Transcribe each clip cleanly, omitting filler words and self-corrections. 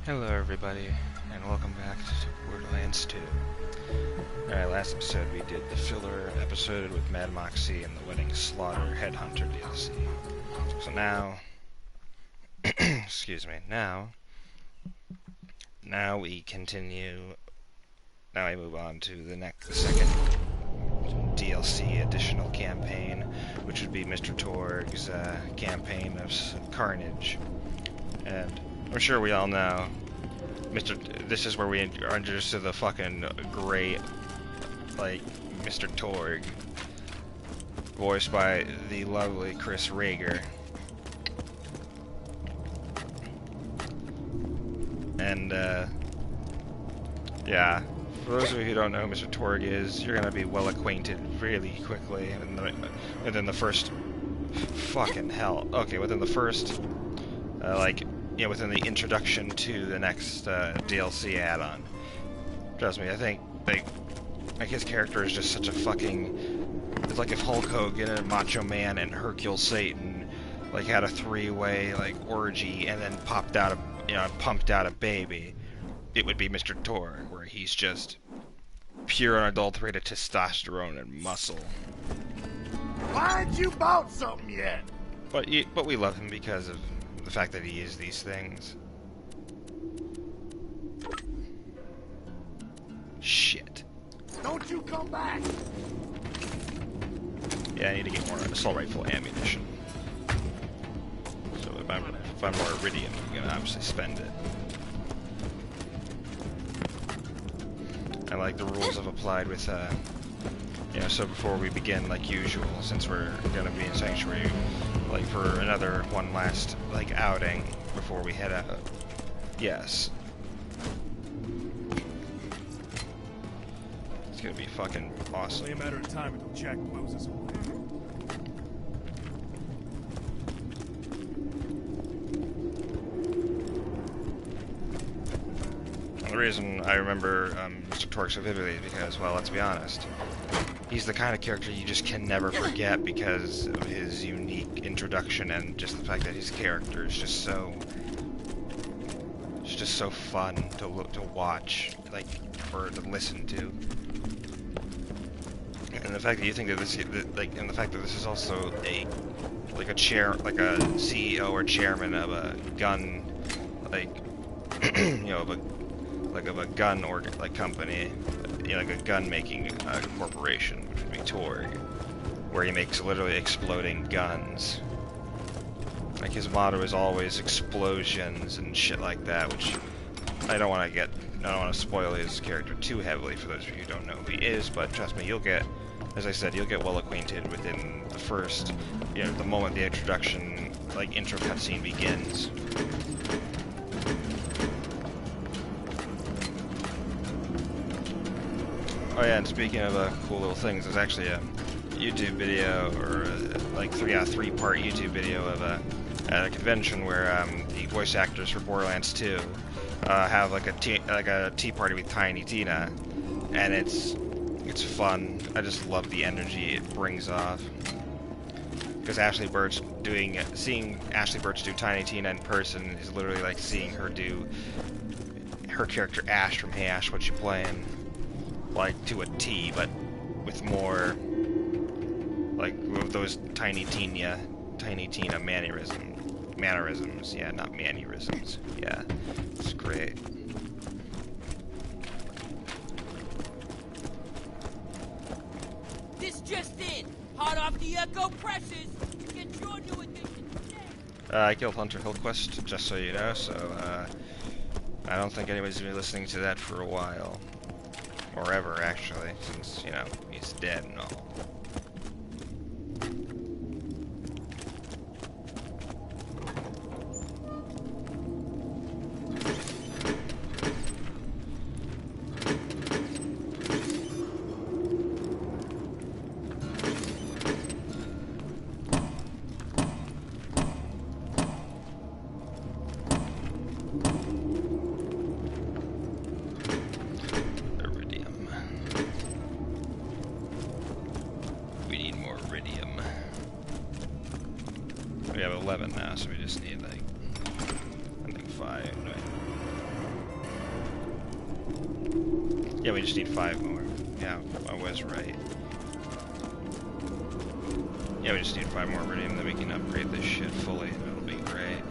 Hello everybody, and welcome back to Borderlands 2. Alright, last episode we did the filler episode with Mad Moxie and the Wedding Slaughter Headhunter DLC. So now, excuse me, now we move on to the second DLC additional campaign, which would be Mr. Torgue's campaign of Carnage. And I'm sure we all know, this is where we are introduced to the fucking great, Mr. Torgue, voiced by the lovely Chris Rager. And, yeah, for those of you who don't know who Mr. Torgue is, you're gonna be well acquainted really quickly within the first, fucking hell, okay, within the first, within the introduction to the next DLC add-on. Trust me, I think his character is just such a fucking. It's like if Hulk Hogan and Macho Man and Hercule Satan had a three-way orgy and then pumped out a baby. It would be Mr. Torgue, where he's just pure unadulterated testosterone and muscle. Why ain't you bought something yet? But we love him because of the fact that he is these things. Shit. Don't you come back! Yeah, I need to get more assault rifle ammunition. So if I'm more iridium, I'm gonna obviously spend it. And the rules have applied with so before we begin, like usual, since we're gonna be in Sanctuary, for another one last, outing before we head out. Yes. It's gonna be fucking awesome. Only a matter of time until Jack blows us away. And the reason I remember Mr. Torgue so vividly is because, well, let's be honest, he's the kind of character you just can never forget because of his unique introduction and just the fact that his character is just so fun to watch, or to listen to. And the fact that you think that and the fact that this is also a CEO or chairman of a gun, of a gun company, like a gun making corporation, which would be Torgue, where he makes literally exploding guns. His motto is always explosions and shit like that, which I don't want to spoil his character too heavily for those of you who don't know who he is, but trust me, you'll get well acquainted within the first, the moment the introduction, intro cutscene begins. Oh yeah, and speaking of cool little things, there's actually a YouTube video, or a 3-part YouTube video of at a convention where the voice actors for Borderlands 2 have a tea party with Tiny Tina, and it's fun. I just love the energy it brings off. Because seeing Ashley Birch do Tiny Tina in person is literally like seeing her do her character Ash from Hey Ash, What You Playin'? To a T, but with more with those Tiny Tina mannerisms. Yeah, not mannerisms. Yeah, it's great. This just in, hot off the echo presses. Get your new edition today. I killed Hunter Hillquest, just so you know. So I don't think anybody's gonna be listening to that for a while. Or ever, actually, since, he's dead and all. Yeah, we just need 5 more. Yeah, I was right. Yeah, we just need 5 more iridium, then we can upgrade this shit fully. It'll be great.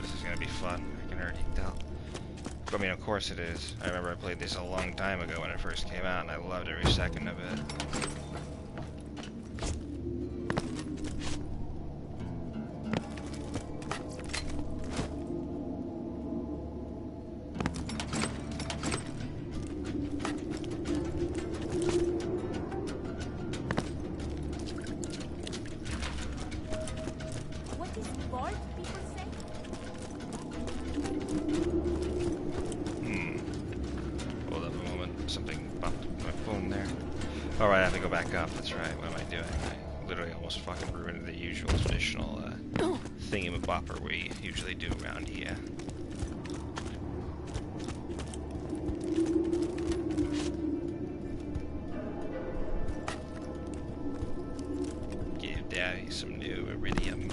This is gonna be fun, I can already tell. I mean, of course it is. I remember I played this a long time ago when it first came out, and I loved every second of it. What is vault, people say? Hold up a moment. Something popped up my phone there. Alright, I have to go back up. That's right. What am I doing? I literally almost fucking ruined the usual traditional thingamabopper we usually do around here. Give Daddy some new iridium.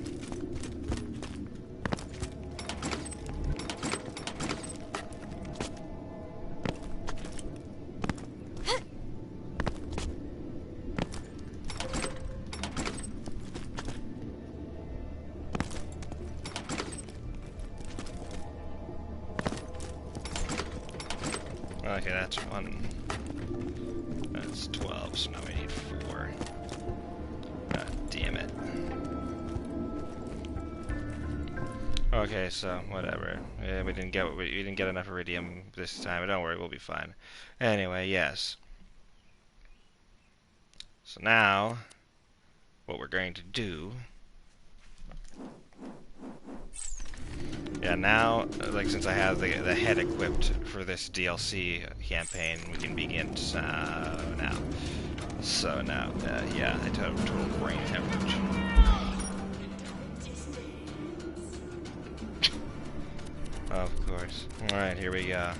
Okay, that's 1. That's 12, so now we need 4. God damn it. Okay, so whatever. Yeah, we didn't get enough iridium this time, but don't worry, we'll be fine. Anyway, yes. So now, what we're going to do. Yeah, now, like, since I have the head equipped for this DLC campaign, we can begin now. So now, yeah, I total brain hemorrhage. Of course. Alright, here we go.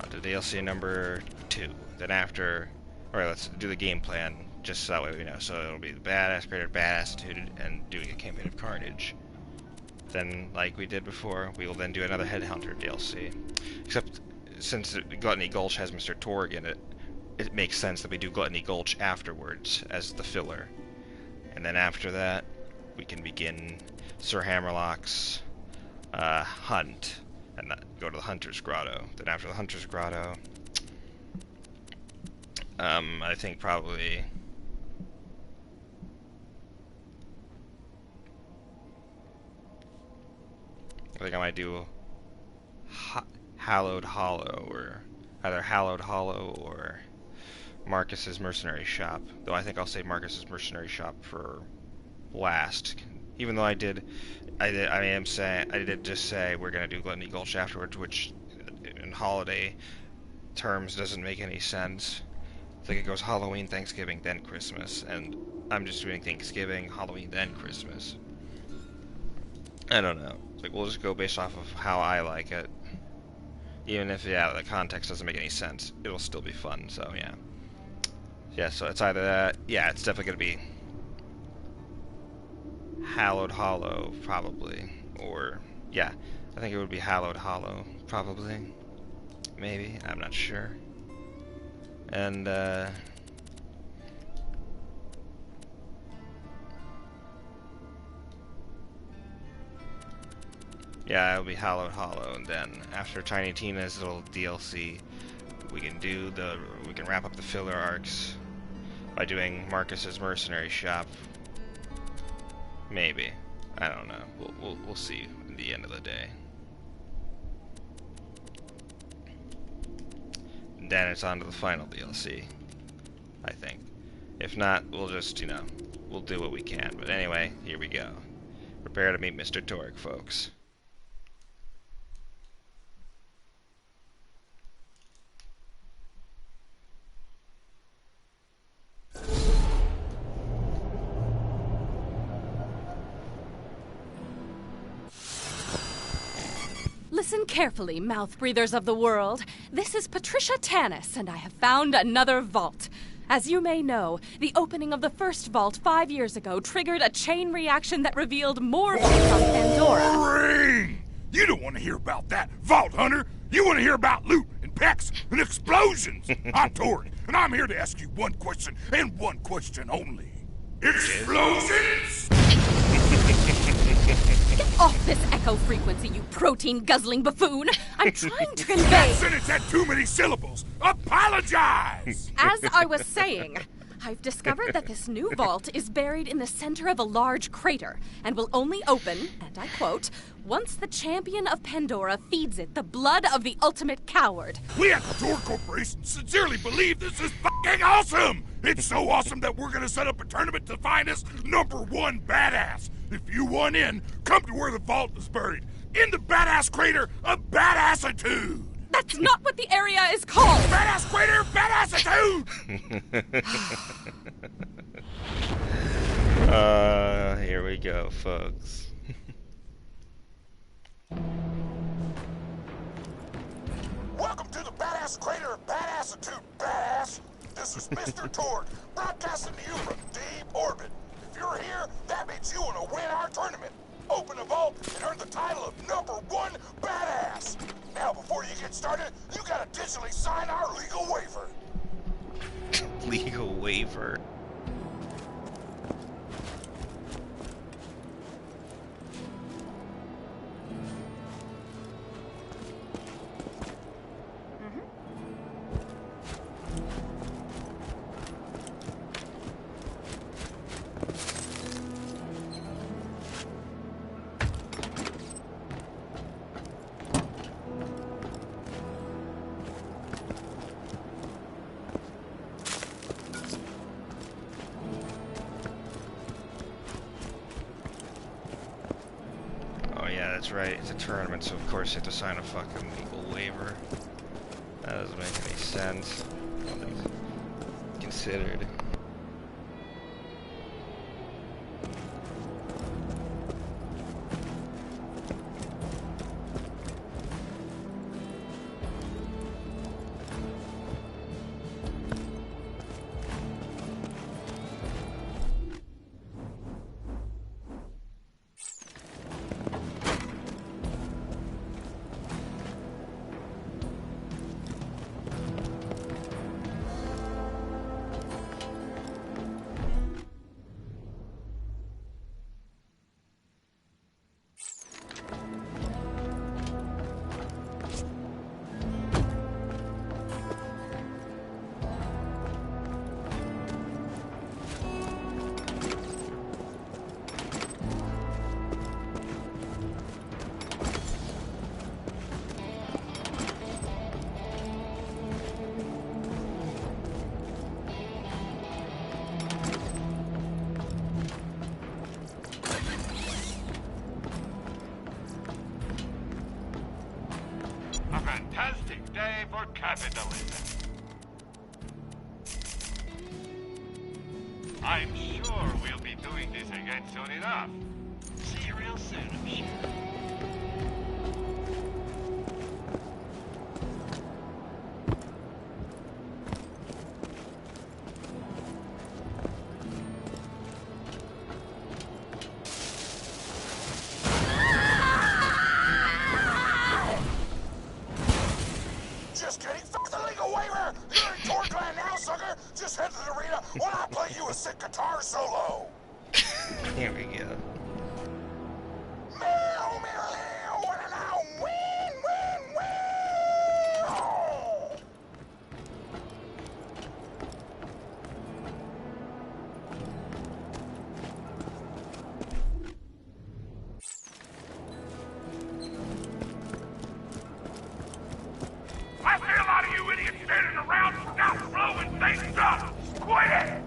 On to DLC number 2. Then after, alright, let's do the game plan, just so that way we know. So it'll be the badass creator, badass attitude, and doing a campaign of Carnage. Then, like we did before, we will then do another Headhunter DLC. Except, since Gluttony Gulch has Mr. Torgue in it, it makes sense that we do Gluttony Gulch afterwards as the filler. And then after that, we can begin Sir Hammerlock's hunt, and go to the Hunter's Grotto. Then after the Hunter's Grotto, I think probably... I think I might do Hallowed Hollow, or either Hallowed Hollow or Marcus's Mercenary Shop. Though I think I'll save Marcus's Mercenary Shop for last. Even though I did just say we're gonna do Gluttony Gulch afterwards, which in holiday terms doesn't make any sense. I think it goes Halloween, Thanksgiving, then Christmas, and I'm just doing Thanksgiving, Halloween, then Christmas. I don't know. Like, we'll just go based off of how I like it. Even if, yeah, the context doesn't make any sense, it'll still be fun, so yeah. Yeah, so it's either that, yeah, it's definitely gonna be Hallowed Hollow, probably. Or, yeah, I think it would be Hallowed Hollow, probably. Maybe, I'm not sure. And, yeah, it'll be Hallowed Hollow, and then after Tiny Tina's little DLC, we can wrap up the filler arcs by doing Marcus's Mercenary Shop. Maybe. I don't know. We'll see at the end of the day. And then it's on to the final DLC, I think. If not, we'll just, we'll do what we can. But anyway, here we go. Prepare to meet Mr. Torgue, folks. Listen carefully, mouth breathers of the world. This is Patricia Tanis, and I have found another vault. As you may know, the opening of the first vault 5 years ago triggered a chain reaction that revealed more vaults on Pandora. Ring! You don't want to hear about that, Vault Hunter. You want to hear about loot and packs and explosions. I'm Torgue, and I'm here to ask you one question and one question only. Explosions? Get off this echo frequency, you protein-guzzling buffoon! I'm trying to convey... That sentence had too many syllables. Apologize! As I was saying, I've discovered that this new vault is buried in the center of a large crater and will only open, and I quote, once the champion of Pandora feeds it the blood of the ultimate coward. We at the Torgue Corporation sincerely believe this is fucking awesome! It's so awesome that we're gonna set up a tournament to find us #1 badass. If you want in, come to where the vault is buried. In the badass crater of badassitude! That's not what the area is called! Badass crater, badassitude! Here we go, folks. Welcome to the badass crater of badassitude, badass! This is Mr. Torgue, broadcasting to you from deep orbit. If you're here, that means you want to win our tournament. Open a vault and earn the title of #1 badass. Now, before you get started, you gotta digitally sign our legal waiver. Legal waiver. Yeah, that's right. It's a tournament, so of course you have to sign a fucking legal waiver. That doesn't make any sense. Nothing's considered. Fantastic day for capitalism. I'm sure we'll be doing this again soon enough. See you real soon, I'm sure. Just kidding. Fuck the legal waiver. You're in Torgue land now, sucker. Just head to the arena while I play you a sick guitar solo. Here we go. Meow, meow, meow, meow, win, win, win. I see a lot of you idiots standing around not blowing things up. Quit it.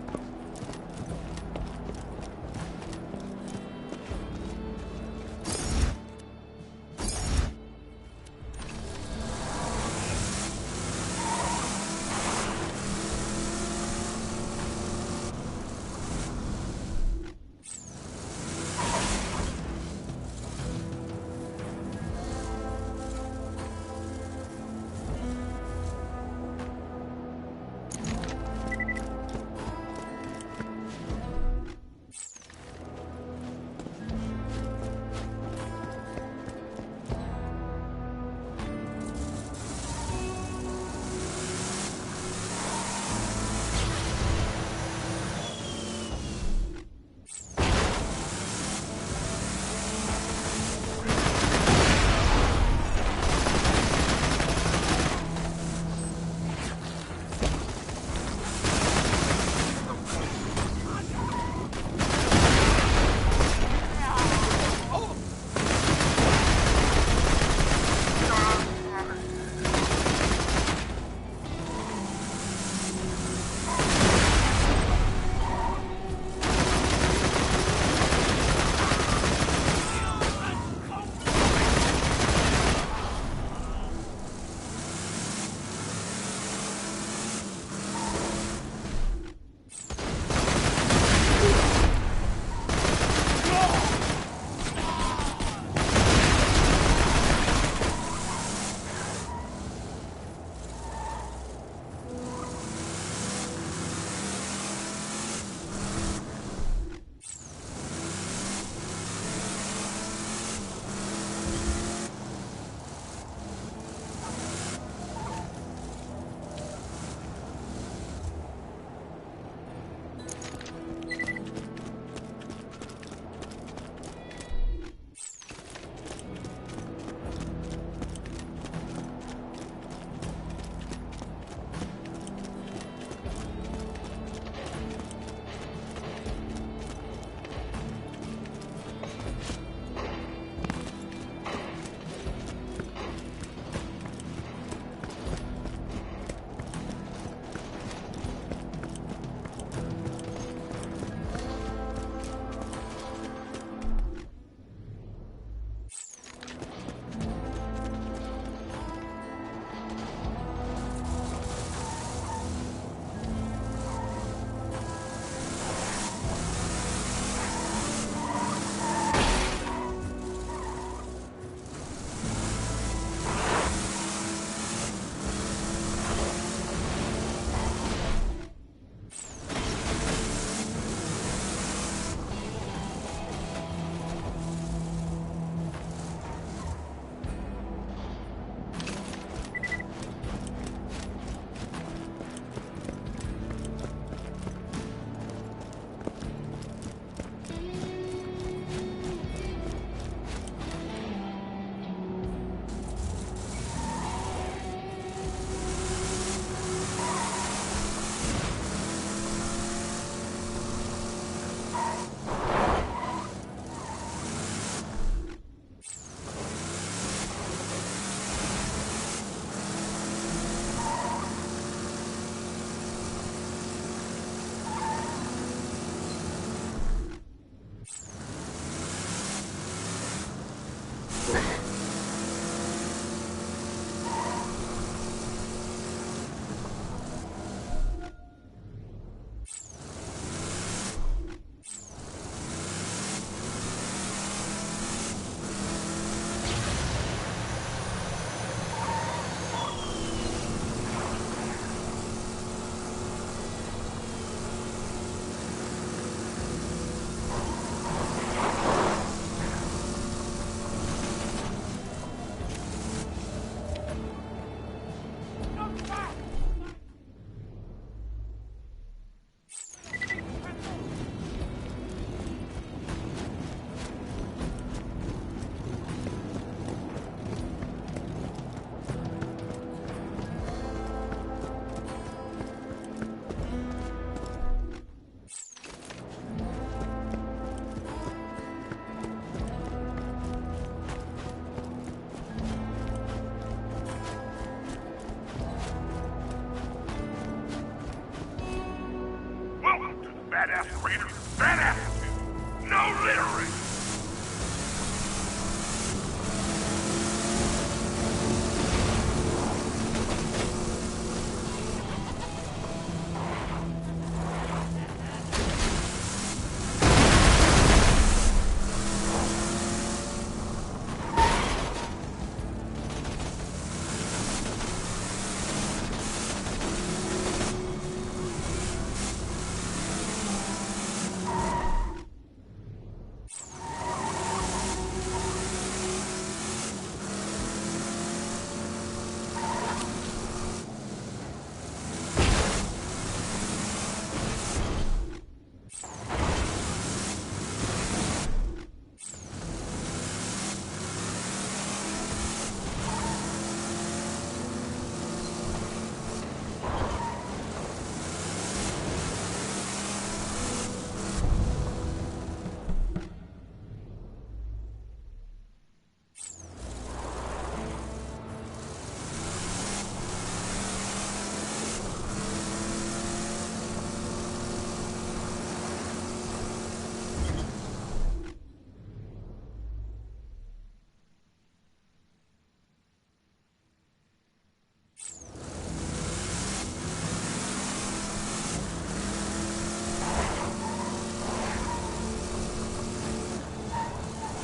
badass crater, badass attitude. No littering.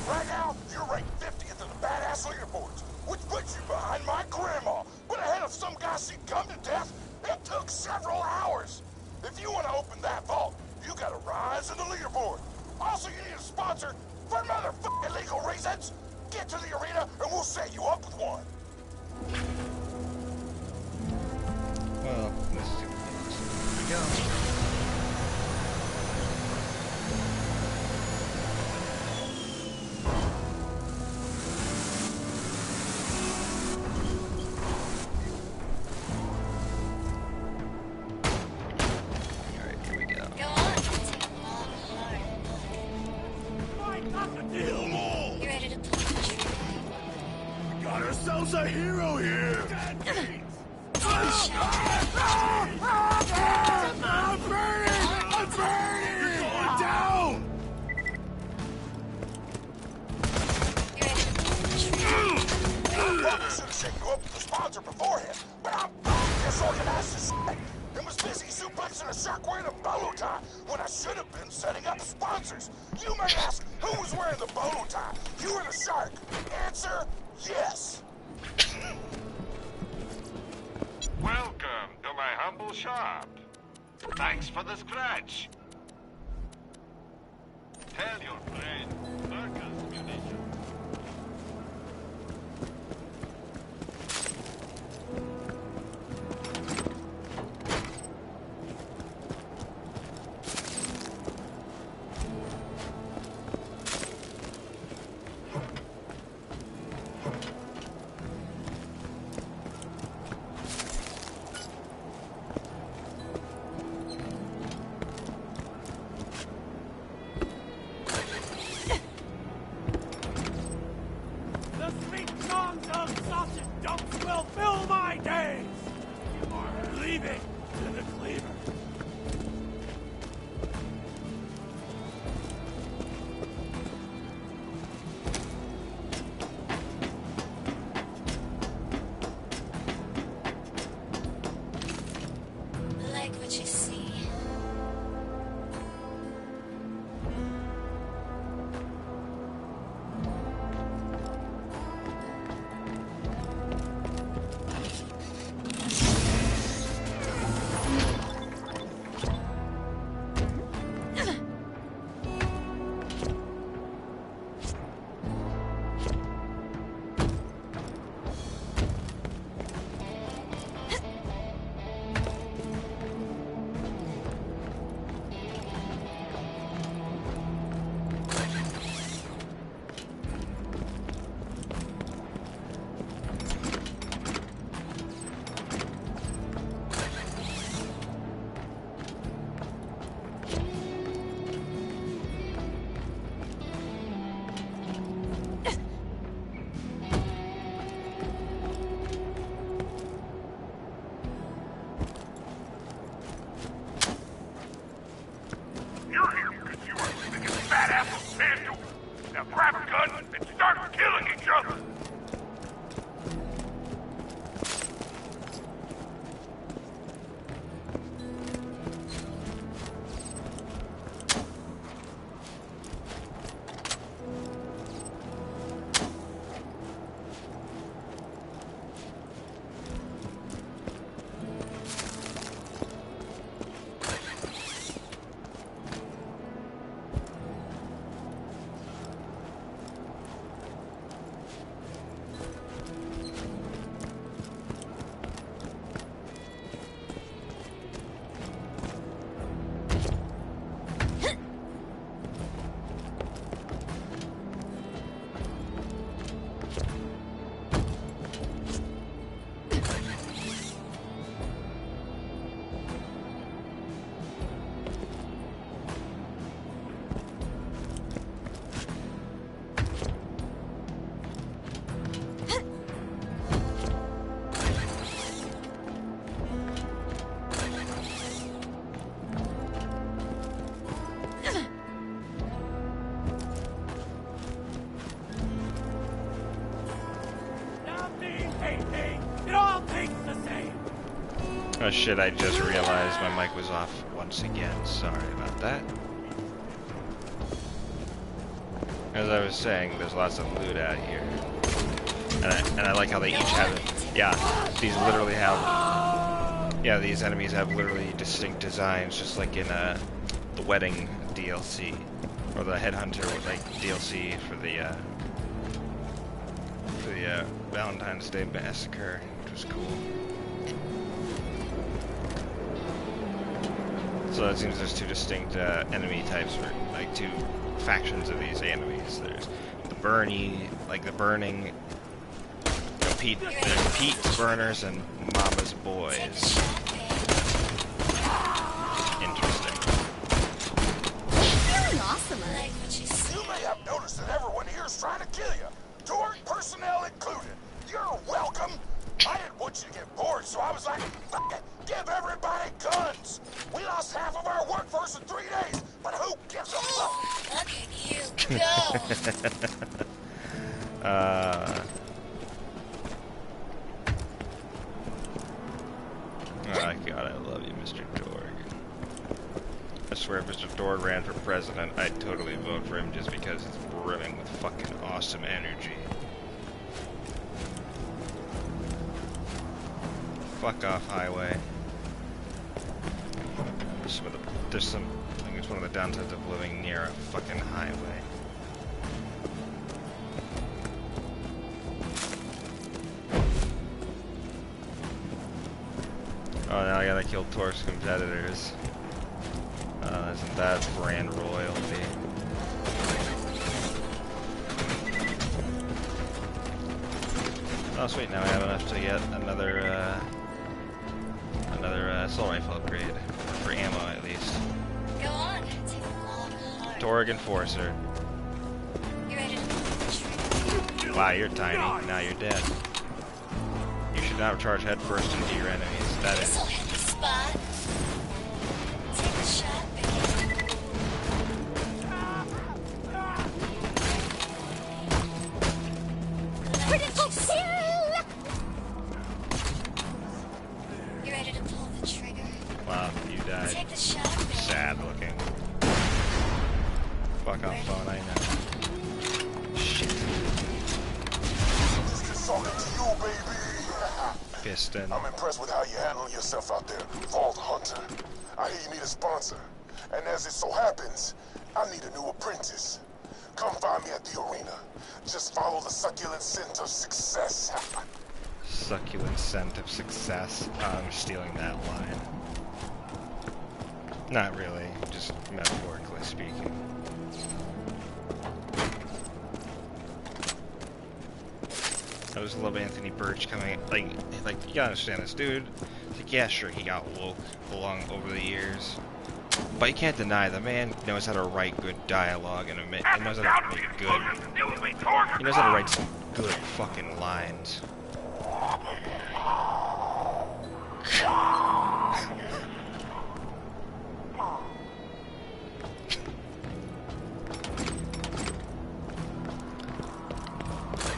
Right now, you're ranked 50th in the badass leaderboards, which puts you behind my grandma, but ahead of some guy she come to death. It took several hours. If you want to open that vault, you gotta rise in the leaderboard. Also, you need a sponsor for motherfucking legal reasons. Get to the arena and we'll set you up with one. Well, here we go. Alright, here we go. Go on. Take a long, hard look. You ready to plunge? Got ourselves a hero here. I'm burning! I'm burning! You're going down! You ready to plunge? I probably should have set you up with a sponsor beforehand, but I'm disorganized as shit and was busy suplexing a shark wearing a bolo tie when I should have been setting up sponsors. You may ask, who was wearing the bolo tie? You or the shark? Answer, yes. Welcome to my humble shop. Thanks for the scratch. Tell your friend, Circus Munitions. The sweet songs of sausage dumps will fill my days! You are leaving to the cleaver. I like what you see. Oh shit, I just realized my mic was off once again. Sorry about that. As I was saying, there's lots of loot out here. And I like how they each have, yeah, these literally have, yeah, these enemies have literally distinct designs, just like in the Wedding DLC, or the Headhunter like DLC for the Valentine's Day Massacre, which was cool. So it seems there's two distinct enemy types, or like two factions of these enemies. There's the Burning, Pete the Burners, and Mama's Boys. Interesting. Really awesome. I like what you see. You may have noticed that everyone here is trying to kill you. Torgue personnel included. You're welcome. I didn't want you to get bored, so I was like, fuck it, give everybody guns. We lost half of our workforce in 3 days, but who gives a fuck? Look at you go. Oh god, I love you, Mr. Torgue. I swear if Mr. Torgue ran for president, I'd totally vote for him just because it's brimming with fucking awesome energy. Fuck off, highway. There's some, I think it's one of the downsides of living near a fucking highway. Oh, now I gotta kill Torgue's competitors. Isn't that brand royalty? Oh sweet, now I have enough to get another assault rifle upgrade. For ammo, at least. Go on, take a long, hard. Torgue Enforcer. You ready to pull the trigger? Wow, you're tiny. Now you're dead. You should not charge headfirst into your enemies. That This'll is. hit the spot. Take the shot, baby. Critical kill! You ready to pull the trigger? Wow, you died. Take the shot, baby. Sad looking. Fuck off, phone, I know. Shit. Just talking to you, baby. Piston. I'm impressed with how you handle yourself out there, Vault Hunter. I hear you need a sponsor. And as it so happens, I need a new apprentice. Come find me at the arena. Just follow the succulent scent of success. Succulent scent of success. I'm stealing that line. Not really, just metaphorically speaking. I just love Anthony Birch coming, like you gotta understand this dude. Like, yeah, sure, he got woke along over the years, but you can't deny the man knows how to write good dialogue and he knows how to make good. He knows how to write some good fucking lines.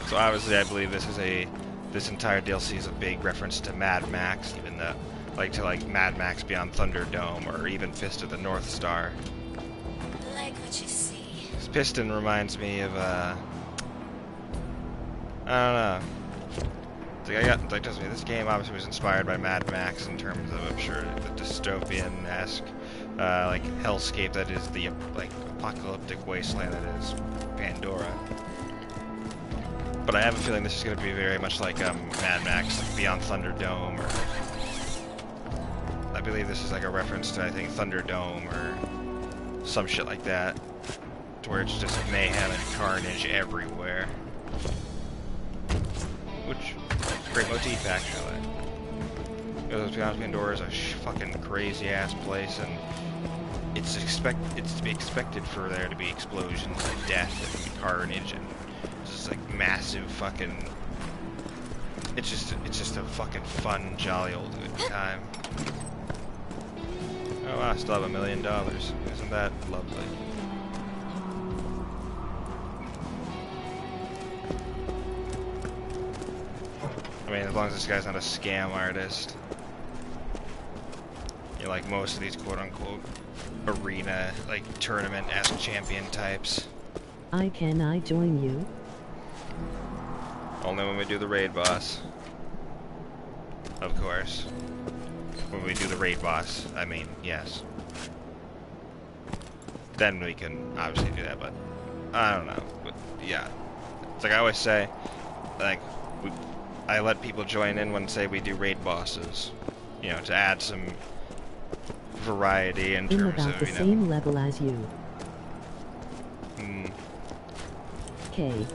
So obviously, I believe this entire DLC is a big reference to Mad Max, even though, like Mad Max Beyond Thunderdome, or even Fist of the North Star. I like what you see. This Piston reminds me of I don't know. Trust me, this game obviously was inspired by Mad Max in terms of, I'm sure, the dystopian-esque, like hellscape that is the apocalyptic wasteland that is Pandora. But I have a feeling this is going to be very much like Mad Max, like Beyond Thunderdome, or I believe this is like a reference to, I think, Thunderdome or some shit like that, to where it's just mayhem and carnage everywhere. Which, great motif, actually. Because Beyond Pandora is a fucking crazy ass place, and it's to be expected for there to be explosions and death and carnage and just like massive fucking. It's just a fucking fun, jolly old good time. Oh wow, I still have $1 million. Isn't that lovely? I mean, as long as this guy's not a scam artist. You know, like most of these quote-unquote arena, like tournament-esque champion types. I join you? Only when we do the raid boss. Of course. When we do the raid boss, I mean, yes. Then we can obviously do that, but I don't know. But yeah. It's like I always say, like, I let people join in when, say, we do raid bosses. You know, to add some variety in I'm terms about of, the you know. same level as you. Okay.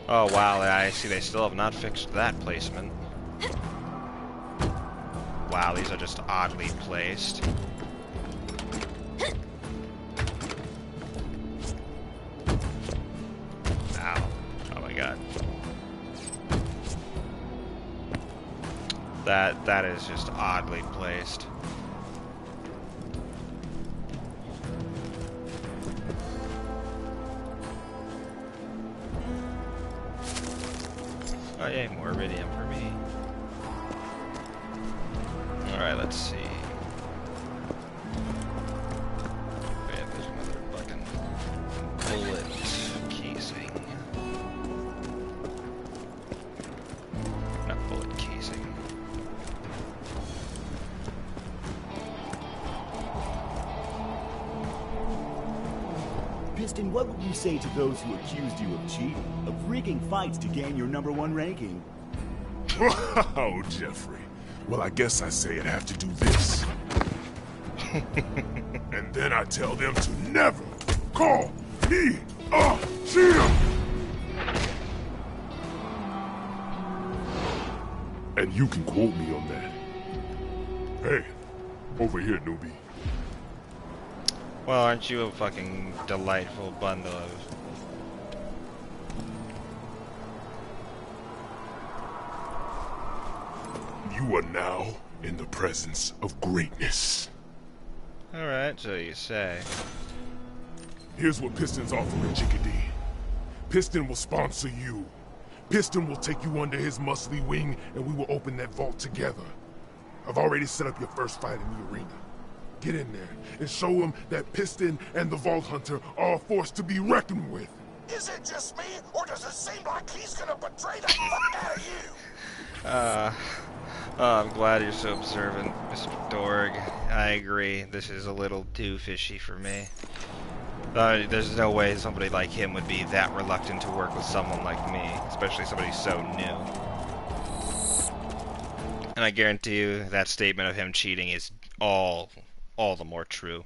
Oh wow, I see they still have not fixed that placement. Wow, these are just oddly placed. Ow. Oh my god. That is just oddly placed. Oh yay, more iridium for me. Alright, let's see. Yeah, there's another fucking bullet casing. Not bullet casing. Piston, what would you say to those who accused you of cheating, of rigging fights to gain your #1 ranking? Oh, Jeffrey. Well, I guess I say I'd have to do this. And then I tell them to never call me a cheater! And you can quote me on that. Hey, over here, newbie. Well, aren't you a fucking delightful bundle of... You are now in the presence of greatness. Alright, so you say. Here's what Piston's offering, Chickadee. Piston will sponsor you. Piston will take you under his muscly wing, and we will open that vault together. I've already set up your first fight in the arena. Get in there and show him that Piston and the Vault Hunter are a force to be reckoned with. Is it just me, or does it seem like he's gonna betray the fuck out of you? I'm glad you're so observant, Mr. Torgue. I agree. This is a little too fishy for me. There's no way somebody like him would be that reluctant to work with someone like me, especially somebody so new. And I guarantee you that statement of him cheating is all the more true.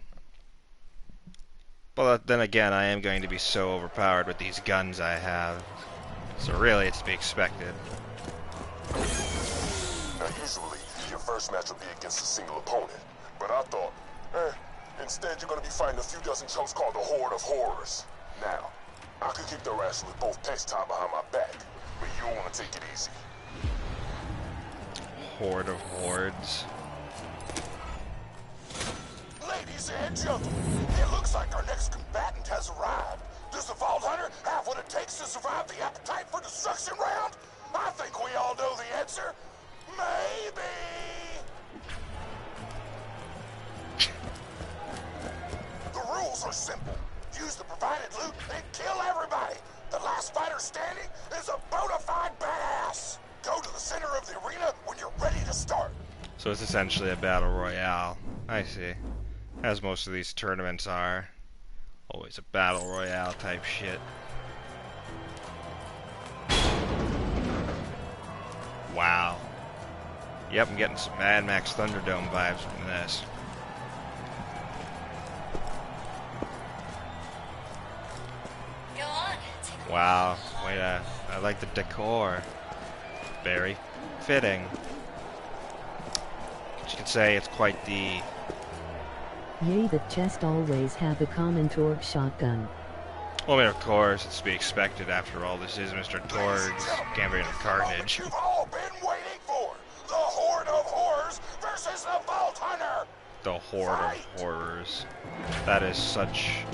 But then again, I am going to be so overpowered with these guns I have. So really, it's to be expected. Now, usually, your first match will be against a single opponent. But I thought, instead you're gonna be fighting a few dozen chumps called the Horde of Horrors. Now, I could kick their ass with both pecs tied behind my back, but you don't want to take it easy. Horde of Hordes. Ladies and gentlemen, it looks like our next combatant has arrived. Does the Vault Hunter have what it takes to survive the appetite for destruction round? I think we all know the answer. Maybe. The rules are simple. Use the provided loot and kill everybody. The last fighter standing is a bona fide badass. Go to the center of the arena when you're ready to start. So it's essentially a battle royale. I see. As most of these tournaments are. Always a battle royale type shit. Wow. Yep, I'm getting some Mad Max Thunderdome vibes from this. Go on. Wow, wait, I like the decor. Very fitting. You could say it's quite the... Yay, the chest always have a common Torgue shotgun. Well, I mean, of course, it's to be expected after all. This is Mr. Torgue's Gambit of Carnage. You've all been waiting for the Horde of Horrors versus the Vault Hunter. The Horde of Horrors. That is such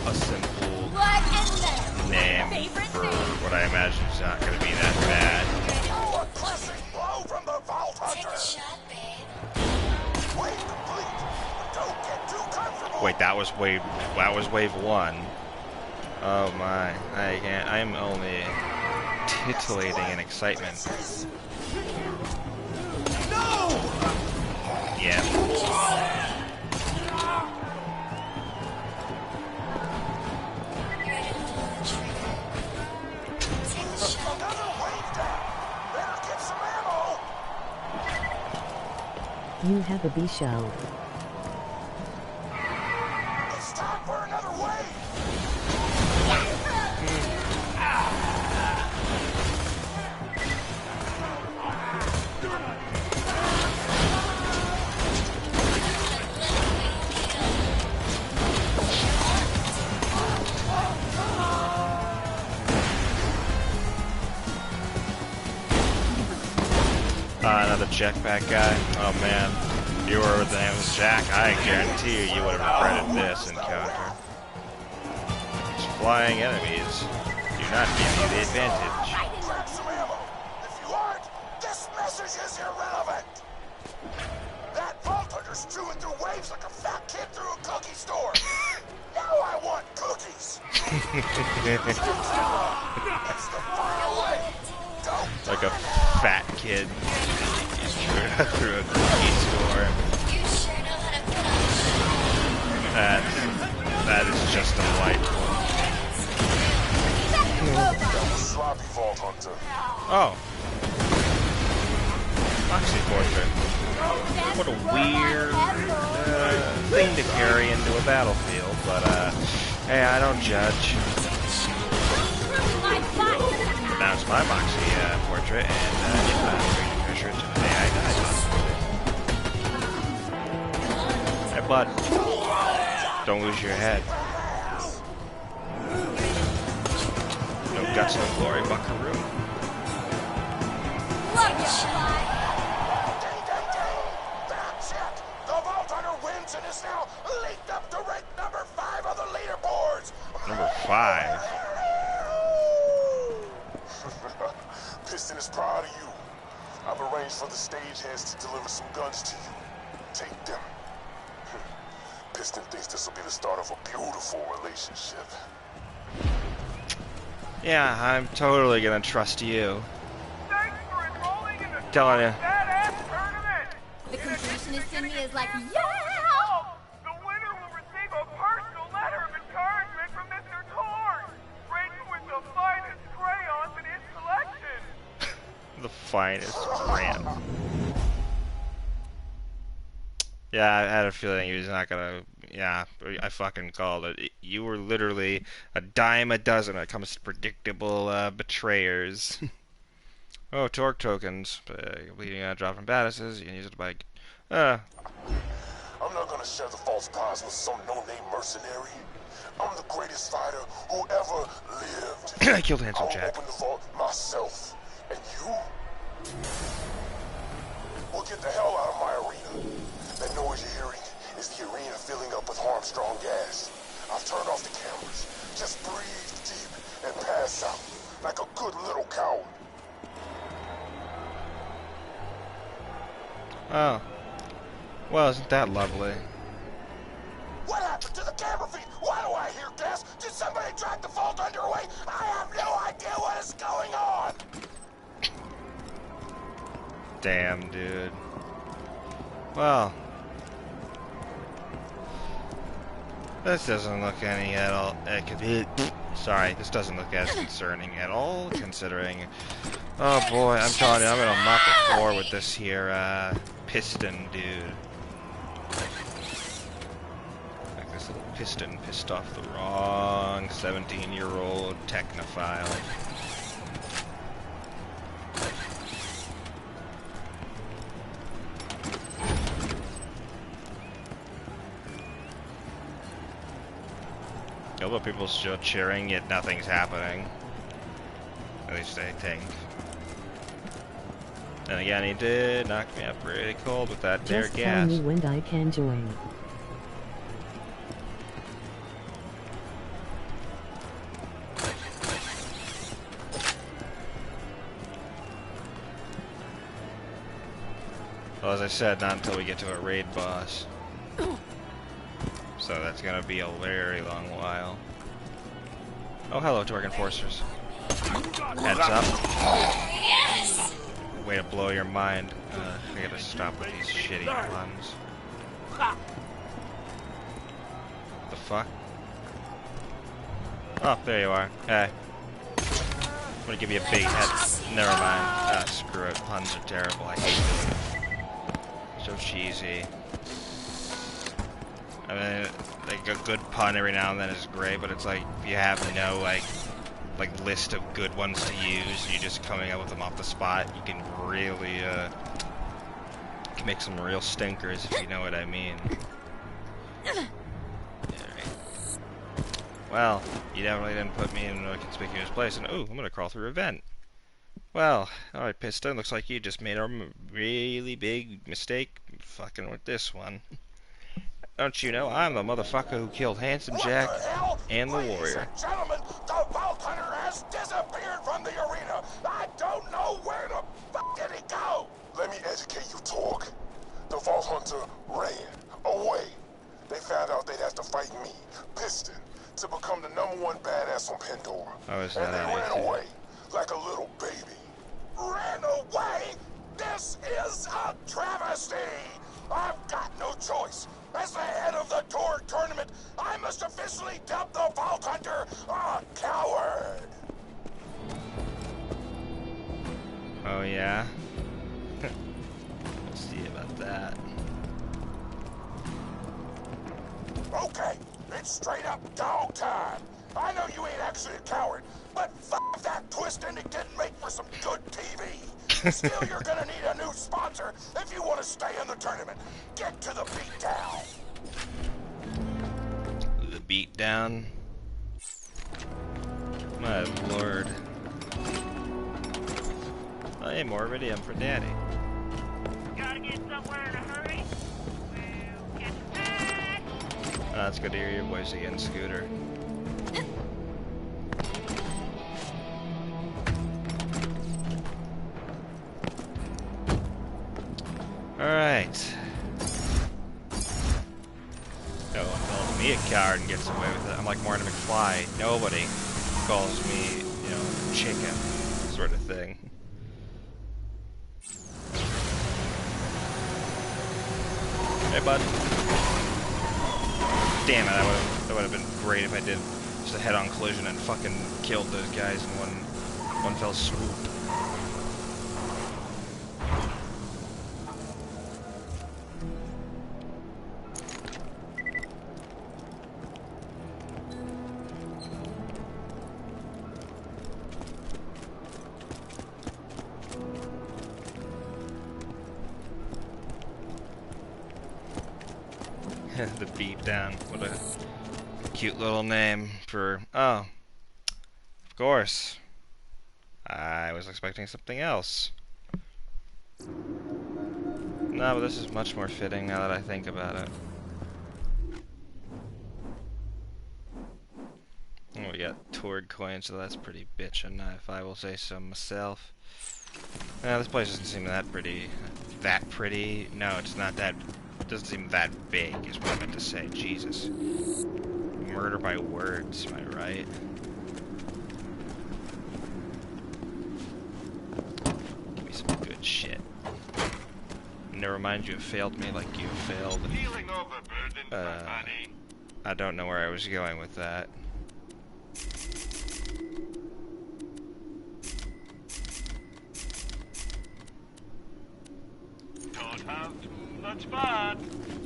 a simple name for what I imagine is not going to be that bad. Wait, that was wave 1. Oh my, I can't. I'm only titillating in excitement. No! Yeah. Another wave down. Better get some ammo. You have a B show. It's time for another wave. Another jetpack guy. Oh man, if you were with the name of Jack, I guarantee you would have regretted this encounter. These flying enemies do not give you the advantage. Grab some ammo. If you aren't, this message is irrelevant. That Vault Hunter's chewing through waves like a fat kid through a cookie store. Now I want cookies. It's the final wave. Don't Like a fat kid through a cookie store. You sure know how to flush. That is just delightful. sloppy Vault Hunter. Oh. Moxie Portrait. What a weird thing to carry into a battlefield, but hey, I don't judge. Now it's my Moxie portrait, and if I'm bringing pressure to the day I die. Hey, bud. Don't lose your head. No guts, no glory, buckaroo. That's it! The Vault Hunter wins and is now leaked up to rank number 5 on the leaderboards! Number 5. Piston is proud of you. I've arranged for the stageheads to deliver some guns to you. Take them. Piston thinks this will be the start of a beautiful relationship. Yeah, I'm totally gonna trust you. Thanks for enrolling in the Telling you. badass tournament. The completionist in me is like, yeah! The winner will receive a personal letter of encouragement from Mr. Torgue, written with the finest crayons in his collection. The finest brand. Yeah, I had a feeling he was not gonna. Yeah, I fucking called it. You were literally a dime a dozen when it comes to predictable betrayers. Oh, Torque tokens. Completing a drop from badasses. You can use it to buy. I'm not gonna share the false prize with some no-name mercenary. I'm the greatest fighter who ever lived. I killed Handsome I'll Jack. open the vault myself. And you? Well, get the hell out of my arena. That noise you're hearing is the arena filling up with Armstrong gas. I've turned off the cameras. Just breathe deep and pass out like a good little coward. Oh. Well, isn't that lovely? What happened to the camera feed? Why do I hear gas? Did somebody drag the Vault Hunter away? I have no idea what is going on. Damn, dude. Well. This doesn't look any at all. Sorry, this doesn't look as concerning at all, considering. Oh boy, I'm telling you, I'm gonna mop the floor with this here piston dude. Like this little piston pissed off the wrong 17-year-old technophile. Although people still cheering, yet nothing's happening. At least they think. And again, he did knock me up pretty cold with that there Just tell gas. me when I can join. Well, as I said, not until we get to a raid boss. So that's gonna be a very long while. Oh, hello, Torgue Enforcers. Heads up. Yes! Way to blow your mind. I gotta stop with these shitty puns. The fuck? Oh, there you are. Hey. I'm gonna give you a big head. Never mind. Ah, screw it. Puns are terrible. I hate them. So cheesy. I mean, like a good pun every now and then is great, but it's like if you have no like list of good ones to use, you're just coming up with them off the spot. You can really make some real stinkers if you know what I mean. Alright. Well, you definitely didn't put me in a conspicuous place, and ooh, I'm gonna crawl through a vent. Well, alright, Piston, looks like you just made a really big mistake fucking with this one. Don't you know I'm the motherfucker who killed Handsome Jack and the Warrior? Ladies and gentlemen, the Vault Hunter has disappeared from the arena. I don't know where the fuck did he go. Let me educate you, Torgue. The Vault Hunter ran away. They found out they'd have to fight me, Piston, to become the #1 badass on Pandora. Oh, is and that they ran it? away like a little baby. Ran away? This is a travesty. I've got no choice. As the head of the Torgue tournament, I must officially dub the Vault Hunter a coward. Oh yeah? Let's see about that. Okay, it's straight up dog time. I know you ain't actually a coward, but f that twist ending didn't make for some good TV. Still, you're gonna need a new sponsor if you want to stay in the tournament. Get to the beatdown. The beatdown? My lord. Oh, hey, more iridium for daddy. Gotta get somewhere in a hurry. We'll get back. Oh, it's good to hear your voice again, Scooter. Alright. No one calls me a coward and gets away with it. I'm like Martin McFly. Nobody calls me, you know, chicken, sort of thing. Hey, bud. Damn it, that would have been great if I did just a head-on collision and fucking killed those guys in one fell swoop. The beatdown. What a cute little name for... Oh. Of course. I was expecting something else. No, but this is much more fitting now that I think about it. Oh, we got Torgue coins, so that's pretty bitchin', if I will say so myself. This place doesn't seem that pretty. That pretty? No, it's not that... doesn't seem that big, is what I meant to say. Jesus. Murder by words, am I right? Give me some good shit. Never mind, you have failed me like you have failed. Feeling overburdened, my buddy. I don't know where I was going with that. Don't have too much fun.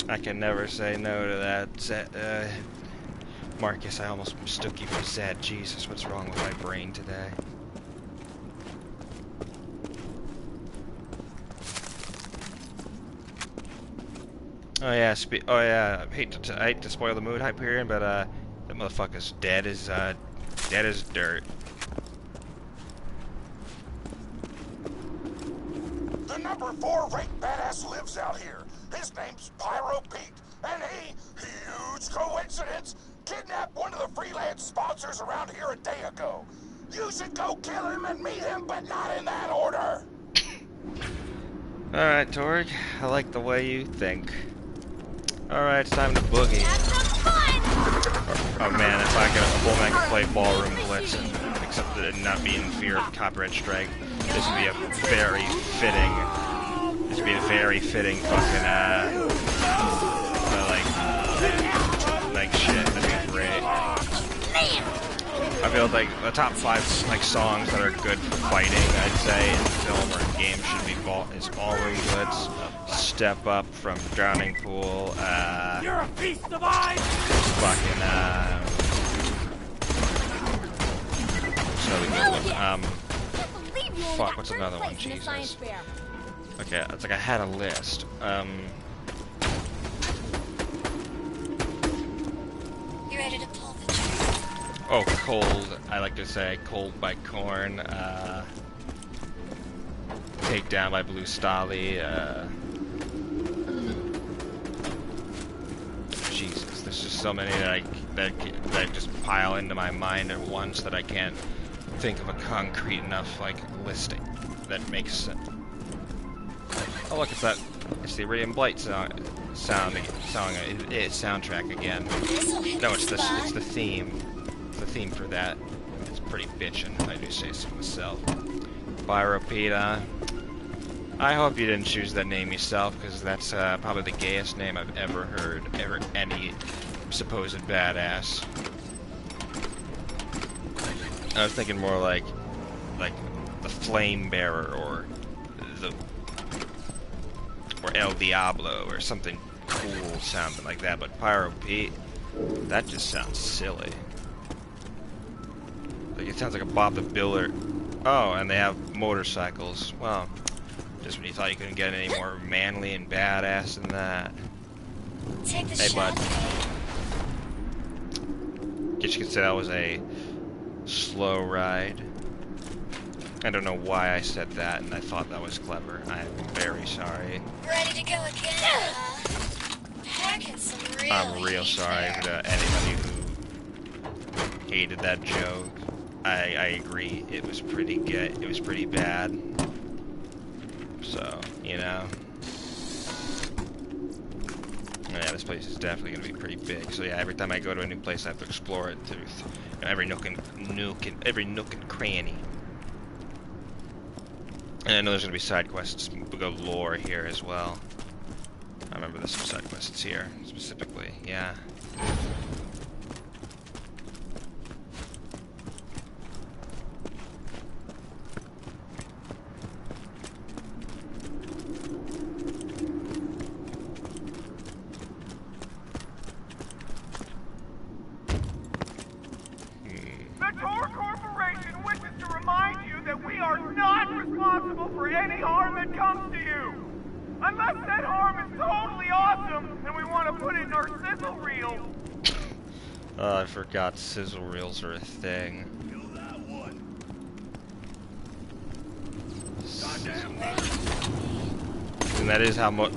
I can never say no to that. Marcus, I almost mistook you for Zed. Jesus, what's wrong with my brain today? Oh yeah, I hate to spoil the mood, Hyperion, but that motherfucker's dead as dirt. The #4 ranked badass lives out here. His name's Pyro Pete, and he, huge coincidence, kidnapped one of the freelance sponsors around here a day ago. You should go kill him and meet him, but not in that order. Alright, Torgue, I like the way you think. Alright, it's time to boogie. Oh man, if I could, if only I could play Ballroom Blitz, except that it not be in fear of copyright strike, this would be a very fitting. This would be a very fitting fucking like shit. That'd be great. I feel like the top 5 like songs that are good for fighting, I'd say, in film or in games should be Ballroom Blitz, Step Up from Drowning Pool, You're a beast of ice! fucking another good one. Fuck, what's another one? Jesus. Okay, it's like I had a list. You ready to pull the trigger? Oh, Cold. I like to say Cold by Korn. Take Down by Blue Stahli. Jesus, there's just so many that just pile into my mind at once that I can't think of a concrete enough like listing that makes sense. Oh look, it's the Iridium Blight soundtrack again. No, it's the theme. It's the theme for that. It's pretty bitchin', if I do say so myself. Pyropeta. I hope you didn't choose that name yourself, because that's probably the gayest name I've ever heard. Any supposed badass. I was thinking more like the Flame Bearer or El Diablo or something cool sounding like that, but Pyro Pete, that just sounds silly. Like it sounds like a Bob the Builder. Oh, and they have motorcycles. Well, just when you thought you couldn't get any more manly and badass than that. Take the Hey, shot. bud. Guess you could say that was a slow ride. I don't know why I said that, and I thought that was clever. I'm very sorry. Ready to go again, huh? Packing some real I'm real heat sorry there. to anybody who hated that joke. I agree. It was pretty good. It was pretty bad. So, you know. Yeah, this place is definitely going to be pretty big. So yeah, every time I go to a new place, I have to explore it through every nook and cranny. And I know there's going to be side quests, galore here as well. I remember there's some side quests here, specifically, yeah. The Torgue Corporation wishes to remind you that we are not responsible for any harm that comes to you. Unless that harm is totally awesome and we want to put it in our sizzle reel. Oh, I forgot sizzle reels are a thing. And that is how much.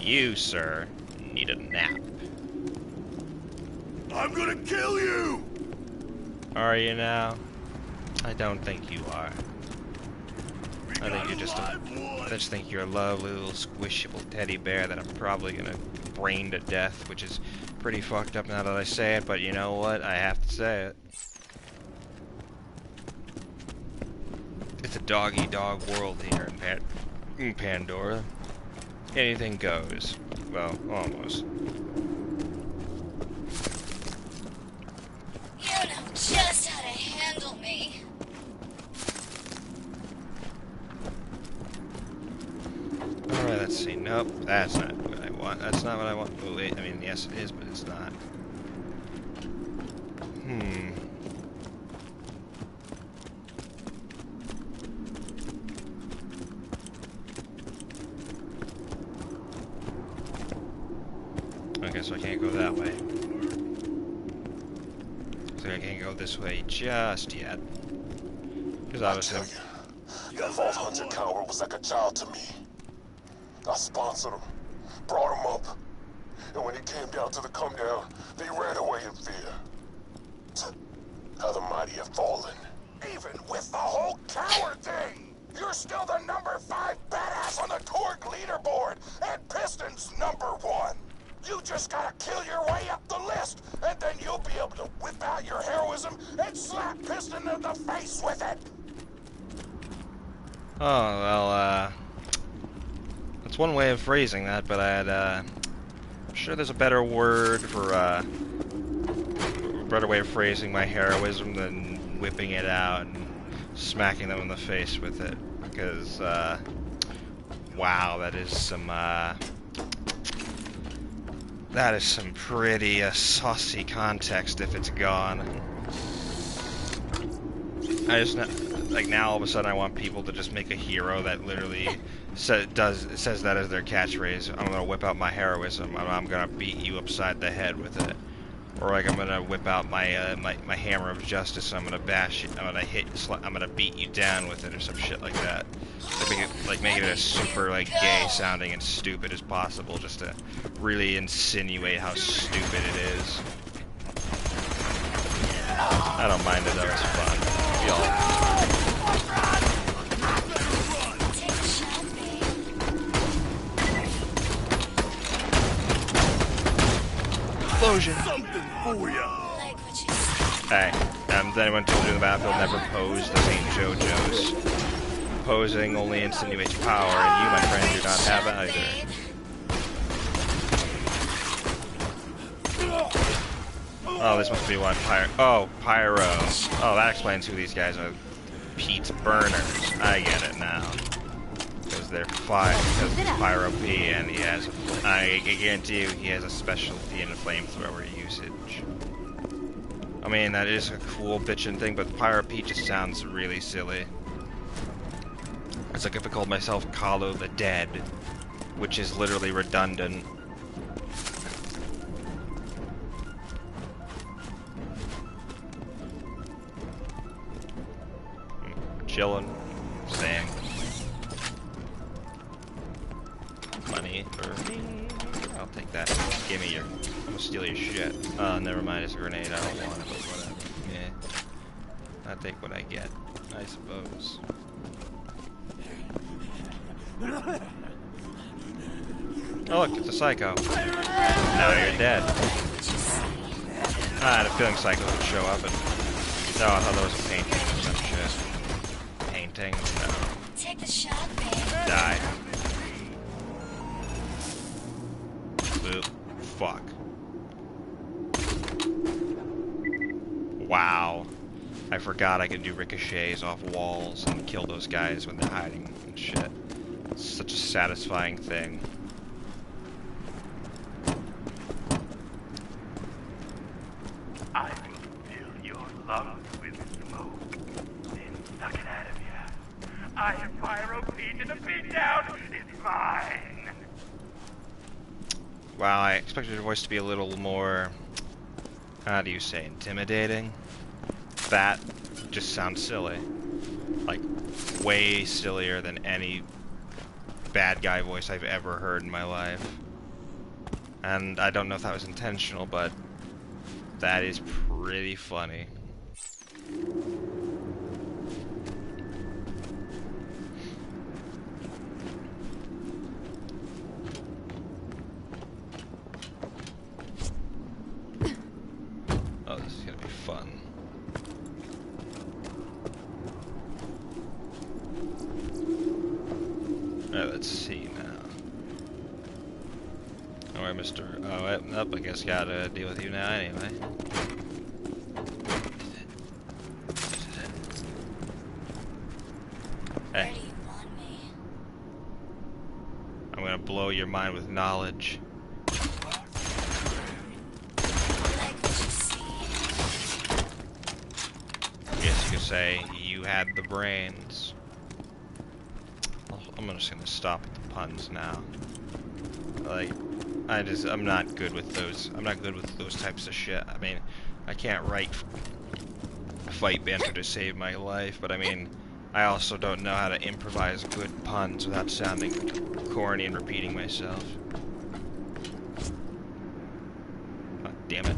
You, sir, need a nap. I'm gonna kill you! Are you now? I don't think you are. I think you're I just think you're a lovely little squishable teddy bear that I'm probably gonna brain to death, which is pretty fucked up now that I say it, but you know what? I have to say it. It's a dog-eat-dog world here in Pandora. Anything goes. Well, almost. You know just how to handle me. Alright, let's see. Nope, that's not what I want. That's not what I want. Oh, wait, I mean, yes it is, but it's not. Okay, so I can't go that way. So I can't go this way just yet. Because I obviously... tell you, that Vault Hunter coward was like a child to me. I sponsored him, brought him up, and when it came down to the come down, they ran away in fear. How the mighty have fallen. Even with the whole coward thing, you're still the #5 badass on the Torgue leaderboard, and Piston's #1. Oh, well, that's one way of phrasing that, but I'm sure there's a better word for, a better way of phrasing my heroism than whipping it out and smacking them in the face with it. Because, wow, that is some pretty, saucy context if it's gone. I just, like, now all of a sudden I want people to just make a hero that literally says that as their catchphrase. I'm gonna whip out my heroism. I'm gonna beat you upside the head with it. Or like I'm gonna whip out my my hammer of justice. And I'm gonna bash it. I'm gonna beat you down with it, or some shit like that. Make it as super like gay sounding and stupid as possible, just to really insinuate how stupid it is. I don't mind it though. It's fun. We all have explosion. Hey, anyone told you the battlefield never posed? This ain't JoJo's. Posing only insinuates power, and you, my friend, do not have either. Oh, this must be what Pyro. Oh, that explains who these guys are. Pete's burners. I get it now. Because they're because it's Pyro P, and he has. I guarantee you, he has a specialty in flamethrower usage. I mean, that is a cool bitchin' thing, but Pyro P just sounds really silly. It's like if I called myself Kahlo the Dead, which is literally redundant. Chillin', saying money for me. I'll take that. Give me I'm gonna steal your shit. Never mind, it's a grenade. I don't want it, but whatever. Yeah. I'll take what I get, I suppose. Oh look, it's a Psycho. Now you're dead. I had a feeling Psycho would show up and... No, I thought that was a painting or some shit. Painting? No. Take the shot, babe. Die. Oop. Fuck. Wow. I forgot I could do ricochets off walls and kill those guys when they're hiding and shit. It's such a satisfying thing. I will fill your lungs with smoke, then suck it out of you. I am Pyro Pete, and the beatdown is mine. Wow, I expected your voice to be a little more, how do you say, intimidating? That just sounds silly. Like, way sillier than any bad guy voice I've ever heard in my life. And I don't know if that was intentional, but that is pretty funny. Oh, this is gonna be fun. Alright, let's see now. Alright, Mr. Oh, up, I guess gotta deal with you now anyway. Hey. Where do you want me? I'm gonna blow your mind with knowledge. I like what you see. I guess you could say you had the brains. I'm just gonna stop at the puns now. Like, I'm not good with those. I'm not good with those types of shit. I mean, I can't write fight banter to save my life, but I mean, I also don't know how to improvise good puns without sounding corny and repeating myself. Oh, damn it.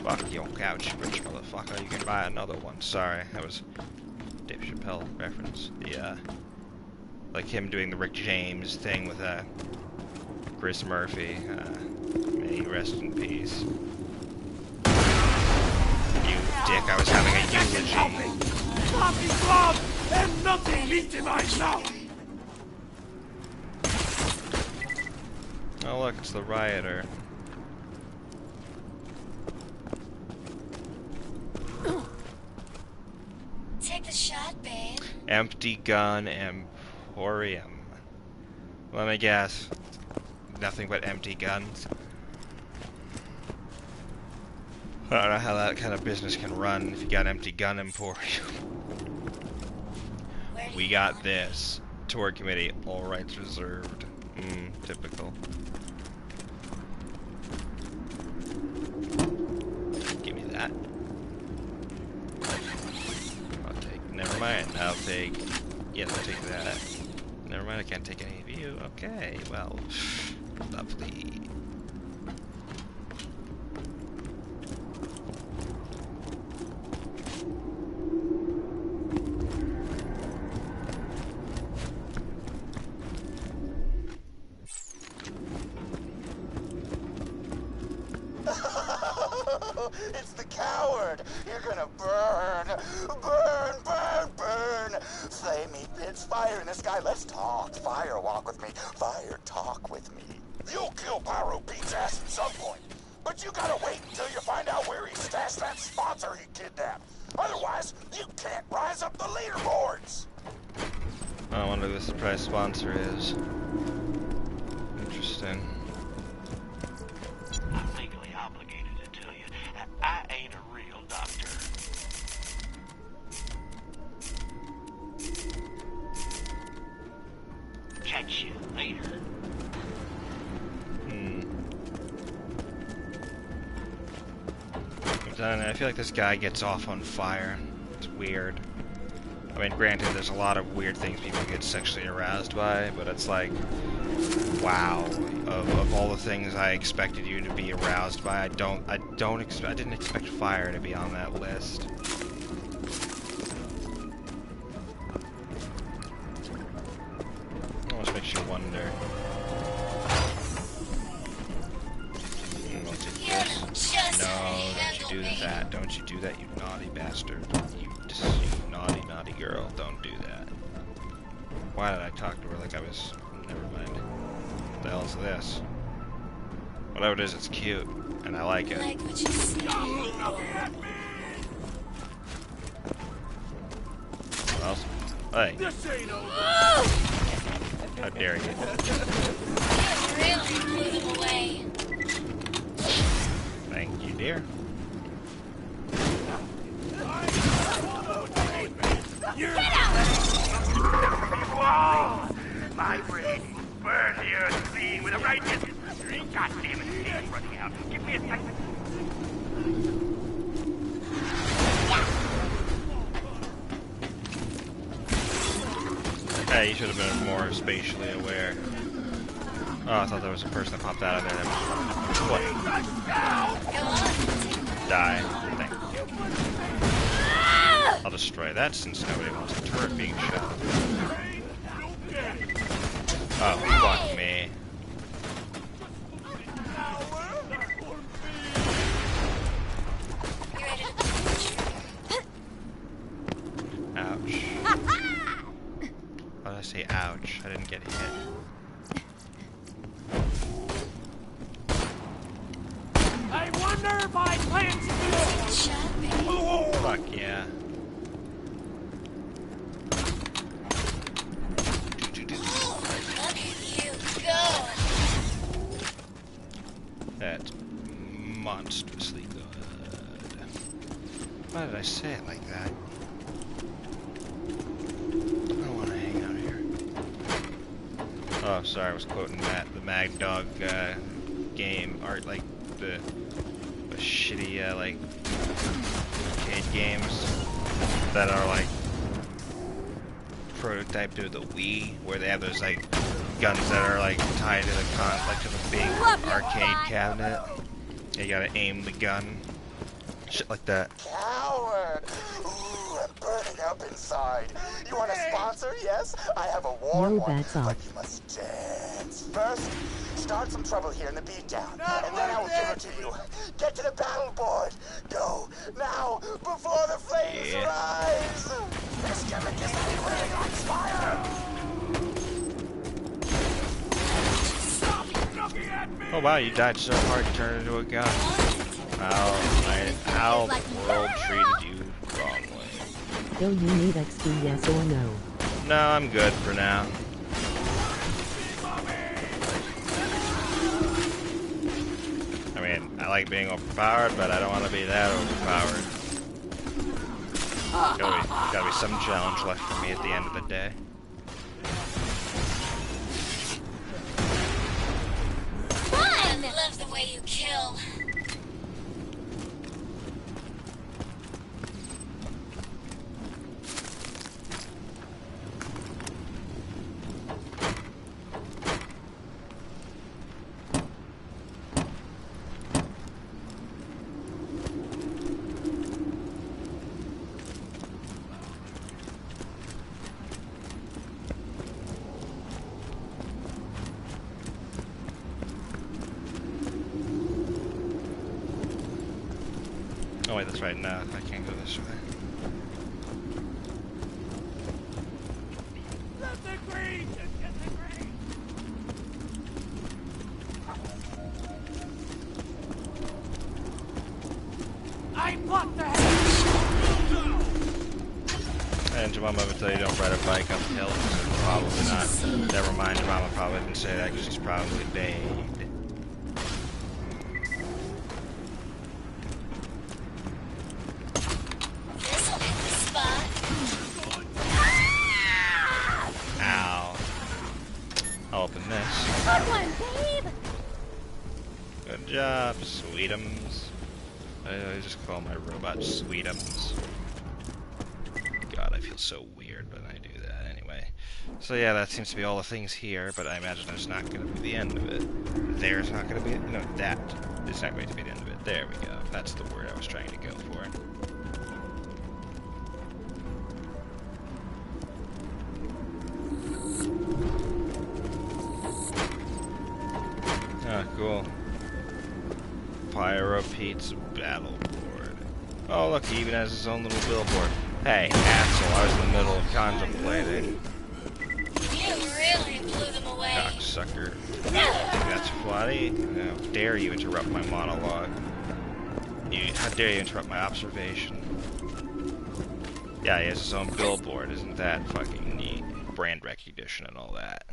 Fuck your couch, rich motherfucker. You can buy another one. Sorry, that was Dave Chappelle reference. The, like him doing the Rick James thing with, Chris Murphy. May he rest in peace. You dick, I was having a eulogy. Talking gloves and nothing Oh look, it's the rioter. Take the shot, babe. Empty gun emporium. Let me guess. Nothing but empty guns. I don't know how that kind of business can run if you got empty gun emporium. We got this. Torgue committee, all rights reserved. Typical. Give me that. I'll take, never mind, I'll take, yes, I'll take that. Never mind, I can't take any of you. Okay, well, lovely. It's the coward! You're gonna burn! Burn, burn, burn! Flamey pits, fire in the sky. Let's talk. Fire walk with me. Fire talk with me. You'll kill Pyro Pete's ass at some point. But you gotta wait until you find out where he stashed that sponsor he kidnapped. Otherwise, you can't rise up the leaderboards! I wonder who the surprise sponsor is. Interesting. I'm legally obligated to tell you, I ain't a real doctor. Catch you later. I feel like this guy gets off on fire. It's weird. I mean, granted, there's a lot of weird things people get sexually aroused by, but it's like, wow. Of all the things I expected you to be aroused by, I didn't expect fire to be on that list. Almost makes you wonder. No, don't you do that. Don't you do that, you naughty bastard. You naughty, naughty girl. Don't do that. Why did I talk to her like I was... Never mind. What the hell is this? Whatever it is, it's cute. And I like it. Like what you see. What else? Hey. How dare you. You really blew them away. Thank you, dear. Whoa! My brain burns the earth clean with a righteous... God damn it, it's running out. Give me a second. Hey, you should have been more spatially aware. Oh, I thought there was a person that popped out of there. What? Die. Thank you. I'll destroy that since nobody wants a turret being shot. Oh, fuck me. Ouch. Why did I say ouch? I didn't get hit. I wonder if I plan to do... Fuck yeah. Look at you go. That's monstrously good. Why did I say it like that? I don't want to hang out here. Oh, sorry, I was quoting that the Mag Dog game art, like the shitty like arcade games that are like prototype to the Wii, where they have those like guns that are like tied to the big arcade cabinet. You gotta aim the gun, shit like that. Coward! Ooh, I'm burning up inside. You want a sponsor? Yes, I have a warm No, one. that's off. But you must dance. First, start some trouble here in the beatdown, and then I will give it to you. Get to the battle board. Go now, before the flames rise. This gimmick is really on fire. Oh wow, you died so hard you turned into a gun. How the world treated you wrongly. Do you need XP, yes or no? No, I'm good for now. I mean, I like being overpowered, but I don't want to be that overpowered. Gotta be some challenge left for me at the end of the day. I love the way you kill. Oh wait, that's right. No, I can't go this way. I blocked the head. And your mama would tell you don't ride a bike up the hill because it's probably not. Never mind, your mama probably didn't say that because she's probably bathed. This'll hit the spot. Ow. I'll open this. Good one, babe! Good job, sweetums. I just call my robot sweetums. God, I feel so weird when I do that anyway. So yeah, that seems to be all the things here, but I imagine there's not going to be the end of it. There's not going to be, no, that is not going to be the end of it. There we go. That's the word I was trying to go for. Ah, cool. Pyro Pete's battle board. Oh look, he even has his own little billboard. Hey, asshole, I was in the middle of contemplating. You really blew them away. Cocksucker. That's Flotty. How dare you interrupt my monologue? How dare you interrupt my observation? Yeah, he has his own billboard. Isn't that fucking neat? Brand recognition and all that.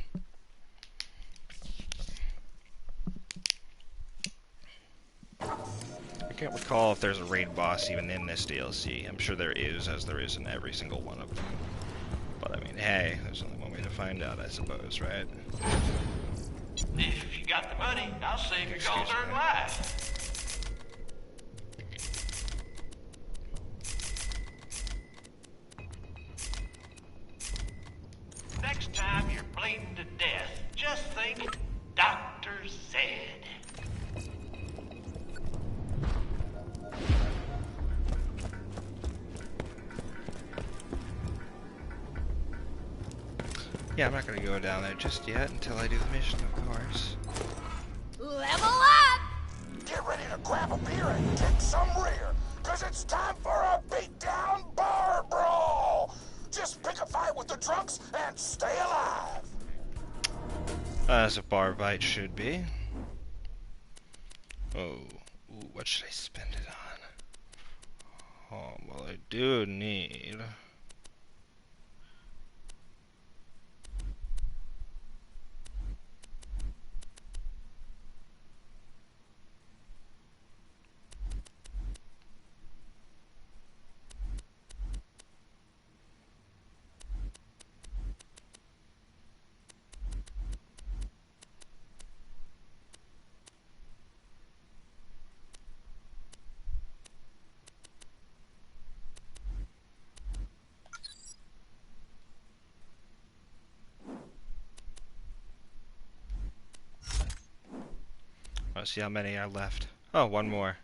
I can't recall if there's a raid boss even in this DLC. I'm sure there is, as there is in every single one of them. But I mean, hey, there's only one way to find out, I suppose, right? If you got the money, I'll save your Excuse gold-earned me. life. Next time you're bleeding to death, just think, Doctor said. Yeah, I'm not gonna go down there just yet until I do the mission, of course. Level up! Get ready to grab a beer and kick some rear, cause it's time for a beat-down bar brawl! Just pick a fight with the drunks and stay alive! As a bar bite should be. Oh, ooh, what should I spend it on? Oh, well, I do need... Let's see how many are left. Oh, one more.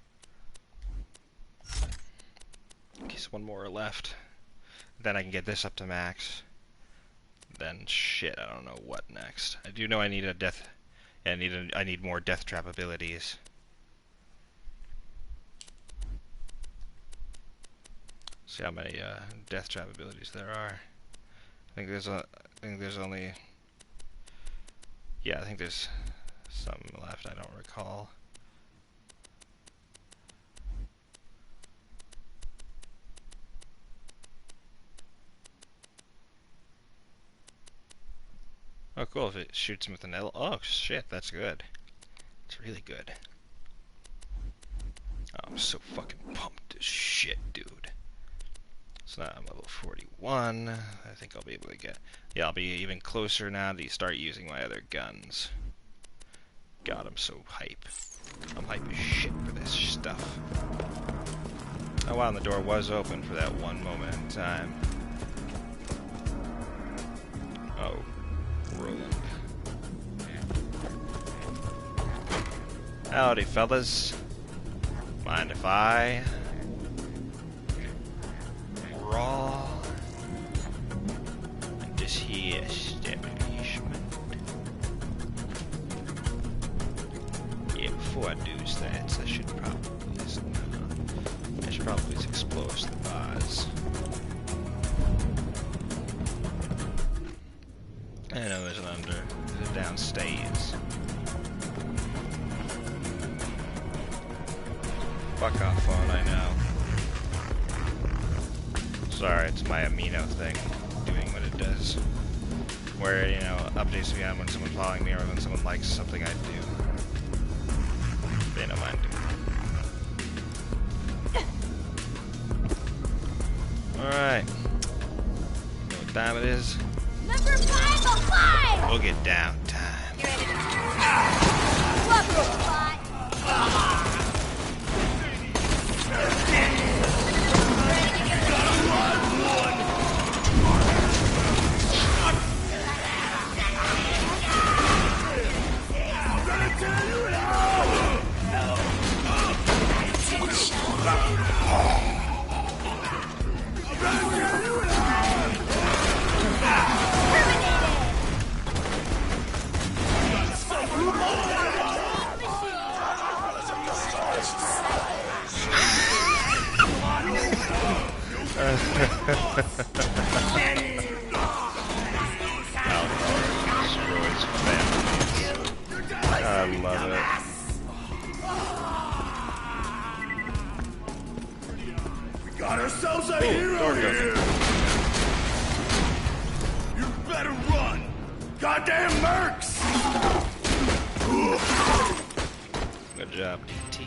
In case one more are left. Then I can get this up to max. Then shit, I don't know what next. I do know I need a death. Yeah, I need more death trap abilities. See how many death trap abilities there are. I think there's only. Yeah, I think there's Some left, I don't recall. Oh, cool. If it shoots him with an L. Oh, shit, that's good. It's really good. Oh, I'm so fucking pumped as shit, dude. So now I'm level 41. I think I'll be able to get... Yeah, I'll be even closer now to start using my other guns. God, I'm so hype. I'm hype as shit for this stuff. Oh wow, and the door was open for that one moment in time. Oh. Rogue. Howdy, fellas. Mind if I... raw... and this here establishment. Yeah, before I do that, I should probably explore the bars. I know there's there's a downstairs. Fuck off phone, I know. Sorry, it's my amino thing doing what it does. Where, you know, updates me on when someone's following me or when someone likes something I do. They don't mind doing. Alright. You know what time it is? Number 505! We'll get down time. You ready to Love robot! I love it. We got ourselves a hero here! You better run! Goddamn mercs! Good job, DT.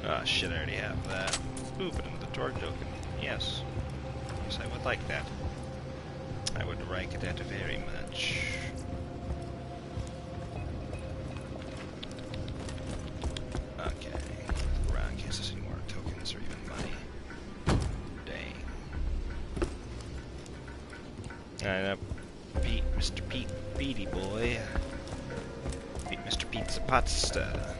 Ah, shit, I already have that. Ooh, but another Torgue token. Yes. Yes, I would like that. I would like that very much. Okay. Around in case there's any more tokens or even money. Dang. I know. Pete, Mr. Pete, Beady boy. Mr. Pizza Pasta.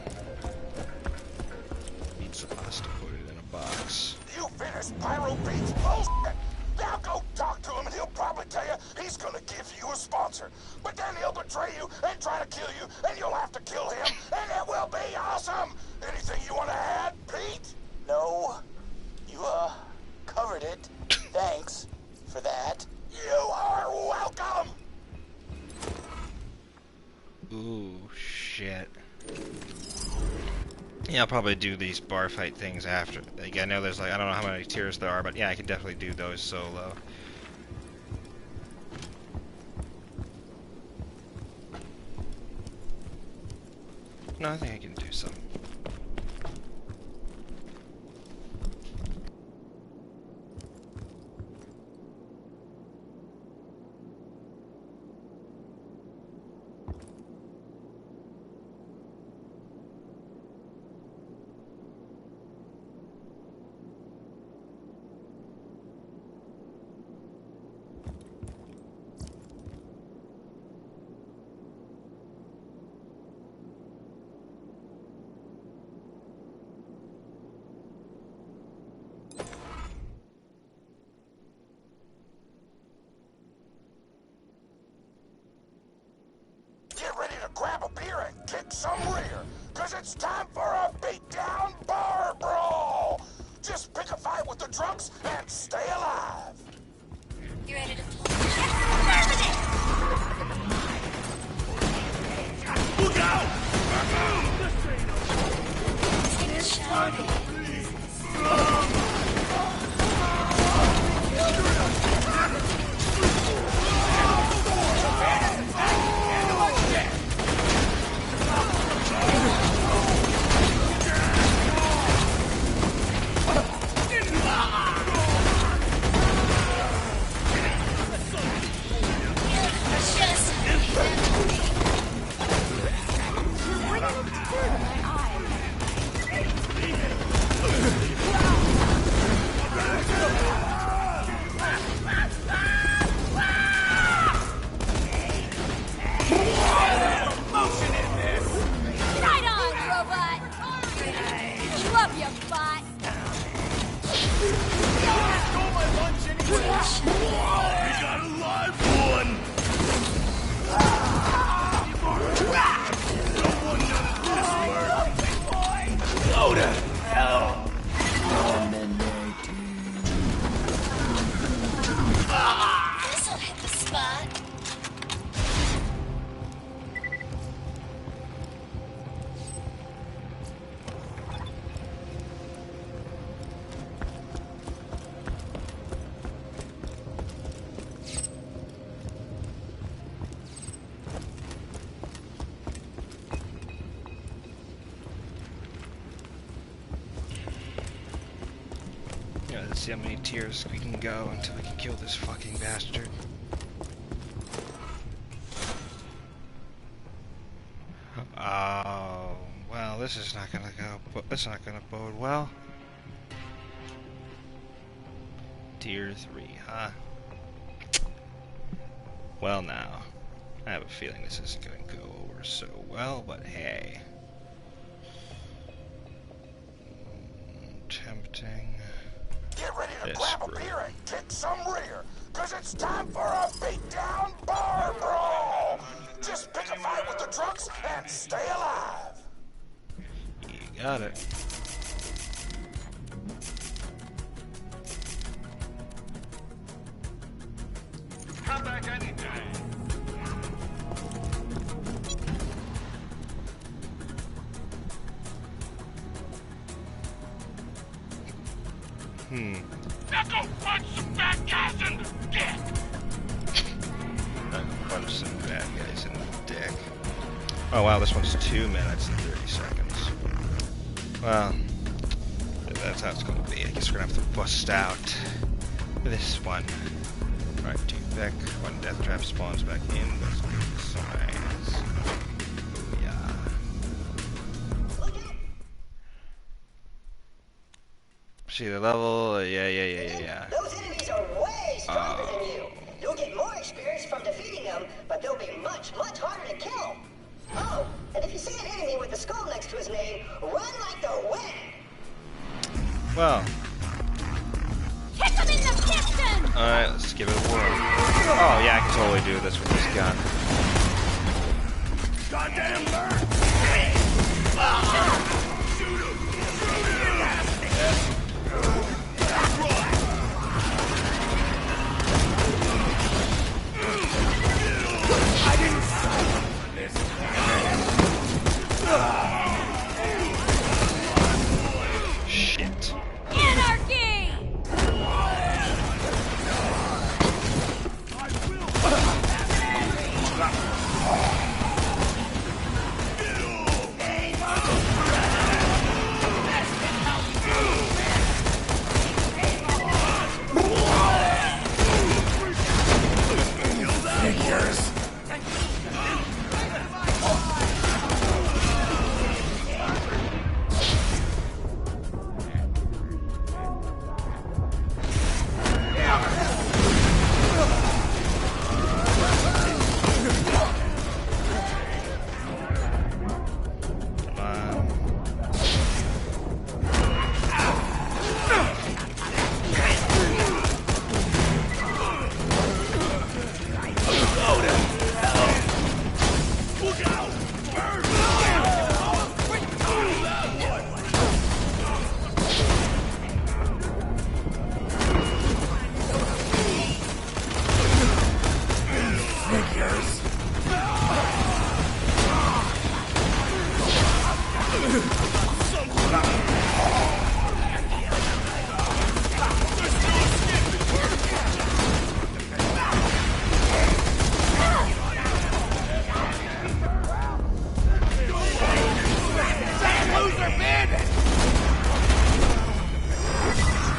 Pizza Pasta, put it in a box. You finished Pyro Pete's bullshit. Now go talk to him and he'll probably tell you he's gonna give you a sponsor. But then he'll betray you and try to kill you, and you'll have to kill him, and it will be awesome. Anything you want to add, Pete? No. You, covered it. Thanks for that. You are welcome. Ooh, shit. Yeah, I'll probably do these bar fight things after. Like, I know there's like, I don't know how many tiers there are, but yeah, I can definitely do those solo. No, I think I can do some. Grab a beer and kick some rear, cause it's time for a beatdown bar brawl. Just pick a fight with the drunks and stay alive. You ready to Look out! see how many tiers we can go until we can kill this fucking bastard. Oh, well, this is not gonna go. This is not gonna bode well. Tier 3, huh? Well, now I have a feeling this isn't gonna go over so well, but hey. Tempting. Get ready to grab a beer and kick some rear, cause it's time for a beatdown bar brawl. Just pick a fight with the drunks and stay alive. You got it. Come back anytime. Now go punch some bad guys in the dick! Punch some bad guys in the dick. Oh wow, this one's 2 minutes and 30 seconds. Well, that's how it's gonna be. I guess we're gonna have to bust out this one. Right, 2 pick. 1 death trap spawns back in. That's good signs. Yeah. See the level? Yeah. Those enemies are way stronger than you. You'll get more experience from defeating them, but they'll be much, much harder to kill. Oh, and if you see an enemy with a skull next to his name, run like the wind. Well. Kick him in the piston! Alright, let's give it a whirl. Oh yeah, I can totally do this with this gun. Goddamn bird! Shoot him! I didn't sign up for this. Shit. Anarchy!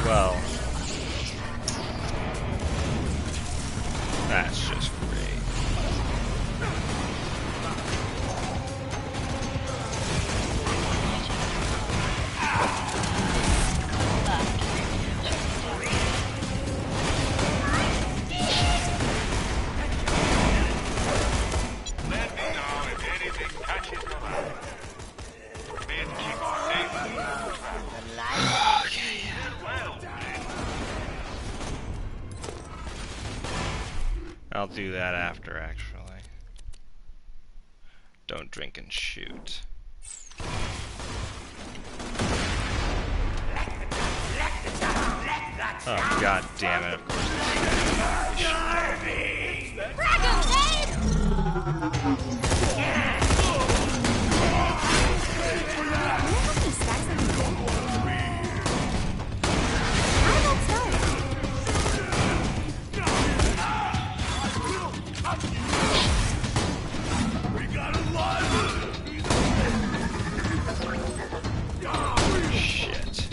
Well, that's just great. Let me know if anything catches your eye. Men keep safe. Well, I'll do that after, actually. Don't drink and shoot. Oh, god damn it, of course. Shit.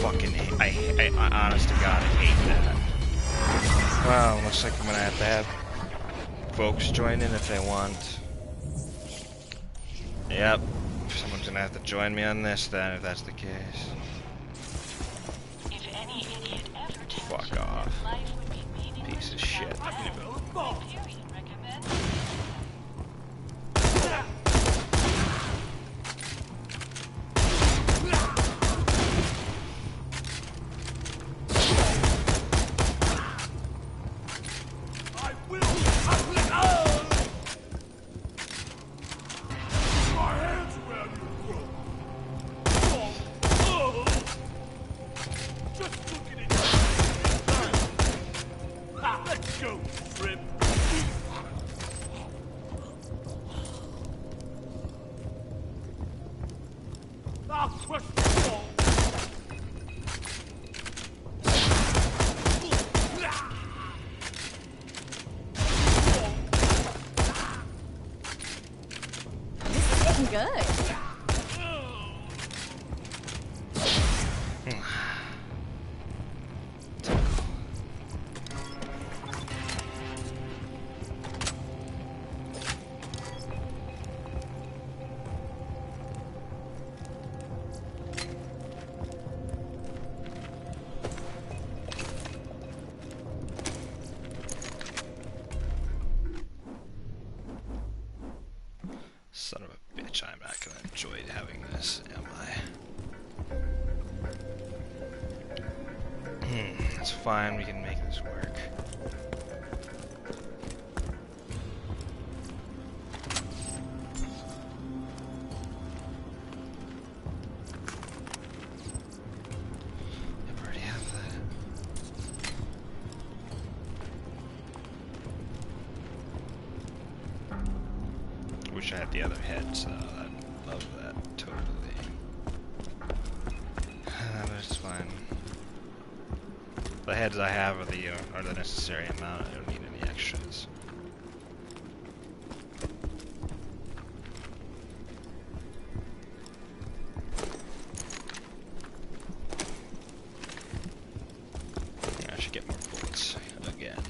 I honest to God, I hate that. Well, looks like I'm gonna have to have folks join in if they want. Yep, someone's gonna have to join me on this then, if that's the case. If any idiot ever tells Fuck you off. that life would be meaningless Piece of without shit. them, Hyperion recommends Good. Son of a bitch, I'm not gonna enjoy having this, am I? That's fine, we can make this work. I already have that. Wish I had the other head, so I'd love that totally. But it's fine. The heads I have are the necessary amount. I don't need any extras. I should get more bullets again.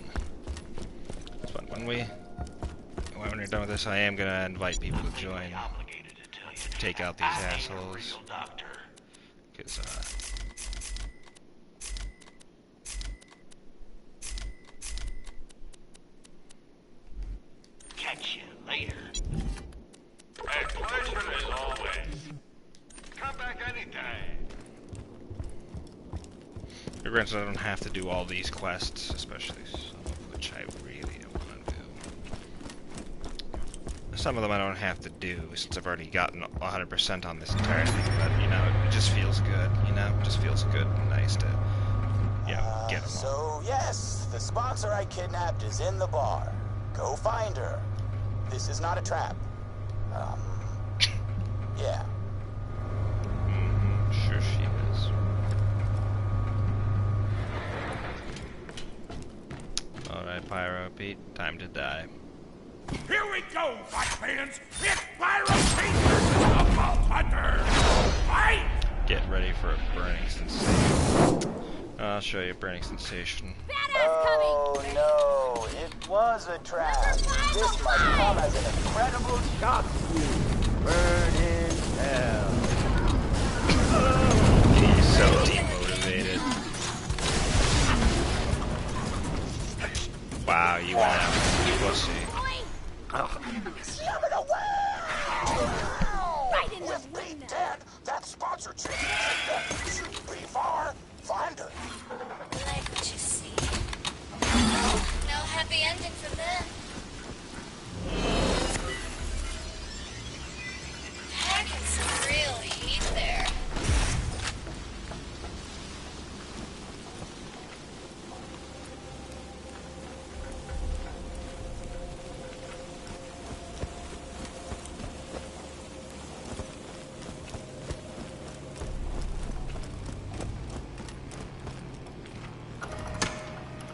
It's fun. When we're done with this, I am gonna invite people to join. Take out these assholes. Because, Catch you later. A pleasure as always. Come back anytime. granted, I don't have to do all these quests, especially some of which I really want to do. Some of them I don't have to do, since I've already gotten 100% on this entire thing, but, you know, it just feels good, you know? It just feels good and nice to, you know, get them all. So, yes, the sponsor I kidnapped is in the bar. Go find her. This is not a trap. Yeah. Sure she is. Alright, Pyro Pete, time to die. Here we go, fight fans! It's Pyro Pete versus the Vault Hunter! Fight! Get ready for a burning sensation. I'll show you a burning sensation. Oh no, it was a trap. This must come as an incredible shock to you. Burn in hell. He's so demotivated. Wow, you went out, you pussy. Right in the wind. Dead, that sponsor championship shouldn't be far. Find her. Like what you see. No happy ending for them. Packing some real heat there.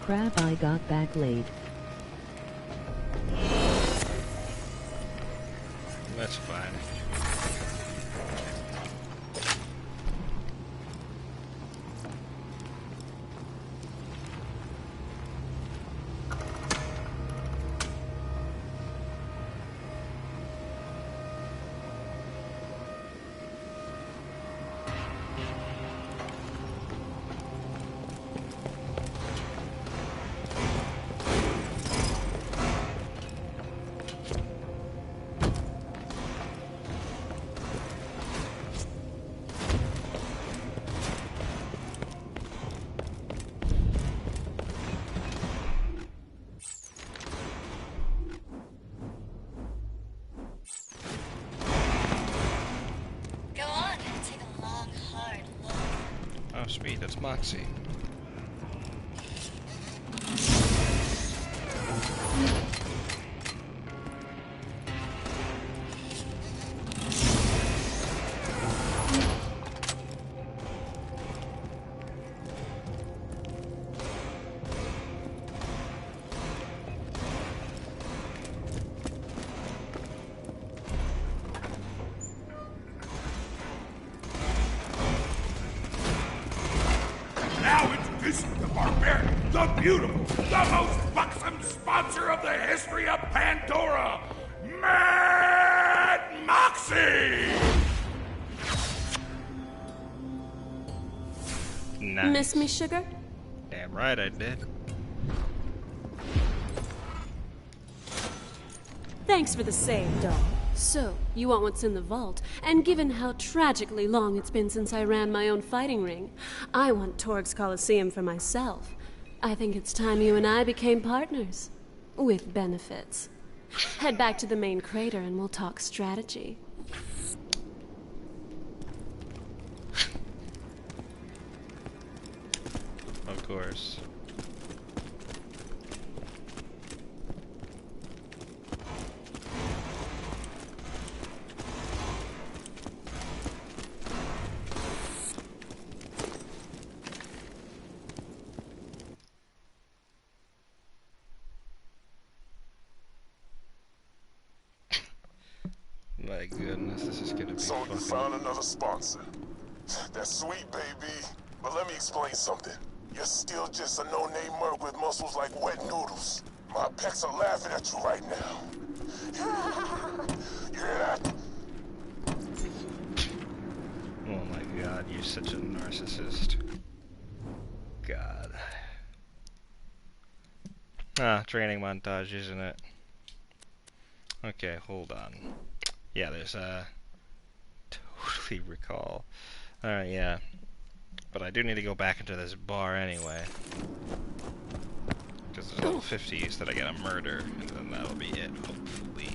Crap, I got back late. That's fine. Oh, sweet, that's Moxie. Now introducing the barbarian, the beautiful, the most buxom sponsor of the history of Pandora, Mad Moxie! Nice. Miss me, sugar? Damn right I did. Thanks for the save, doll. So, you want what's in the vault, and given how tragically long it's been since I ran my own fighting ring, I want Torgue's Coliseum for myself. I think it's time you and I became partners. With benefits. Head back to the main crater and we'll talk strategy. Of course. My goodness, this is gonna be So you fucking... found another sponsor. That's sweet, baby. But let me explain something. You're still just a no-name merc with muscles like wet noodles. My pecs are laughing at you right now. You hear that? Oh my god, you're such a narcissist. God. Ah, training montage, isn't it? Okay, hold on. Yeah, there's totally recall. Alright, yeah. But I do need to go back into this bar anyway. Because there's level 50s that I gotta murder, and then that'll be it, hopefully.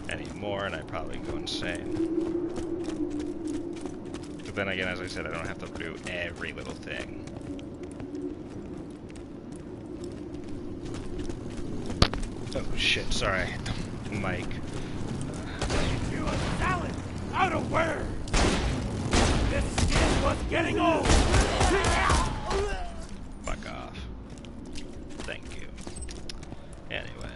Any more, and I probably go insane. But then again, as I said, I don't have to do every little thing. Oh shit, sorry. Mike. You a salad? Out of where? This skin was getting old! Fuck off. Thank you. Anyway.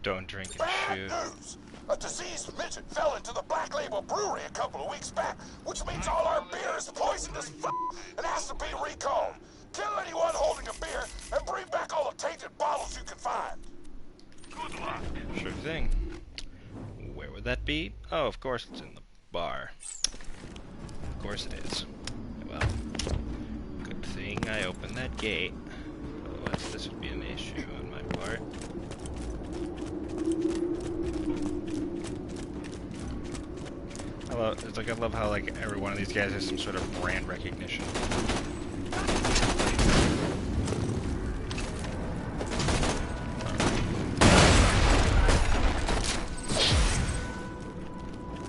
Don't drink and shoot. Bad news! A diseased midget fell into the Black Label Brewery a couple of weeks back, which means all our beer is poisonous and has to be recalled. Kill anyone holding a beer and bring back all the tainted bottles you can find. Good luck. Sure thing. Where would that be? Oh, of course it's in the bar. Of course it is. Well, good thing I opened that gate. Otherwise this would be an issue on my part. I love how like every one of these guys has some sort of brand recognition.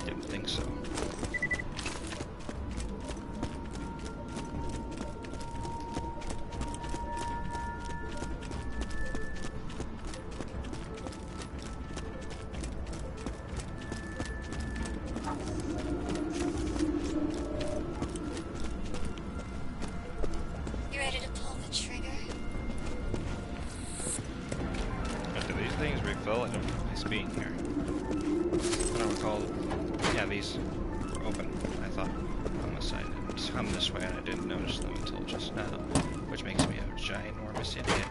Didn't think so. You ready to pull the trigger? Do these things refill? I don't remember these being here. I don't recall. Yeah, these were open, I thought, on the side. It's come this way and I didn't notice them until just now, which makes me a ginormous idiot.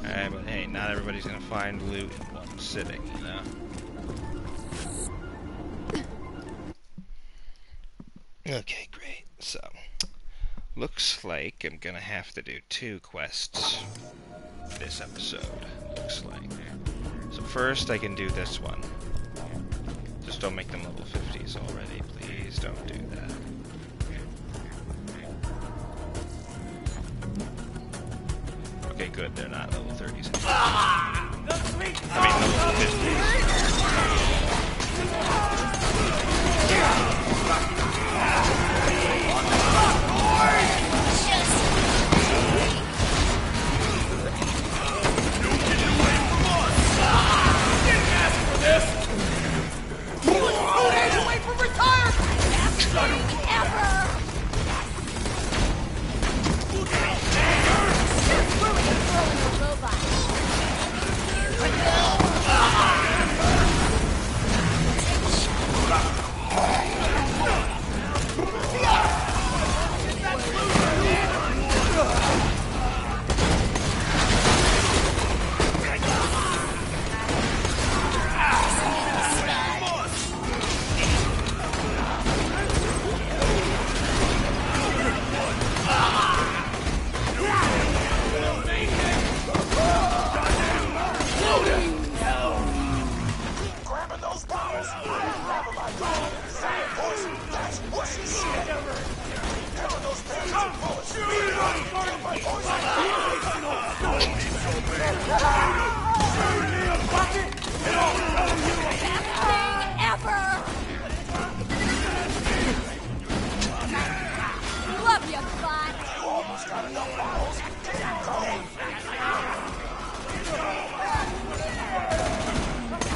Alright, but hey, not everybody's gonna find loot in one sitting, you know? Okay, great. So, looks like I'm gonna have to do 2 quests this episode, looks like. So first I can do this one. Just don't make them level 50s already, please don't do that. good they're not level 30s. I mean, level 50s. Away from retirement! Ever!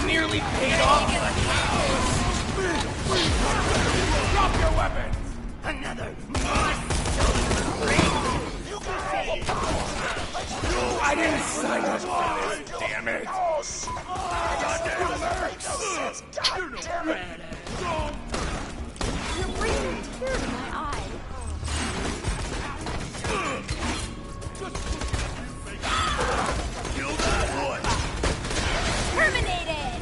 Nearly paid off the cows. Drop your weapons. Another. I didn't sign up for this, damn it. God damn it. You're bringing tears to my eyes. Kill that boy. Terminated!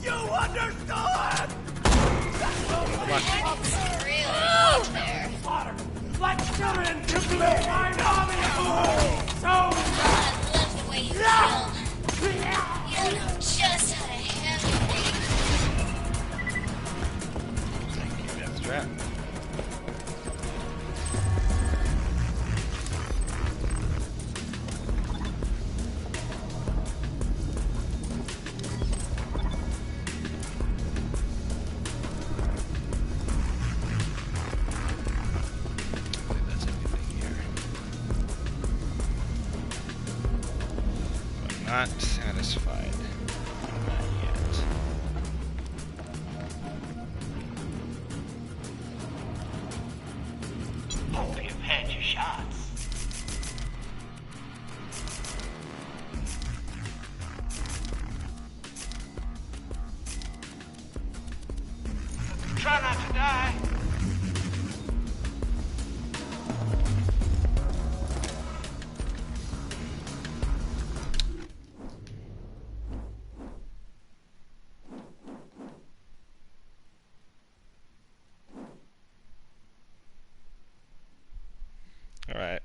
You understood! It's really out there. Like children to be my army! So I love the way you feel. You know just how to handle me. Thank you, Death Trap. Not satisfied. Not yet. Hope you've had your shots. Try not to die. Alright.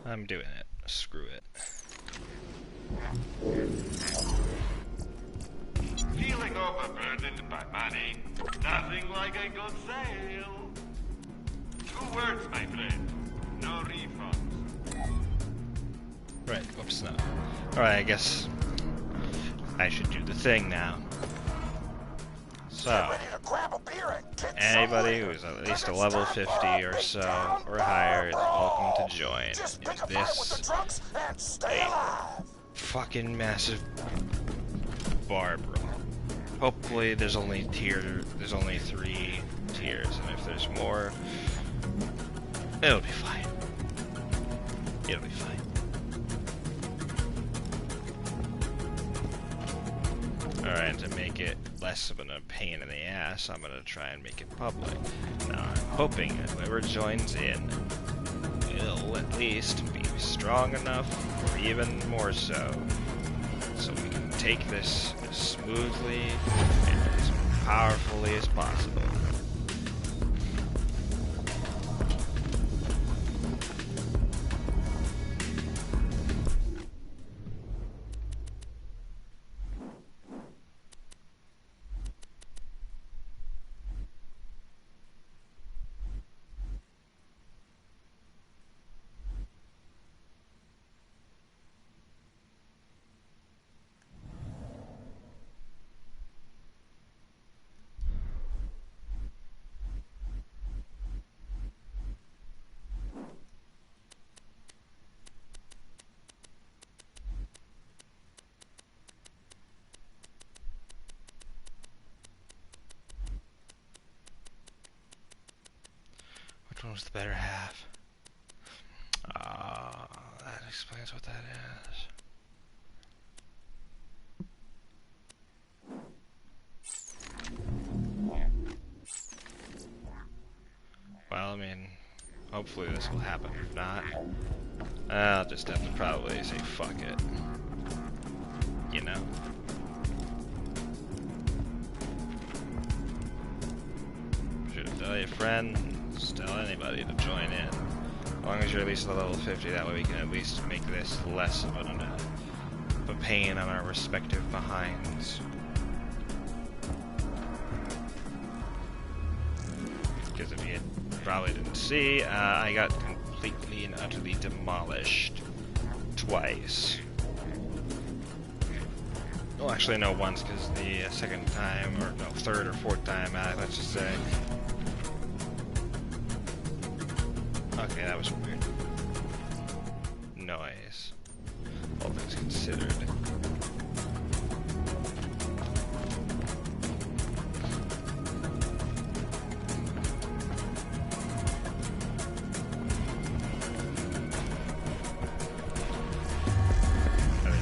I'm doing it. Screw it. Feeling overburdened by money. Nothing like a good sale. 2 words, my friend. No refunds. Right, whoops, no. Alright, I guess I should do the thing now. So, anybody who's at least a level 50 or so, or higher, is welcome to join. Is this a fucking massive bar brawl? Hopefully there's only 3 tiers, and if there's more, it'll be fine. It'll be fine. Alright, to make it less of a pain in the ass, I'm gonna try and make it public. Now, I'm hoping that whoever joins in will at least be strong enough, or even more so we can take this as smoothly and as powerfully as possible. was the better half. That explains what that is. Well, I mean, hopefully this will happen. If not, I'll just have to probably say fuck it. You know? Should tell your friends, tell anybody to join in. As long as you're at least at level 50, that way we can at least make this less of a pain on our respective behinds. Because if you probably didn't see, I got completely and utterly demolished twice. Well, actually, no, once, because the second time, or no, third or fourth time, let's just say. Okay, that was weird. Noise. All things considered.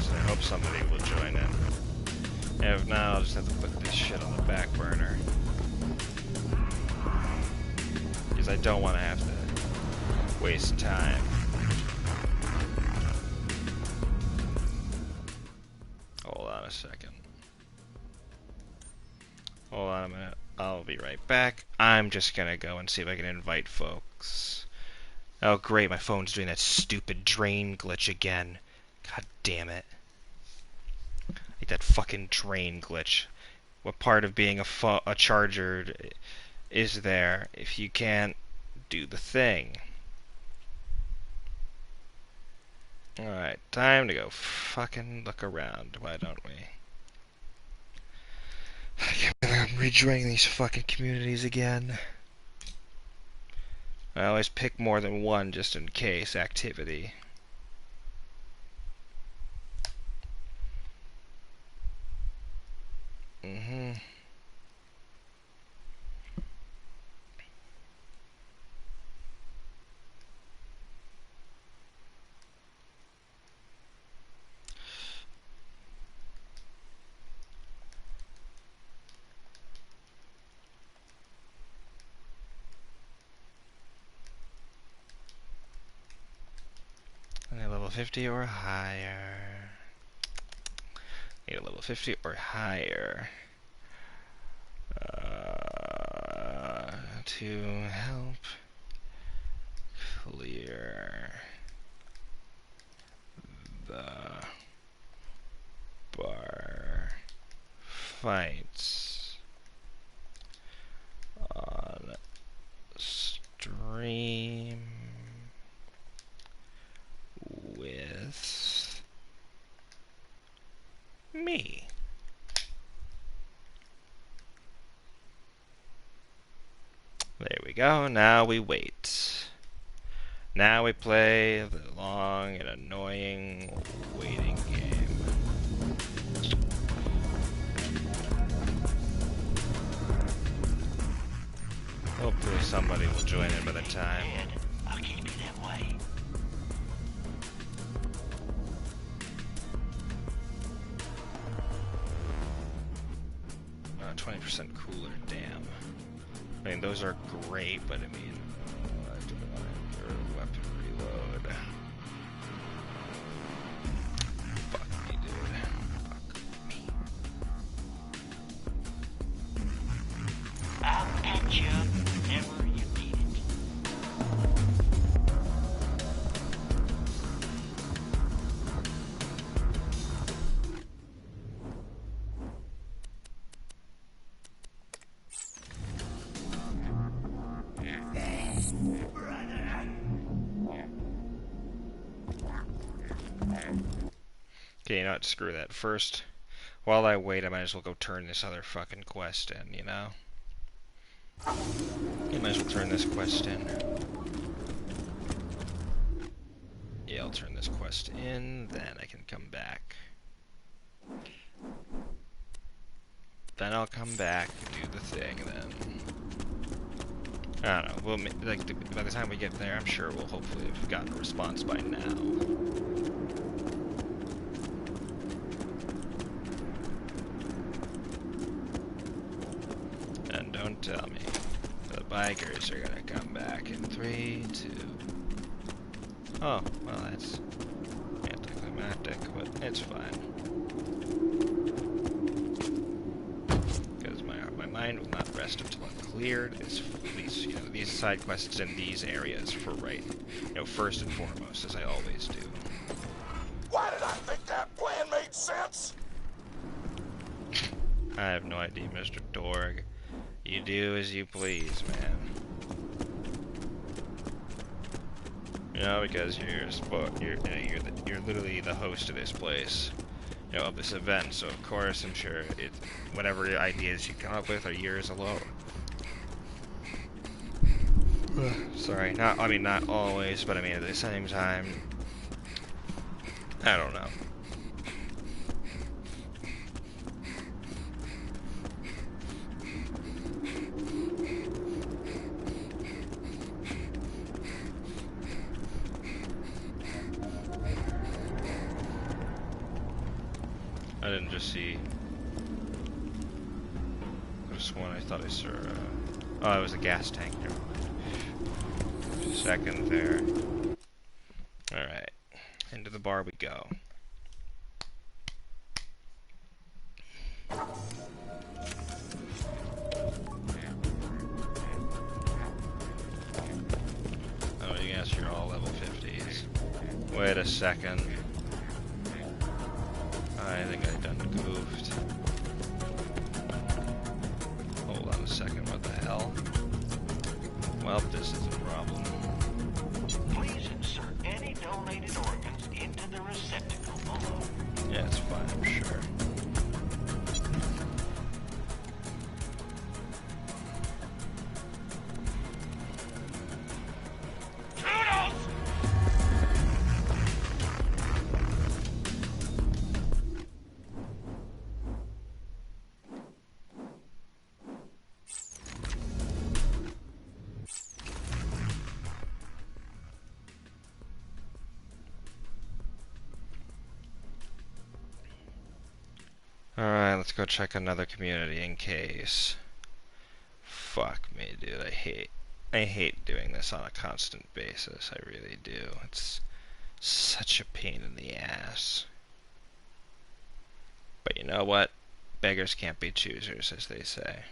I hope somebody will join in. And if not, I'll just have to put this shit on the back burner. Because I don't want to have to waste time. Hold on a second. Hold on a minute. I'll be right back. I'm just gonna go and see if I can invite folks. Oh great, my phone's doing that stupid drain glitch again. God damn it. Like that fucking drain glitch. What part of being a charger is there if you can't do the thing? Alright, time to go fucking look around, why don't we? I'm rejoining these fucking communities again. I always pick more than one just in case activity. Level 50 or higher. Need a level 50 or higher. To help clear the bar fights on stream with me. There we go. Now we wait. Now we play the long and annoying waiting game. Hopefully somebody will join in by the time. I'll keep you that way. 20% cooler, damn. I mean, those are great, but I mean, weapon reload. Fuck me, dude. Fuck me. I'll catch you whenever you need it. Okay, you know what? Screw that. First, while I wait, I might as well go turn this other fucking quest in, you know? You might as well turn this quest in. Yeah, I'll turn this quest in, then I can come back. Then I'll come back and do the thing, then. I don't know. We'll like by the time we get there, I'm sure we'll hopefully have gotten a response by now. And don't tell me the bikers are gonna come back in 3, 2. Oh, well, that's anticlimactic, but it's fine. Because my mind will not rest until I've cleared these side quests in these areas for first and foremost, as I always do. Why did I think that plan made sense? I have no idea, Mr. Torgue. You do as you please, man. Because you're literally the host of this place, of this event. So of course, I'm sure whatever ideas you come up with are yours alone. Sorry, not always, but at the same time, I don't know. I didn't just see. This one I thought I saw. Oh, it was a gas tank. Never mind. Second there. Alright. Into the bar we go. Oh, you guess you're all level 50s. Wait a second. I think I done goofed. Hold on a second, what the hell? Well, this is a problem. Please insert any donated organs into the receptacle below. Yeah, it's fine, I'm sure. Alright, let's go check another community in case. Fuck me, dude. I hate doing this on a constant basis. I really do. It's such a pain in the ass. But you know what? Beggars can't be choosers, as they say.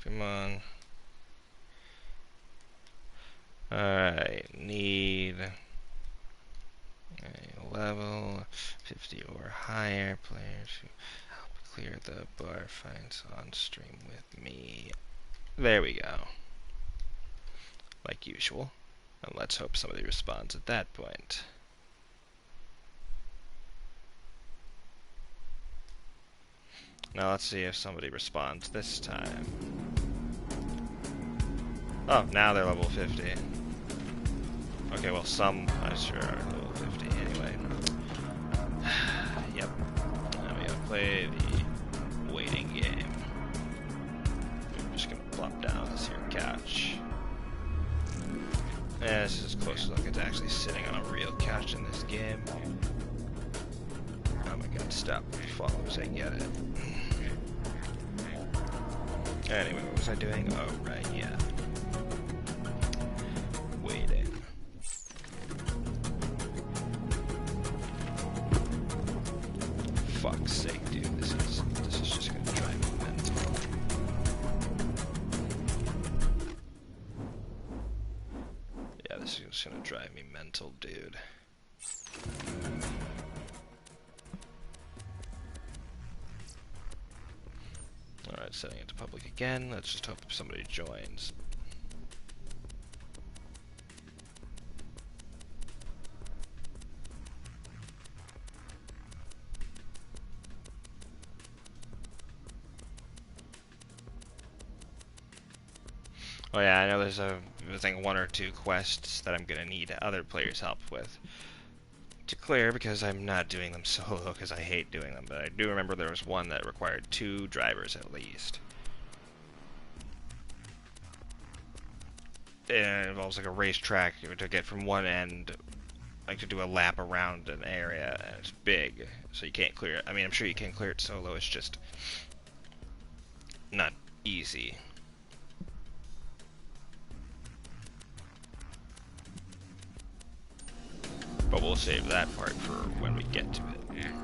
Come on. Alright, need a level 50 or higher player to help clear the bar fights on stream with me. There we go. Like usual. And let's hope somebody responds at that point. Now let's see if somebody responds this time. Oh, now they're level 50. Okay, well, some, I'm sure, are level 50 anyway. Yep. Now we gotta play the waiting game. I'm just gonna plop down on this here couch. Yeah, this is as close as I get to actually sitting on a real couch in this game. Oh my god, stop falling as I get it. Anyway, what was I doing? Oh, right, yeah. Waiting. Fuck's sake, dude, this is just gonna drive me mental. Yeah, this is just gonna drive me mental, dude. Alright, setting it to public again. Let's just hope somebody joins. Oh yeah, I know there's I think 1 or 2 quests that I'm gonna need other players' help with to clear because I'm not doing them solo because I hate doing them, but I do remember there was one that required 2 drivers at least. And it involves like a racetrack to get from one end, like to do a lap around an area, and it's big, so you can't clear it. I mean, I'm sure you can clear it solo, it's just not easy. But we'll save that part for when we get to it.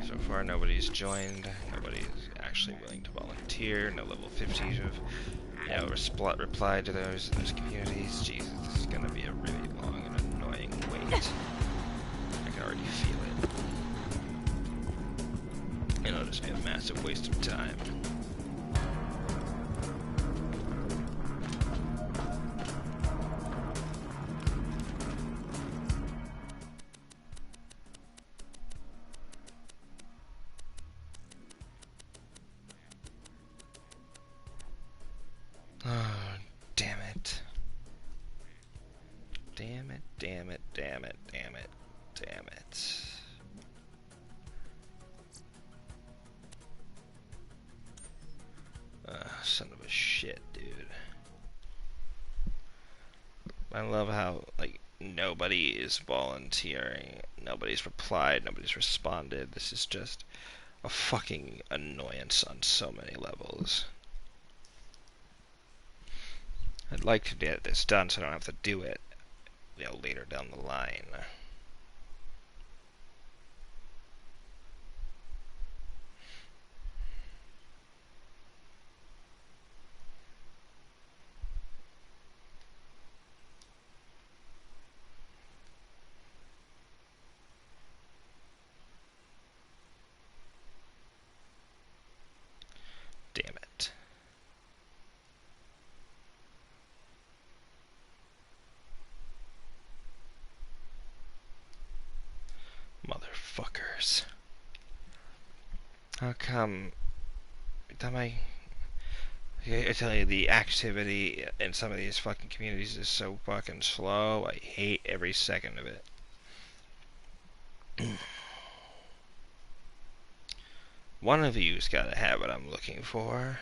So far, nobody's joined. Nobody's actually willing to volunteer. No level 50s have replied to those communities. Jesus, this is gonna be a really long and annoying wait. I can already feel it. And it'll just be a massive waste of time. Oh, damn it. Damn it, damn it, damn it, damn it, damn it. Son of a shit, dude. I love how, like, nobody is volunteering, nobody's replied, nobody's responded. This is just a fucking annoyance on so many levels. I'd like to get this done so I don't have to do it, later down the line. Damn it. Motherfuckers. How come... I tell you, the activity in some of these fucking communities is so fucking slow. I hate every second of it. One of you's gotta have what I'm looking for.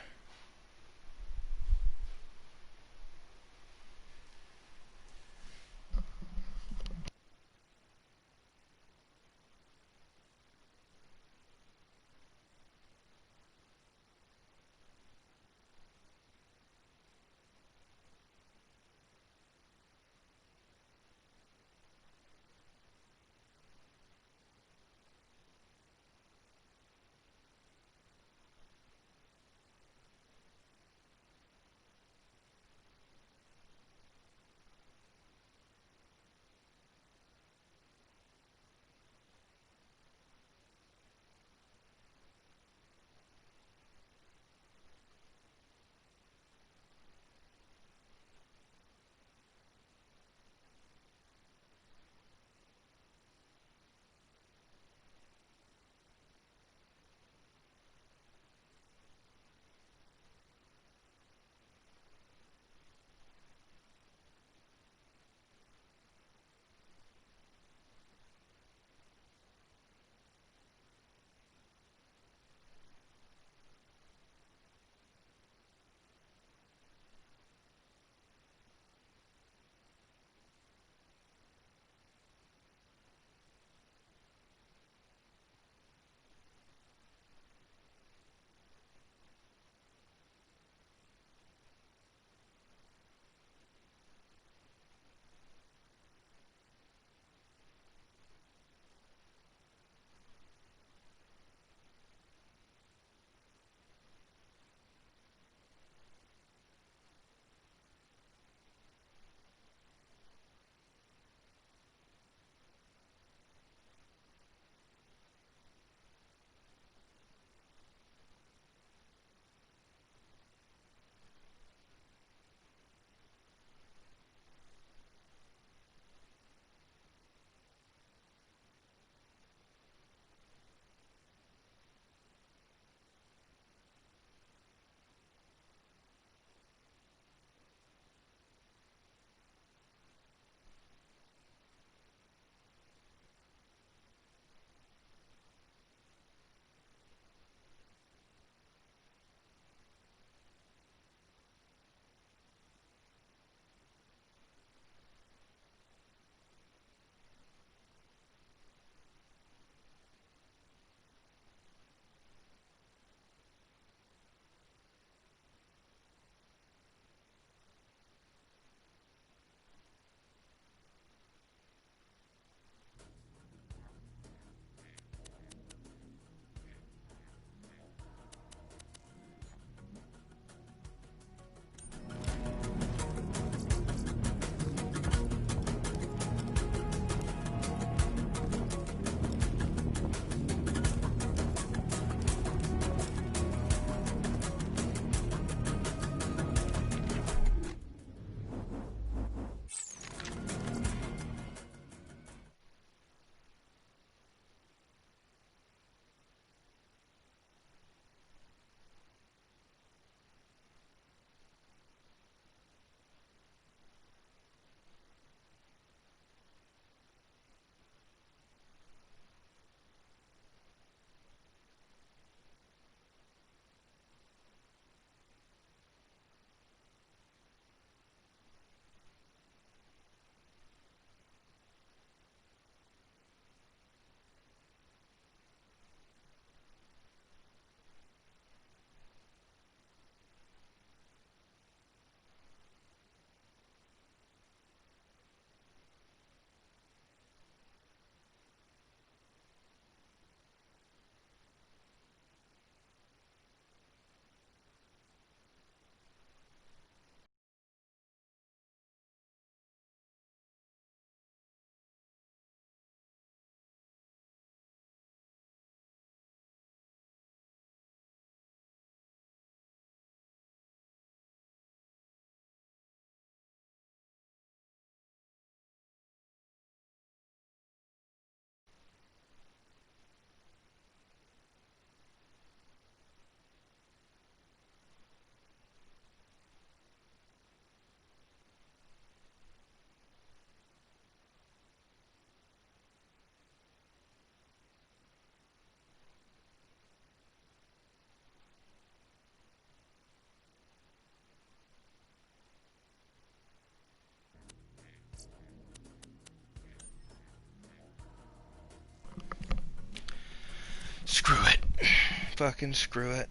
fucking screw it.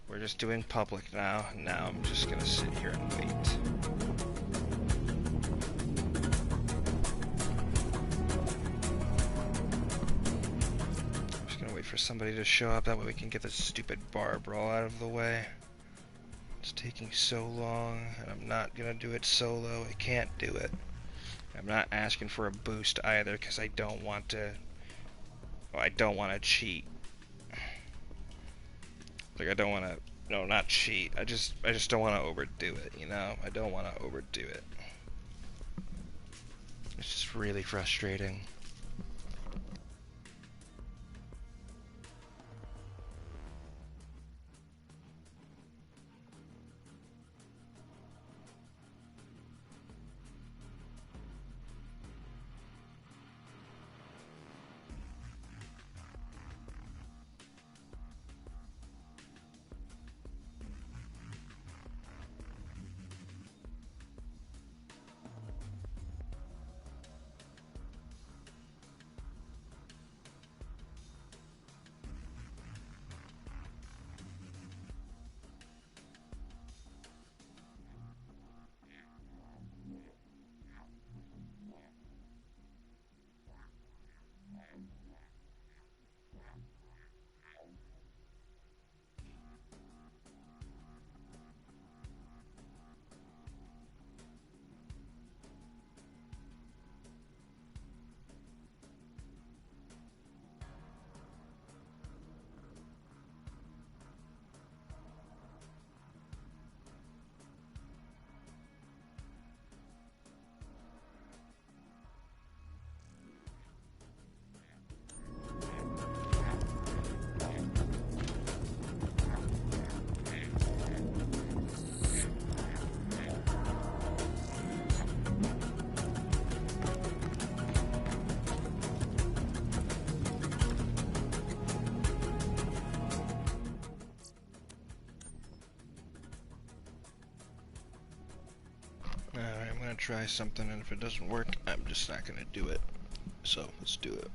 We're just doing public now. Now I'm just gonna sit here and wait. I'm just gonna wait for somebody to show up. That way we can get this stupid bar brawl out of the way. It's taking so long, and I'm not gonna do it solo. I can't do it. I'm not asking for a boost either, because I don't want to. Well, I don't want to cheat. Like, I don't want to. No, not cheat. I just don't want to overdo it. You know, I don't want to overdo it. It's just really frustrating. Alright, I'm gonna try something, and if it doesn't work, I'm just not gonna do it. So, let's do it.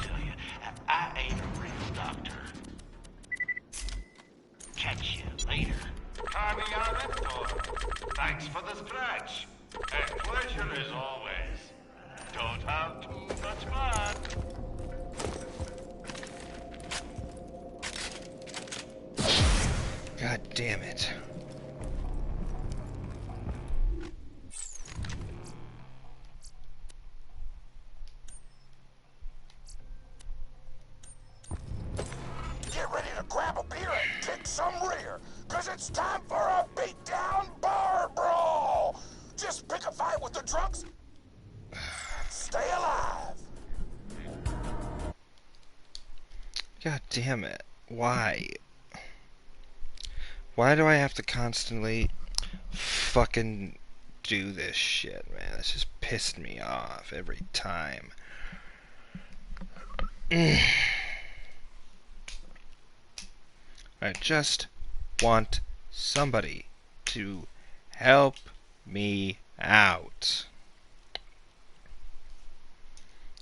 to you. I ain't a real doctor. Catch you later. Thanks for the scratch. A pleasure as always. Don't have too much fun. God damn it. Get ready to grab a beer and kick some rear, cause it's time for a beatdown bar brawl. Just pick a fight with the drunks. Stay alive. God damn it. Why? Why do I have to constantly fucking do this shit, man? This just pissed me off every time. I just want somebody to help me out.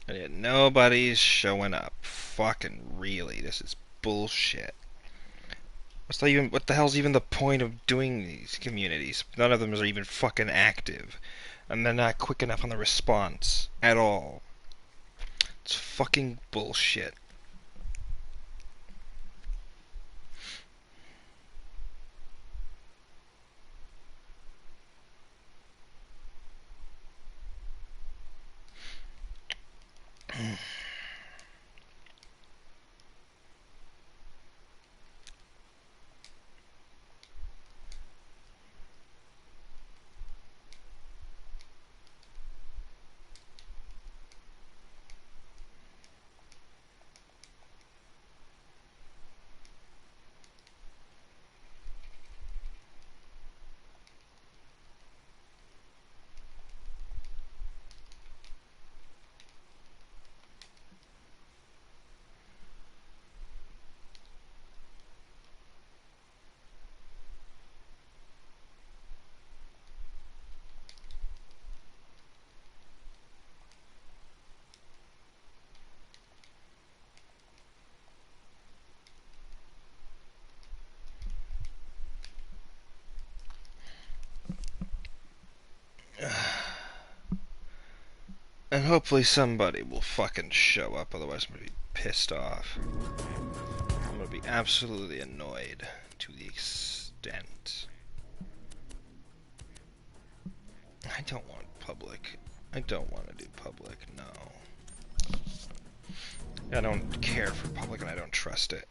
And yet nobody's showing up. Fucking really, this is bullshit. What the hell's even the point of doing these communities? None of them are even fucking active. And they're not quick enough on the response at all. It's fucking bullshit. And hopefully somebody will fucking show up, otherwise I'm gonna be pissed off. I'm gonna be absolutely annoyed to the extent. I don't want public. I don't want to do public, no. I don't care for public and I don't trust it.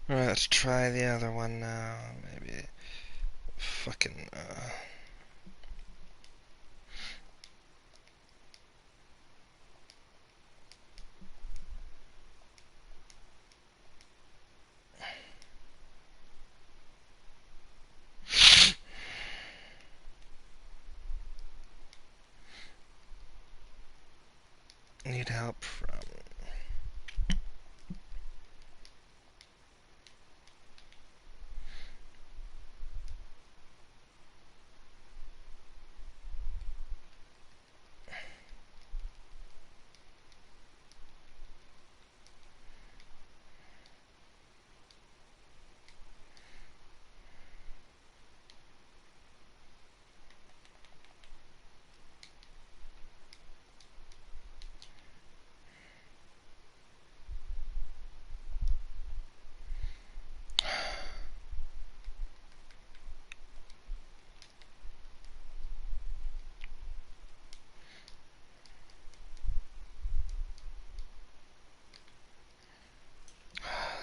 Alright, let's try the other one now. Maybe fucking need help from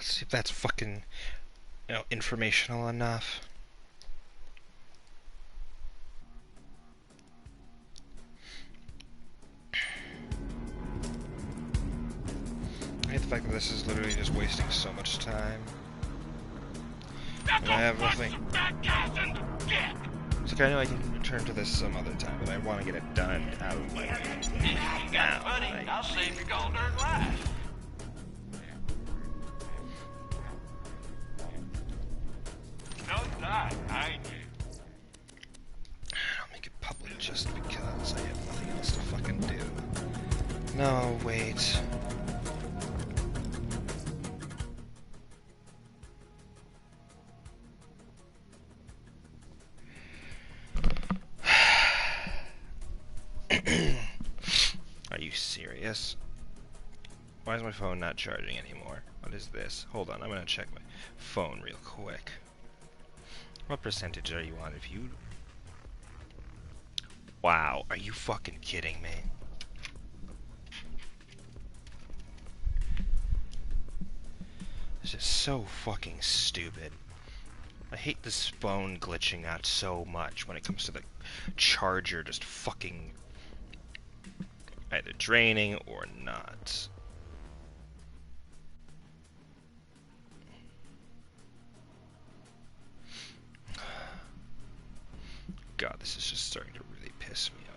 see if that's fucking, informational enough. I hate the fact that this is literally just wasting so much time. And I have nothing. It's like I know I can return to this some other time, but I want to get it done out of my way now. I'll save your golden life. guess... Why is my phone not charging anymore? What is this? Hold on, I'm gonna check my phone real quick. What percentage are you on? If you... Wow, are you fucking kidding me? This is so fucking stupid. I hate this phone glitching out so much when it comes to the charger just fucking either draining or not. God, this is just starting to really piss me off.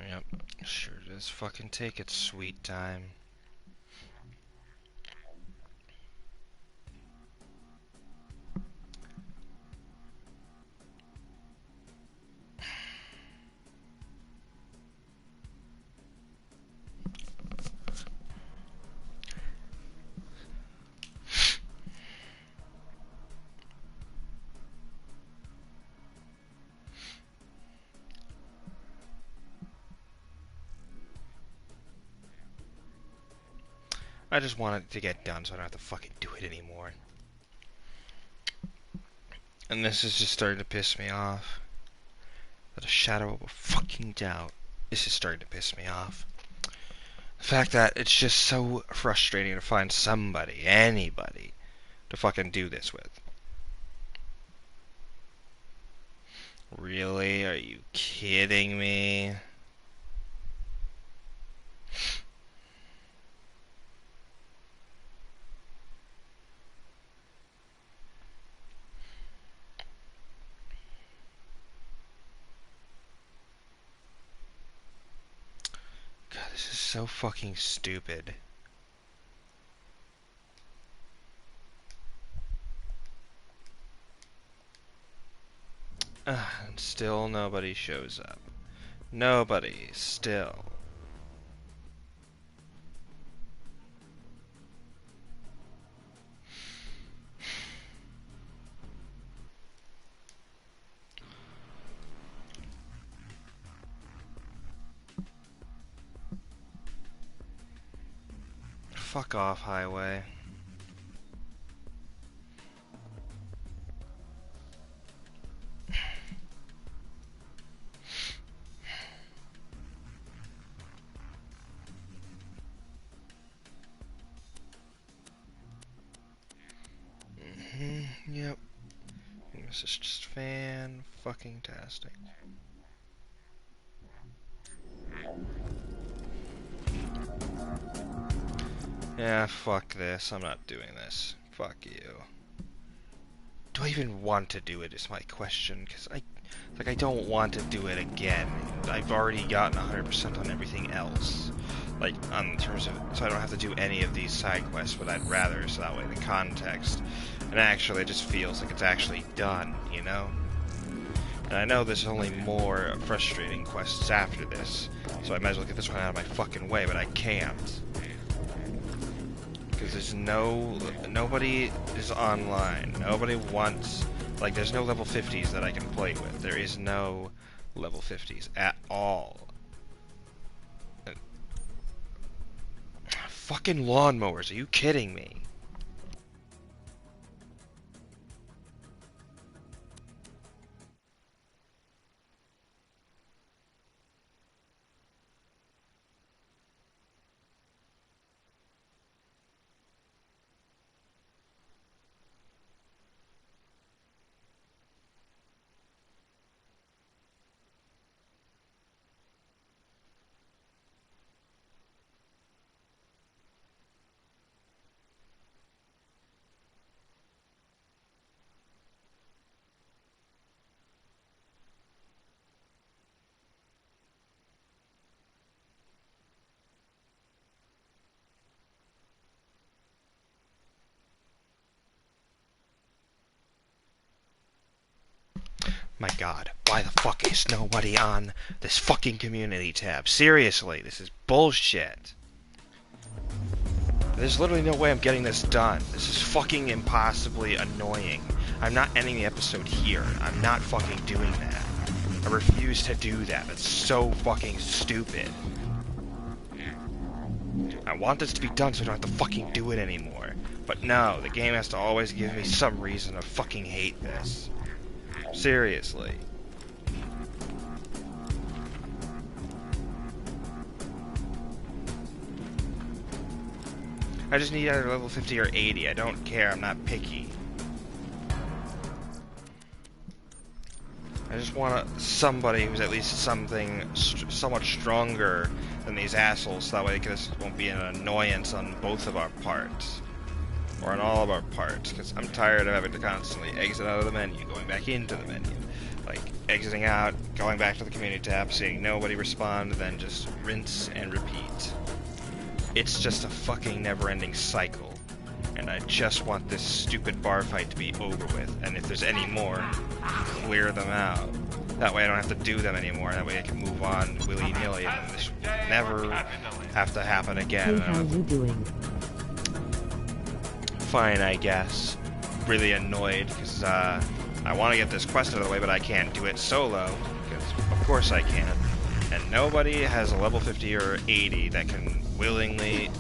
Yep, sure does fucking take its sweet time. I just want it to get done so I don't have to fucking do it anymore. And this is just starting to piss me off. Without a shadow of a fucking doubt, this is starting to piss me off. The fact that it's just so frustrating to find somebody, anybody, to fucking do this with. Really? Are you kidding me? God, this is so fucking stupid. And still nobody shows up. Nobody, still. Fuck off, highway. Yep. This is just fan-fucking-tastic. Yeah, fuck this. I'm not doing this. Fuck you. Do I even want to do it is my question, because I don't want to do it again. I've already gotten 100% on everything else. Like, on terms of, so I don't have to do any of these side quests, but I'd rather, so that way the context, and actually it just feels like it's actually done, you know? And I know there's only more frustrating quests after this, so I might as well get this one out of my fucking way, but I can't. Because there's nobody is online. Nobody wants, like, there's no level 50s that I can play with. There is no level 50s at all. Fucking lawnmowers, are you kidding me? My god, why the fuck is nobody on this fucking community tab? Seriously, this is bullshit. There's literally no way I'm getting this done. This is fucking impossibly annoying. I'm not ending the episode here. I'm not fucking doing that. I refuse to do that. That's so fucking stupid. I want this to be done so I don't have to fucking do it anymore. But no, the game has to always give me some reason to fucking hate this. Seriously. I just need either level 50 or 80. I don't care. I'm not picky. I just want somebody who's at least something somewhat stronger than these assholes, so that way this won't be an annoyance on both of our parts. Or on all of our parts, because I'm tired of having to constantly exit out of the menu, going back into the menu. Like, exiting out, going back to the community tab, seeing nobody respond, then just rinse and repeat. It's just a fucking never-ending cycle. And I just want this stupid bar fight to be over with. And if there's any more, clear them out. That way I don't have to do them anymore. That way I can move on willy-nilly. And this will never have to happen again. Hey, how you doing? Fine, I guess. Really annoyed, because I want to get this quest out of the way, but I can't do it solo. Because of course I can. And nobody has a level 50 or 80 that can willingly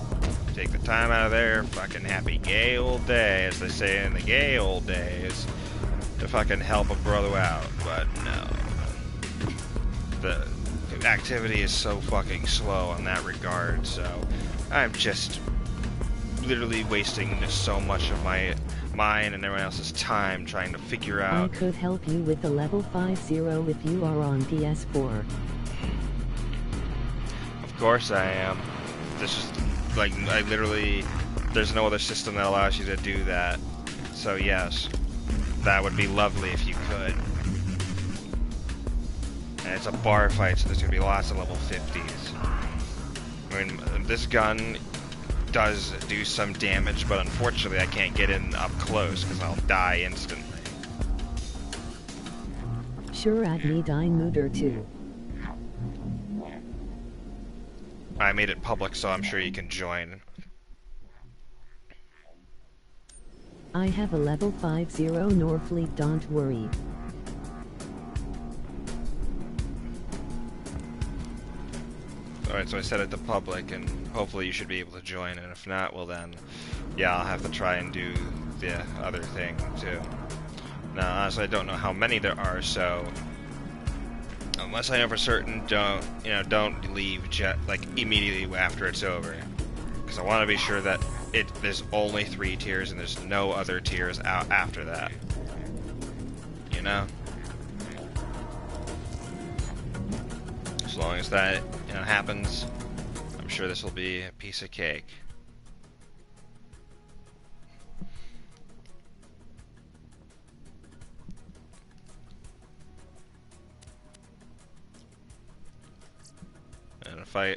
take the time out of their fucking happy gay old day, as they say in the gay old days, to fucking help a brother out. But no. The activity is so fucking slow in that regard, so I'm just literally wasting so much of mine and everyone else's time trying to figure out. I could help you with the level 50 if you are on PS4. Of course I am. This is like, I literally, there's no other system that allows you to do that. So yes, that would be lovely if you could. And it's a bar fight, so there's gonna be lots of level 50s. I mean, this gun does do some damage, but unfortunately I can't get in up close because I'll die instantly. Sure, I'd need I mooder too. I made it public, so I'm sure you can join. I have a level 50 Norfleet, don't worry. Alright, so I set it to public, and hopefully you should be able to join, and if not, well then, yeah, I'll have to try and do the other thing, too. Now, honestly, I don't know how many there are, so unless I know for certain, don't leave like immediately after it's over, because I want to be sure that there's only 3 tiers and there's no other tiers out after that. You know? As long as that happens, I'm sure this will be a piece of cake. And if I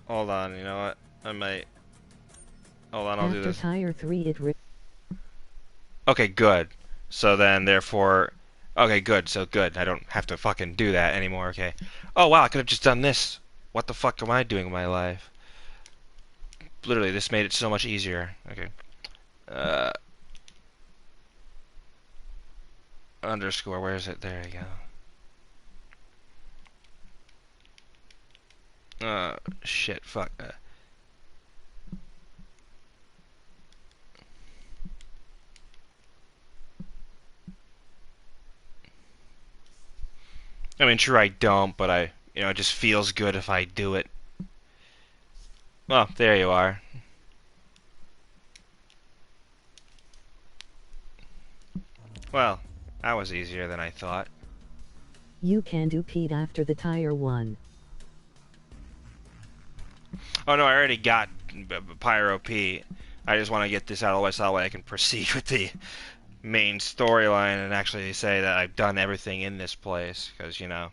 hold on, you know what? I might hold on. I'll do this. After tier 3, Okay, good. So then, therefore, okay, good. So good. I don't have to fucking do that anymore. Okay. Oh wow, I could have just done this. What the fuck am I doing with my life? Literally, this made it so much easier. Okay. Underscore, where is it? There you go. Shit, fuck. I mean, sure I don't, but it just feels good if I do it. Well, there you are. Well, that was easier than I thought. You can do Pete after the tier 1. Oh no, I already got Pyro Pete. I just want to get this out of the way so that way I can proceed with the main storyline and actually say that I've done everything in this place, because the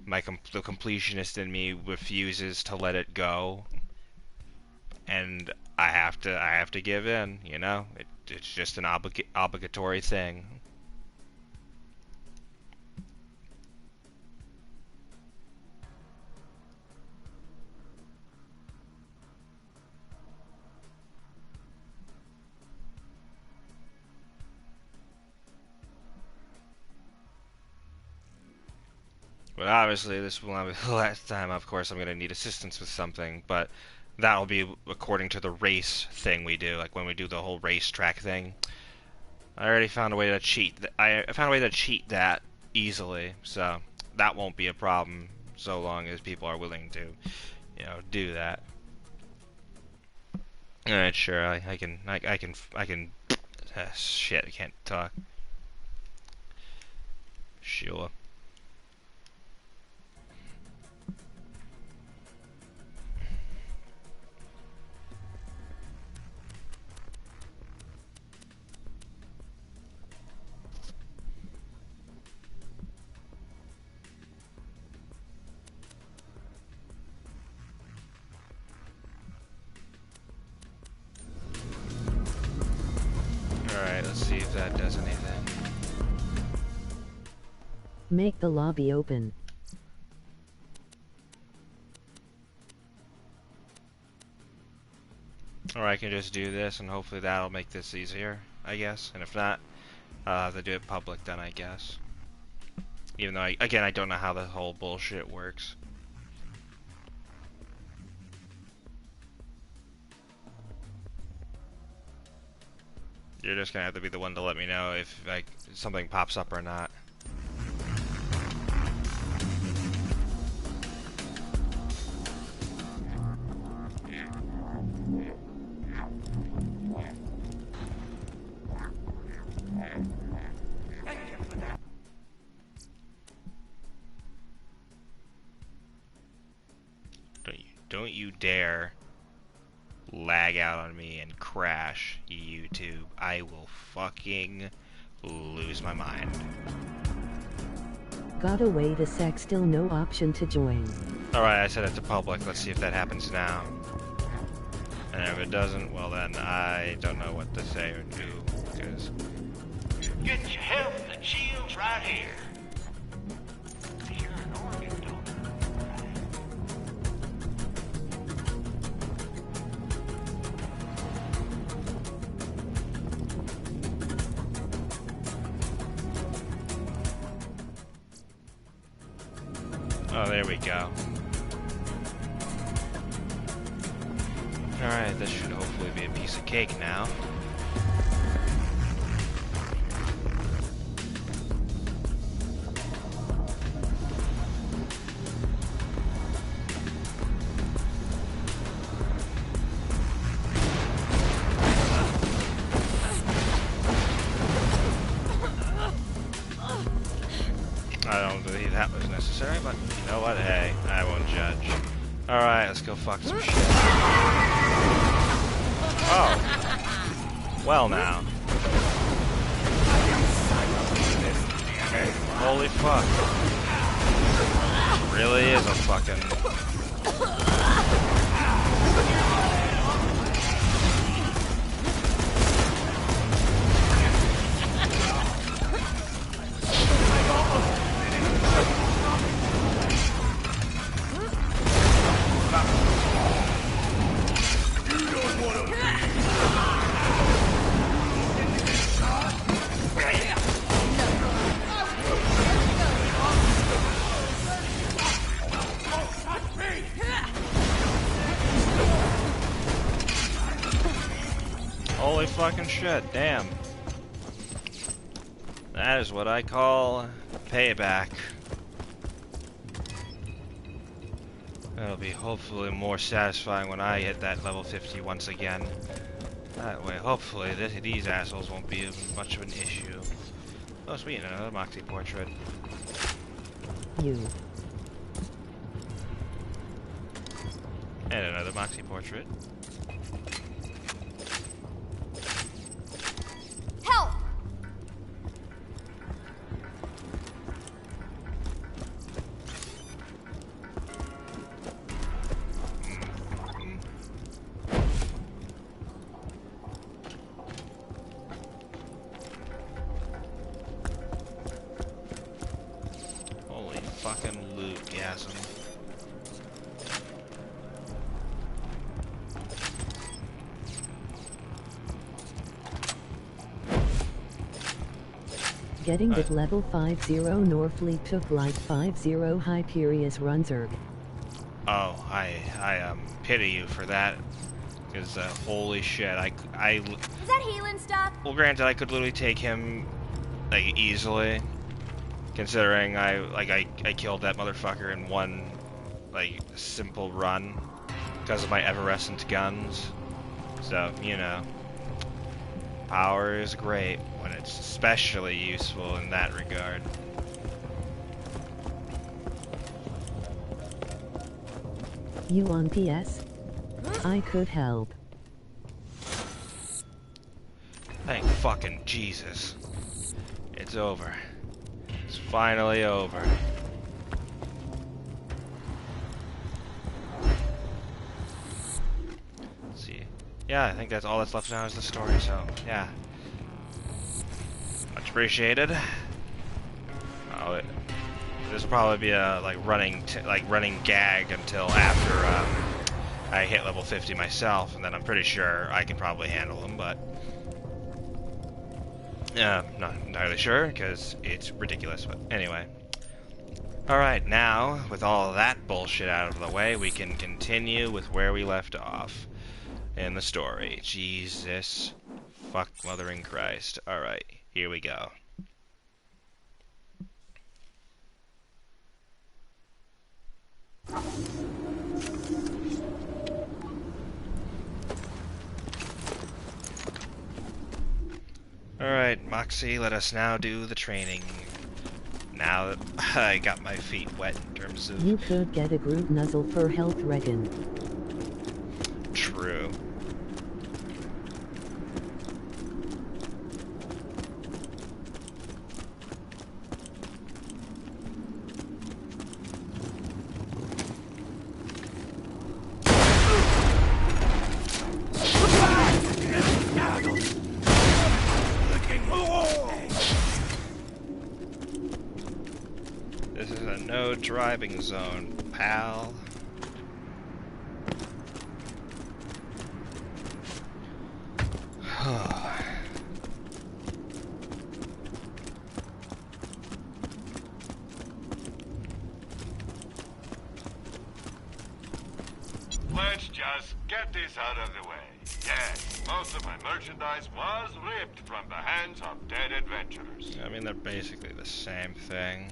completionist in me refuses to let it go, and I have to give in. It's just an obligatory thing. But obviously, this will not be the last time. Of course, I'm going to need assistance with something, but that'll be according to the race thing we do, like when we do the whole racetrack thing. I already found a way to cheat. I found a way to cheat that easily, so that won't be a problem so long as people are willing to, you know, do that. Alright, sure. I can. Shit, I can't talk. Sure. Alright, let's see if that does anything. Make the lobby open. Or I can just do this and hopefully that'll make this easier, I guess. And if not, I'll have to do it public then, I guess. Even though, again, I don't know how the whole bullshit works. You're just gonna have to be the one to let me know if like something pops up or not. Don't you dare lag out on me and crash, YouTube. I will fucking lose my mind. Got away to sec, still no option to join. Alright, I set it to public. Let's see if that happens now. And if it doesn't, well then I don't know what to say or do, because... Get your health and shields right here. You're an organ donor. Oh, there we go. Alright, this should hopefully be a piece of cake now. I don't believe that was necessary, but you know what? Hey, I won't judge. Alright, let's go fuck some shit. Oh. Well now. Holy fuck. Really is a fucking... Holy fucking shit, damn. That is what I call payback. That'll be hopefully more satisfying when I hit that level 50 once again. That way, hopefully, these assholes won't be much of an issue. Oh, sweet, another Moxie portrait. You. And another Moxie portrait. Help! Holy fucking loot-gasm. Getting that level 50 Norfleet took like 50 Hyperius Runzerg. Oh, I pity you for that. Because, holy shit, Is that healing stuff? Well, granted, I could literally take him, like, easily. Considering I killed that motherfucker in one, like, simple run. Because of my Everescent guns. So, you know. Power is great when it's especially useful in that regard. You on PS? I could help. Thank fucking Jesus. It's over. It's finally over. Let's see. Yeah, I think that's all that's left now is the story, so yeah. Much appreciated. This will probably be a running gag until after I hit level 50 myself, and then I'm pretty sure I can probably handle them, but not entirely sure because it's ridiculous. But anyway, all right, now with all of that bullshit out of the way, we can continue with where we left off in the story. Jesus, fuck, mothering Christ! All right, here we go. Alright, Moxie, let us now do the training. Now that I got my feet wet in terms of... You could get a group nuzzle for health reckon. True. Driving zone, pal. Let's just get this out of the way. Yes, most of my merchandise was ripped from the hands of dead adventurers. I mean, they're basically the same thing.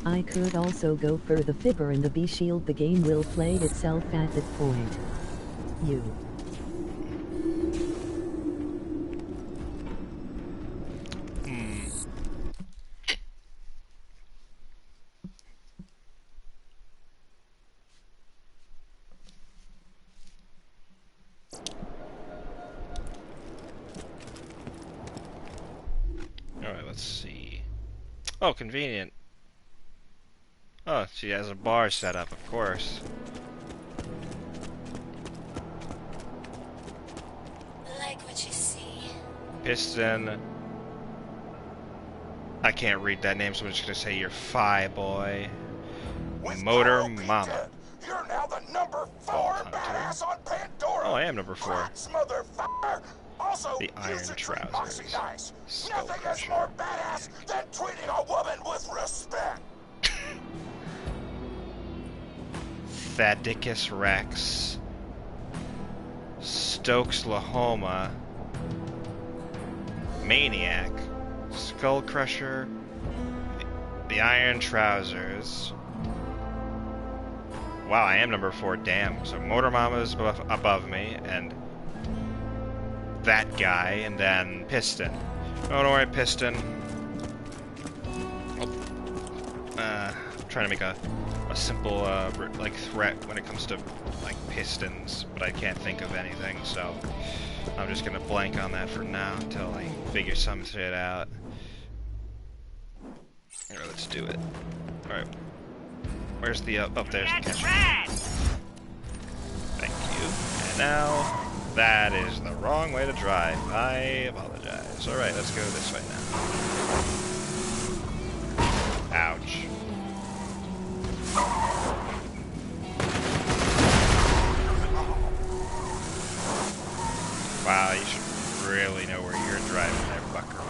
I could also go for the Fibber and the B-Shield. The game will play itself at that point. You. Alright, let's see. Oh, convenient. Oh, she has a bar set up, of course. Like what you see. Piston. I can't read that name, so I'm just gonna say you're Phi Boy. Motor Mama. You're now the number 4 badass on Pandora. Oh, I am number 4. Motherfucker. Also, the Iron Trousers. Nice. Nothing is more badass than treating a woman with respect. Thaddeus Rex, Stokes Lahoma, Maniac, Skull Crusher, the Iron Trousers. Wow, I am number 4, damn. So Motor Mama's above me, and that guy, and then Piston. Oh, don't worry, Piston. I'm trying to make a simple like threat when it comes to like pistons, but I can't think of anything, so I'm just gonna blank on that for now until I figure some shit out. Alright, let's do it. Alright. Where's the there's the catcher. Thank you. And now That is the wrong way to drive. I apologize. Alright, let's go this way now. Ouch. Wow, you should really know where you're driving there, buckaroo.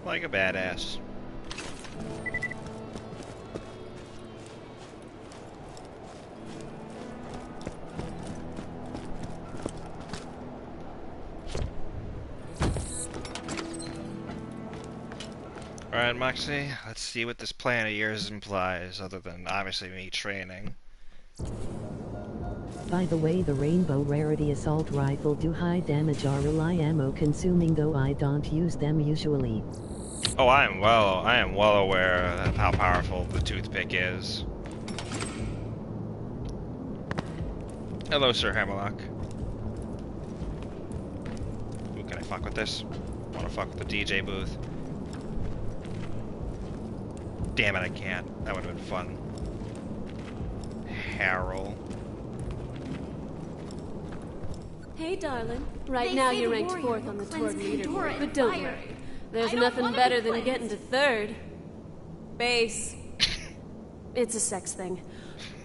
Like a badass. Alright, Moxie, let's see what this plan of yours implies, other than obviously me training. By the way, the Rainbow Rarity Assault Rifle do high damage RLI ammo consuming, though I don't use them usually. Oh, I am well aware of how powerful the toothpick is. Hello, Sir Hammerlock. Ooh, can I fuck with this? Wanna fuck with the DJ booth? Damn it, I can't. That would've been fun. Harold. Hey, darling. Right now you're ranked 4th on the Torgue leaderboard, but don't worry. There's nothing better than getting to 3rd. Base. It's a sex thing.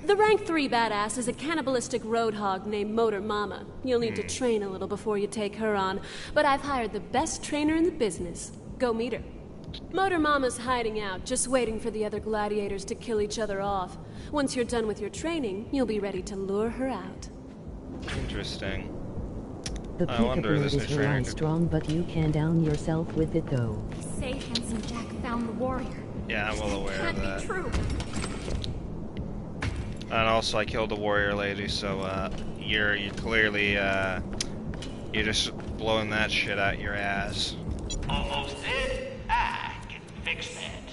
The rank 3 badass is a cannibalistic roadhog named Motor Mama. You'll need to train a little before you take her on, but I've hired the best trainer in the business. Go meet her. Motor Mama's hiding out, just waiting for the other gladiators to kill each other off. Once you're done with your training, you'll be ready to lure her out. Interesting. The peekaboo is really strong, but you can down yourself with it though. They say Handsome Jack found the warrior. Yeah, I'm well aware of that. Can't be true. And also, I killed the warrior lady, so you're clearly you're just blowing that shit out your ass. Almost there. I can fix that.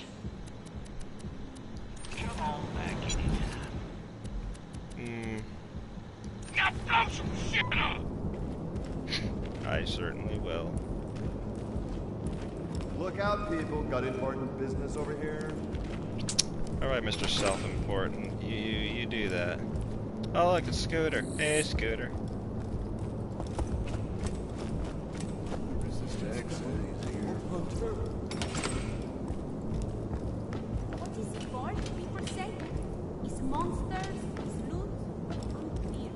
Come on back anytime. Now throw some shit up! I certainly will. Look out, people. Got important business over here. Alright, Mr. Self-Important. You do that. Oh, look, it's Scooter. Hey, Scooter. What is it for? People say it's monsters, it's loot, unclear.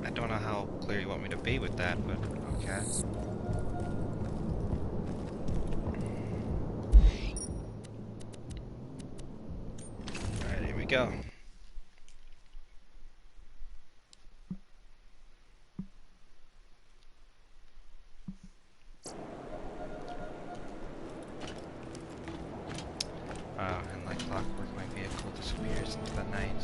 I don't know how clear you want me to be with that, but okay. Alright, here we go. And like clockwork, my vehicle disappears into the night.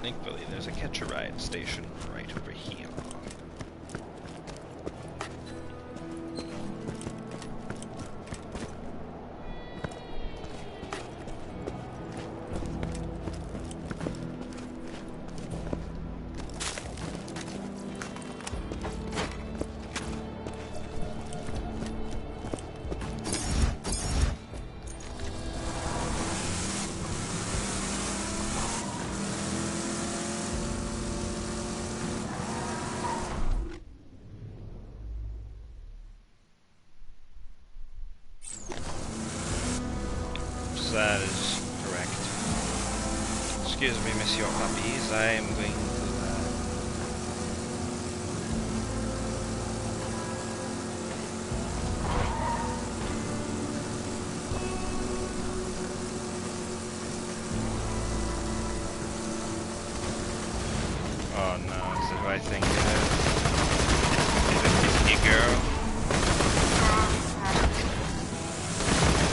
Thankfully, there's a catch-a-ride station right over here. That is correct. Excuse me, Monsieur Puppies, I am going to oh no, is it who I think it is? Is it girl?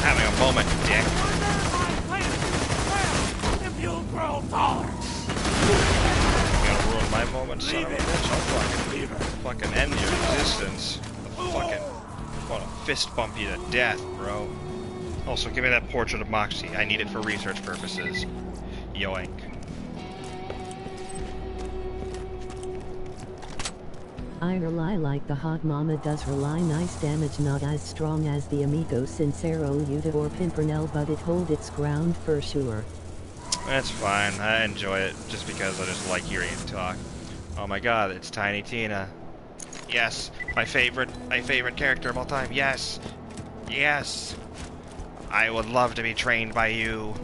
Having a moment, dick. Grow taller. You're gonna ruin my moment, son of a bitch. I'll fucking end your existence. What the fucking want to fist bump you to death, bro. Also, give me that portrait of Moxie. I need it for research purposes. Yoink. I rely like the hot mama does rely nice damage not as strong as the amigo sincero Yuta or Pimpernel but it hold its ground for sure. That's fine. I enjoy it just because I just like hearing it talk. Oh my god, it's Tiny Tina. Yes, my favorite character of all time. Yes. Yes. I would love to be trained by you.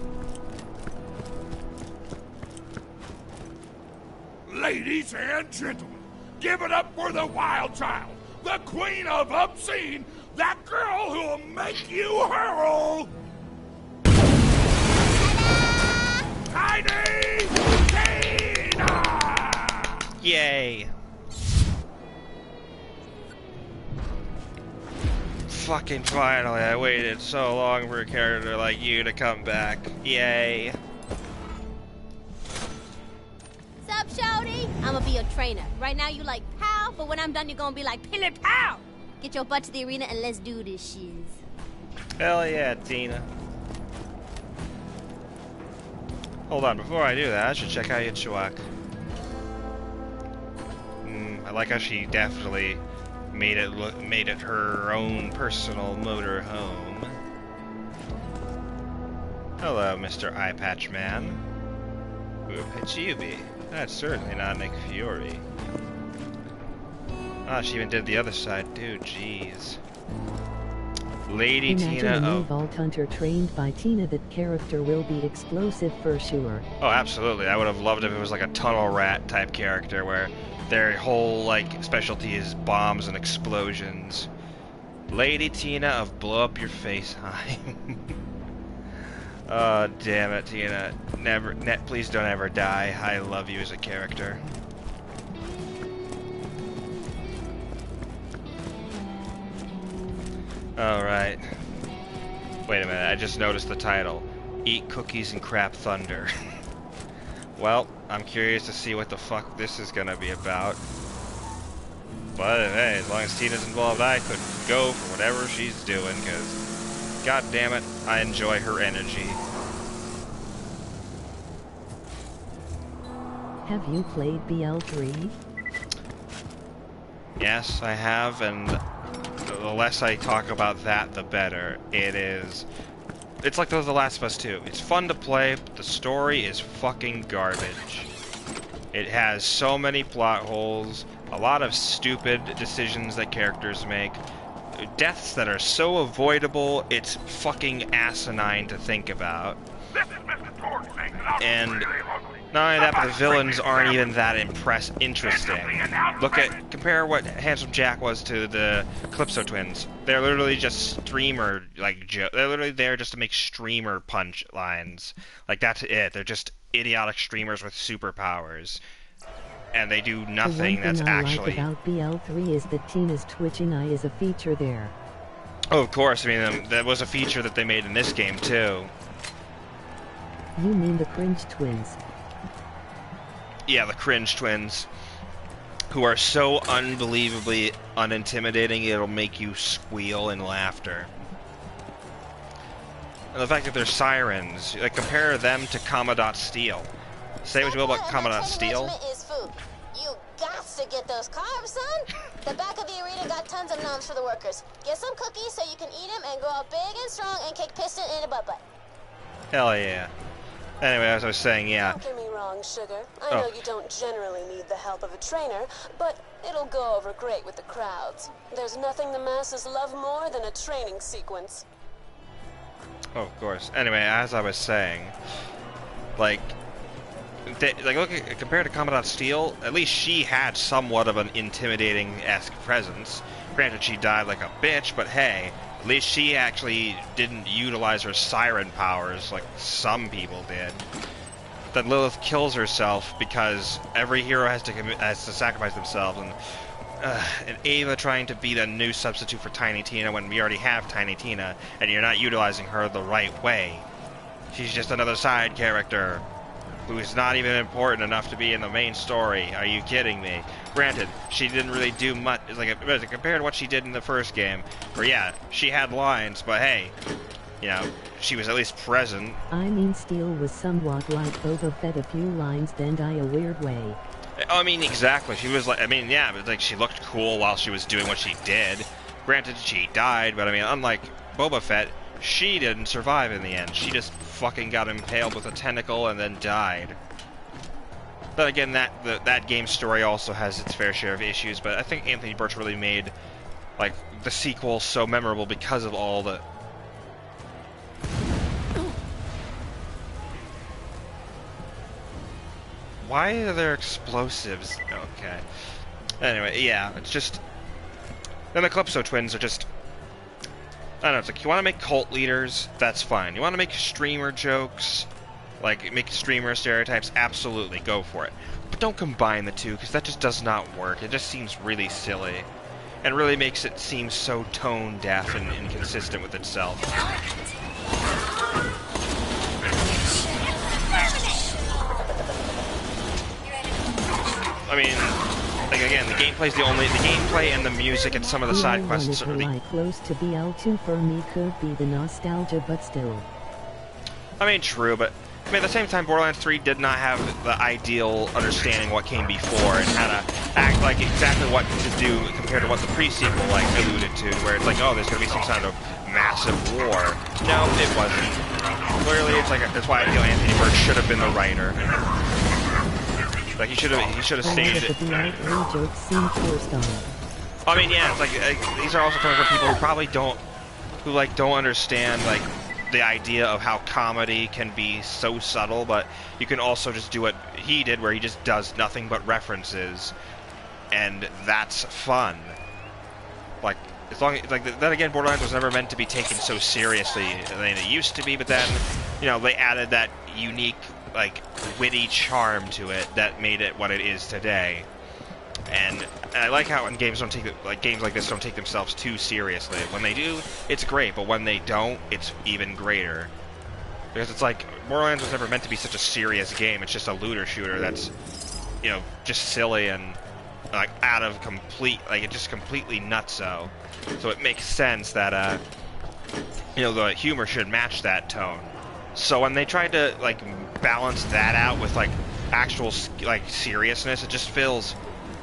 Ladies and gentlemen, give it up for the wild child, the queen of obscene, that girl who'll make you hurl. Tiny Tina! Yay. Fucking finally, I waited so long for a character like you to come back. Yay. Sup, shorty? I'ma be your trainer. Right now you like pow, but when I'm done you're gonna be like pillar pow! Get your butt to the arena and let's do this shiz. Hell yeah, Tina. Hold on, before I do that, I should check out Yitchuak. I like how she definitely made it her own personal motor home. Hello, Mr. Eye Patch Man. Ooh, Pichibi. That's certainly not Nick Fury. Ah, she even did the other side too, jeez. Lady Imagine Tina. a new Vault Hunter trained by Tina. That character will be explosive for sure. Oh, absolutely. I would have loved if it was like a tunnel rat type character where their whole like specialty is bombs and explosions. Lady Tina of Blow Up Your Face High. Oh, damn it, Tina. Please don't ever die. I love you as a character. Alright. Wait a minute, I just noticed the title. Eat Cookies and Crap Thunder. Well, I'm curious to see what the fuck this is gonna be about. But hey, as long as Tina's involved, I could go for whatever she's doing, because god damn it, I enjoy her energy. Have you played BL3? Yes, I have, and the less I talk about that, the better. It's like The Last of Us 2. It's fun to play, but the story is fucking garbage. It has so many plot holes, a lot of stupid decisions that characters make, deaths that are so avoidable, it's fucking asinine to think about. This is Mr. Torgue saying that And really ugly. not only that, but the villains aren't even that interesting. Compare what Handsome Jack was to the Calypso twins. They're literally just streamer, they're literally there just to make streamer punch lines. Like, that's it. They're just idiotic streamers with superpowers. And they do nothing that's actually... The one thing I like about BL3 is that Tina's twitching eye is a feature there. Oh, of course. I mean, that was a feature that they made in this game, too. You mean the Cringe Twins? Yeah, the Cringe Twins. Who are so unbelievably unintimidating, it'll make you squeal in laughter. And the fact that they're sirens, like, compare them to Commodore Steel. Say what you will about Commodore Steel. Is food. You got to get those carbs, son. The back of the arena got tons of noms for the workers. Get some cookies so you can eat them and grow up big and strong and kick piston in a butt. Hell yeah. Anyway, as I was saying, yeah. Don't get me wrong, Sugar. I know you don't generally need the help of a trainer, but it'll go over great with the crowds. There's nothing the masses love more than a training sequence. Oh, of course. Anyway, as I was saying, look compared to Commodore Steel, at least she had somewhat of an intimidating-esque presence. Granted, she died like a bitch, but hey, at least she actually didn't utilize her siren powers like some people did. Then Lilith kills herself because every hero has to sacrifice themselves, and Ava trying to be the new substitute for Tiny Tina when we already have Tiny Tina, and you're not utilizing her the right way. She's just another side character. who's not even important enough to be in the main story. Are you kidding me? Granted, she didn't really do much, compared to what she did in the first game, where yeah, she had lines, but hey, you know, she was at least present. I mean, Steel was somewhat like Boba Fett, a few lines then die a weird way. I mean, exactly. She was like, I mean, yeah, but like she looked cool while she was doing what she did. Granted, she died, but I mean, unlike Boba Fett, she didn't survive in the end. She just fucking got impaled with a tentacle and then died. But again, that game story also has its fair share of issues, but I think Anthony Birch really made, like, the sequel so memorable because of all the... Why are there explosives? Okay. Anyway, yeah, it's just... Then the Calypso twins are just... I don't know, it's like, you want to make cult leaders? That's fine. You want to make streamer jokes? Like, make streamer stereotypes? Absolutely, go for it. But don't combine the two, because that just does not work. It just seems really silly. And really makes it seem so tone-deaf and inconsistent with itself. I mean, like again, the gameplay and the music and some of the side quests are really close to BL2 for me could be the nostalgia, but still. I mean, true, but I mean, at the same time, Borderlands 3 did not have the ideal understanding what came before and how to act like exactly what to do compared to what the pre-sequel like alluded to, where it's like, oh, there's gonna be some kind of massive war. No, it wasn't. Clearly, it's like that's why I feel Anthony Birch should have been the writer. Like he should have staged it. I mean, yeah, it's like these are also coming from people who probably don't understand like the idea of how comedy can be so subtle, but you can also just do what he did, where he just does nothing but references, and that's fun. Like as long as, like then again, Borderlands was never meant to be taken so seriously than it used to be, but then you know they added that unique, like, witty charm to it that made it what it is today. And I like how when games don't take games like this don't take themselves too seriously. When they do, it's great, but when they don't, it's even greater. Because it's like Borderlands was never meant to be such a serious game. It's just a looter shooter that's, you know, just silly and like out of complete, like it's just completely nutso. So it makes sense that you know, the humor should match that tone. So when they tried to like balance that out with like actual like seriousness, it just feels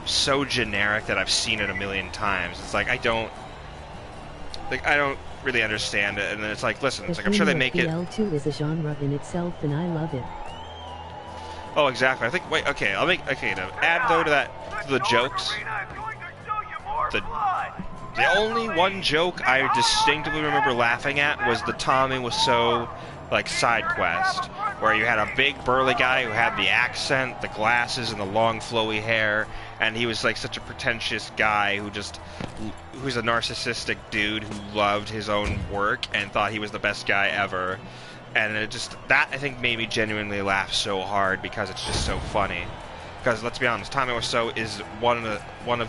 so generic that I've seen it a million times. It's like I don't really understand it, and then it's like, listen, it's like I'm sure they make it. BL2 is a genre in itself, and I love it. Oh, exactly. I think. Wait. Okay. To add though to the jokes. The only one joke I distinctly remember laughing at was the Tommy was so like side quest, where you had a big burly guy who had the accent, the glasses, and the long flowy hair, and he was like such a pretentious guy who's a narcissistic dude who loved his own work and thought he was the best guy ever. And it just, that I think made me genuinely laugh so hard because it's just so funny. Because let's be honest, Tommy Wiseau is one of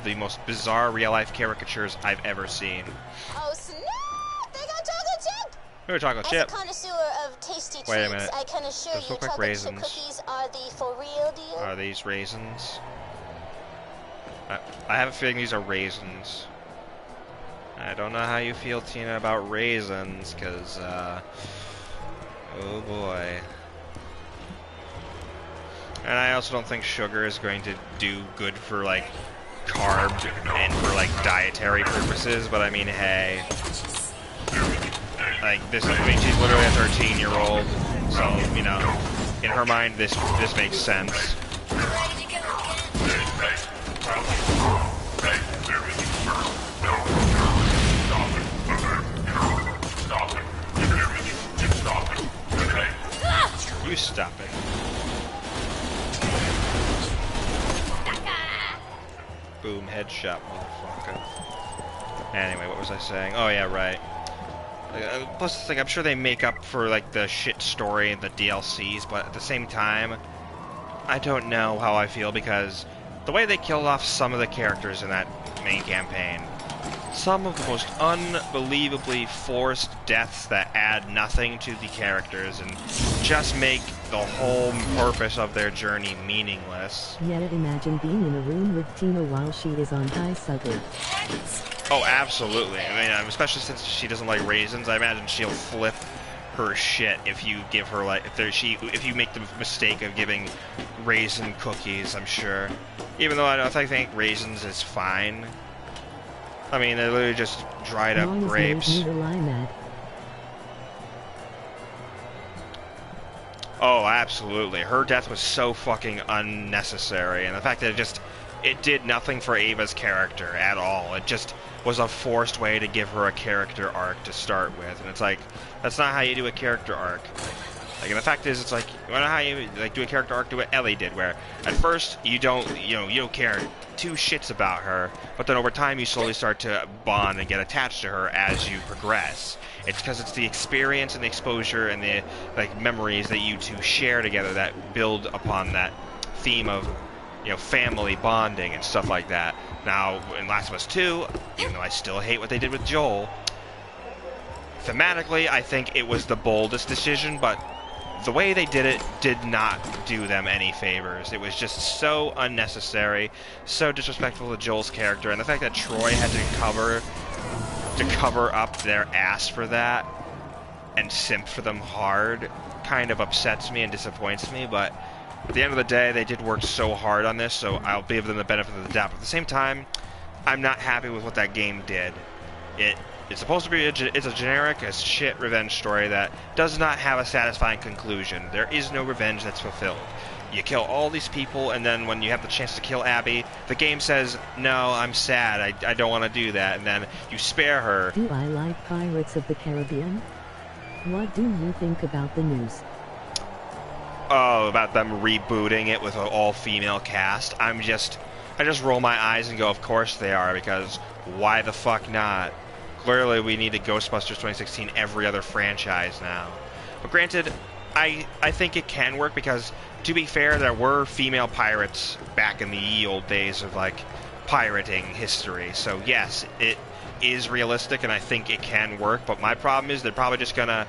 the most bizarre real life caricatures I've ever seen. Oh snap! They got chocolate chip. Chocolate chip. As a connoisseur of tasty treats, Wait a minute. I can assure Those you look like chocolate raisins. chip cookies are the for real deal. Are these raisins? I have a feeling these are raisins. I don't know how you feel, Tina, about raisins, because, oh boy. And I also don't think sugar is going to do good for, like, carbs and for, like, dietary purposes, but I mean, hey. Like, this, I mean, she's literally a 13-year-old, so, you know, in her mind, this makes sense. You stop it. Boom, headshot, motherfucker. Anyway, what was I saying? Oh yeah, right. Plus, it's like, I'm sure they make up for like the shit story and the DLCs, but at the same time, I don't know how I feel because the way they killed off some of the characters in that main campaign some of the most unbelievably forced deaths that add nothing to the characters and just make the whole purpose of their journey meaningless. Yet imagine being in a room with Tina while she is on high sugar. Oh, absolutely. I mean, especially since she doesn't like raisins, I imagine she'll flip her shit if you give her like if you make the mistake of giving raisin cookies. I'm sure, even though I think raisins is fine. I mean, they're literally just dried up grapes. Oh, absolutely. Her death was so fucking unnecessary, and the fact that it did nothing for Ava's character at all. It just was a forced way to give her a character arc to start with, and it's like, that's not how you do a character arc. Like, and the fact is, it's like, you know how you like do a character arc? Do what Ellie did, where at first you don't care two shits about her, but then over time you slowly start to bond and get attached to her as you progress. It's because it's the experience and the exposure and the like memories that you two share together that build upon that theme of, you know, family bonding and stuff like that. Now, in Last of Us 2, even though I still hate what they did with Joel, thematically I think it was the boldest decision, but the way they did it did not do them any favors. It was just so unnecessary, so disrespectful to Joel's character, and the fact that Troy had to cover up their ass for that and simp for them hard kind of upsets me and disappoints me, but at the end of the day, they did work so hard on this, so I'll give them the benefit of the doubt. But at the same time, I'm not happy with what that game did. It's supposed to be it's a generic as shit revenge story that does not have a satisfying conclusion. There is no revenge that's fulfilled. You kill all these people, and then when you have the chance to kill Abby, the game says, no, I'm sad, I don't want to do that, and then you spare her. Do I like Pirates of the Caribbean? What do you think about the news? Oh, about them rebooting it with an all-female cast. I just roll my eyes and go, of course they are, because why the fuck not? Clearly we need a Ghostbusters 2016 every other franchise now. But granted, I think it can work because, to be fair, there were female pirates back in the ye old days of, like, pirating history. So yes, it is realistic and I think it can work, but my problem is they're probably just gonna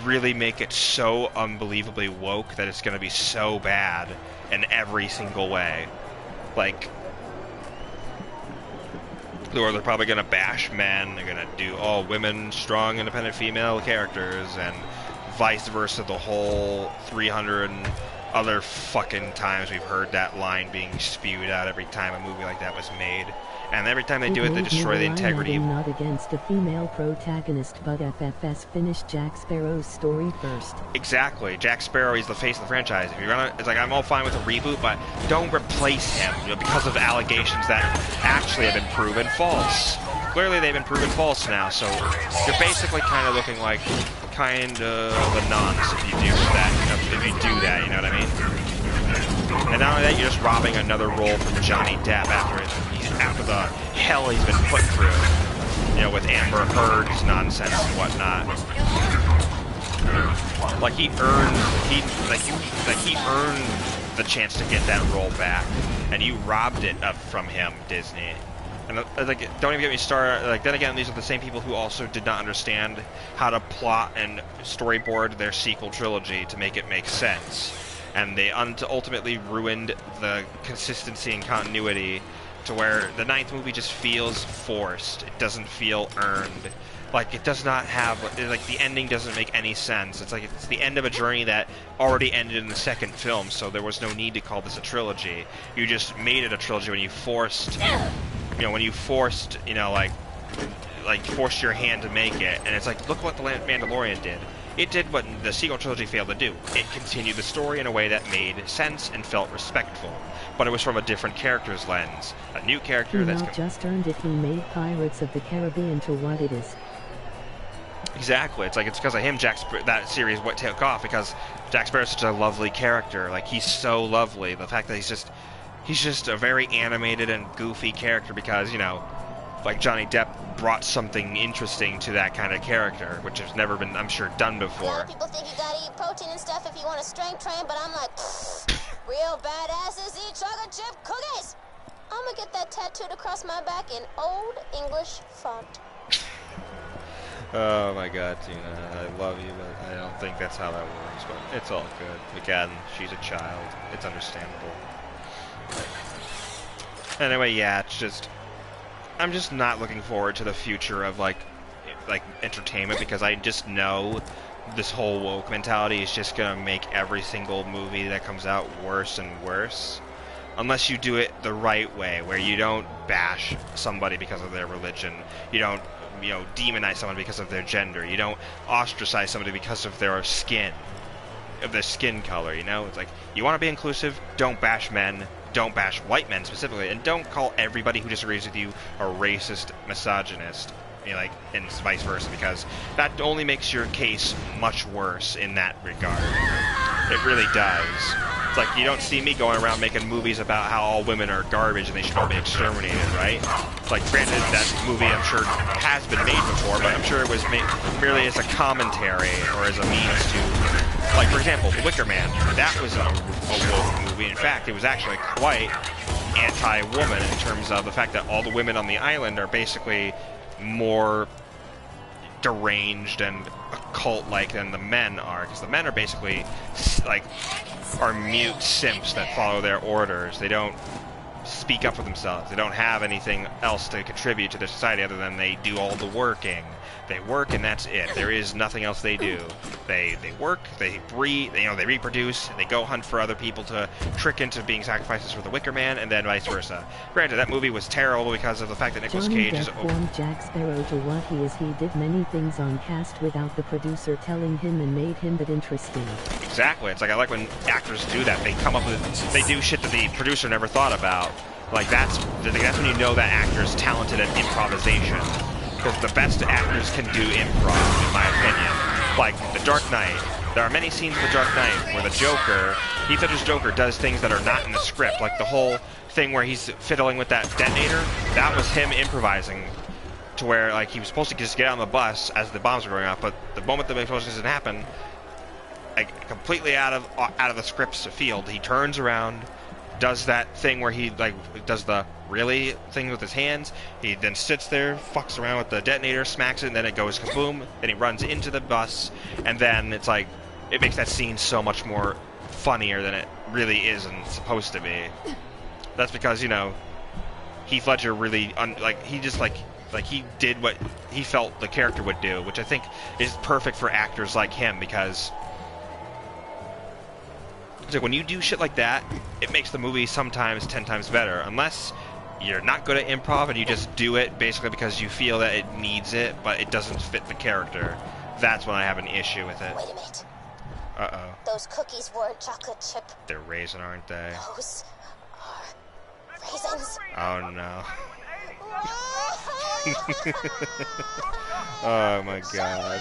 really make it so unbelievably woke that it's gonna be so bad in every single way. Like, or they're probably gonna bash men, they're gonna do all women, strong, independent female characters, and vice versa the whole 300 and other fucking times we've heard that line being spewed out every time a movie like that was made. And every time they do it, they destroy the integrity. I'm not against a female protagonist, but FFS finished Jack Sparrow's story first. Exactly. Jack Sparrow is the face of the franchise. If you're gonna, it's like, I'm all fine with a reboot, but don't replace him, you know, because of allegations that actually have been proven false. Clearly they've been proven false now, so you're basically kind of looking like kind of the nuns if you do that. If you do that, you know what I mean? And not only that, you're just robbing another role from Johnny Depp after the hell he's been put through, you know, with Amber Heard's nonsense and whatnot. Like he earned the chance to get that role back, and you robbed it from him, Disney. And like, don't even get me started. Like, then again, these are the same people who also did not understand how to plot and storyboard their sequel trilogy to make it make sense. And they ultimately ruined the consistency and continuity to where the 9th movie just feels forced. It doesn't feel earned. Like, it does not have, like, the ending doesn't make any sense. It's like it's the end of a journey that already ended in the 2nd film, so there was no need to call this a trilogy. You just made it a trilogy when you forced, you know, like forced your hand to make it. And it's like, look what The Mandalorian did. It did what the sequel trilogy failed to do. It continued the story in a way that made sense and felt respectful. But it was from a different character's lens. A new character that's... just earned it. He made Pirates of the Caribbean to what it is. Exactly. It's like, it's because of him that series took off, because Jack Sparrow's such a lovely character. Like, he's so lovely. The fact that he's just a very animated and goofy character because, you know, like Johnny Depp brought something interesting to that kind of character, which has never been, I'm sure, done before. A lot of people think you gotta eat protein and stuff if you want to strength train, but I'm like, real badasses eat chocolate chip cookies. I'm gonna get that tattooed across my back in Old English font. Oh my god, Tina, I love you, but I don't think that's how that works, but it's all good. Again, she's a child. It's understandable. Anyway, yeah, it's just... I'm just not looking forward to the future of, like entertainment, because I just know this whole woke mentality is just gonna make every single movie that comes out worse and worse. Unless you do it the right way, where you don't bash somebody because of their religion. You don't, demonize someone because of their gender. You don't ostracize somebody because of their skin color, It's like, you want to be inclusive, don't bash men, don't bash white men specifically, and don't call everybody who disagrees with you a racist, misogynist, and vice versa, because that only makes your case much worse in that regard. It really does. It's like, you don't see me going around making movies about how all women are garbage and they should all be exterminated, right? It's like, granted, that movie, I'm sure, has been made before, but I'm sure it was made merely as a commentary or as a means to, like, for example, The Wicker Man. That was a woke movie. In fact, it was actually quite anti-woman in terms of the fact that all the women on the island are basically more deranged and occult-like than the men are, because the men are basically are mute simps that follow their orders. They don't speak up for themselves. They don't have anything else to contribute to their society other than they do all the working. They work and that's it. There is nothing else they do. They work, they breed, they reproduce, they go hunt for other people to trick into being sacrifices for the Wicker Man, and then vice versa. Granted, that movie was terrible because of the fact that Nicolas Cage is... formed Jack Sparrow to what he is. He did many things on cast without the producer telling him and made him that interesting. Exactly. It's like, I like when actors do that. They come up with... They do shit that the producer never thought about. Like, that's when you know that actor is talented at improvisation. Because the best actors can do improv, in my opinion. Like, The Dark Knight. There are many scenes in The Dark Knight where the Joker, Heath Ledger's Joker, does things that are not in the script. Like the whole thing where he's fiddling with that detonator, that was him improvising. To where, like, he was supposed to just get on the bus as the bombs were going off, but the moment the explosion happened, like, completely out of the script's field, he turns around, does that thing where he, like, does the really thing with his hands. He then sits there, fucks around with the detonator, smacks it, and then it goes kaboom. Then he runs into the bus, and then it's like, it makes that scene so much more funnier than it really is and supposed to be. That's because, Heath Ledger really, he just, he did what he felt the character would do, which I think is perfect for actors like him, because so when you do shit like that, it makes the movie sometimes 10 times better. Unless you're not good at improv and you just do it basically because you feel that it needs it, but it doesn't fit the character. That's when I have an issue with it. Wait a minute. Uh-oh. Those cookies weren't chocolate chip. They're raisin, aren't they? Those are raisins. Oh, no. Oh, my God.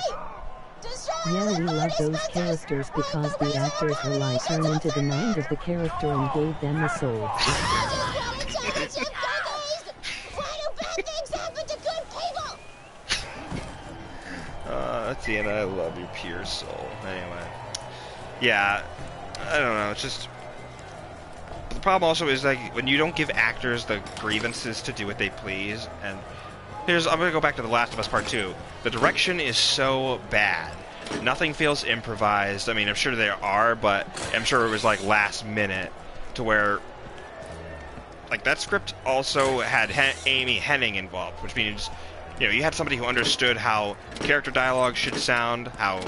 Yeah, we love those characters because the actors were like turned into the mind of the character and gave them the soul. Why do bad things happen to good people? Tiana, I love your pure soul. Anyway. Yeah, I don't know, it's just... The problem also is, like, when you don't give actors the grievances to do what they please, and... I'm gonna go back to The Last of Us Part 2. The direction is so bad. Nothing feels improvised. I mean, I'm sure there are, but I'm sure it was, like, last minute, to where... Like, that script also had Amy Hennig involved, which means, you had somebody who understood how character dialogue should sound, how,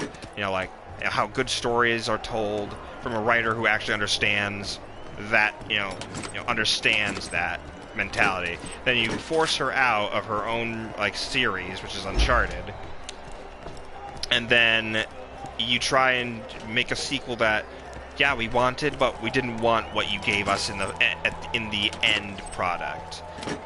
how good stories are told, from a writer who actually understands that, understands that mentality. Then you force her out of her own, like, series, which is Uncharted, and then you try and make a sequel that, yeah, we wanted, but we didn't want what you gave us in the end product,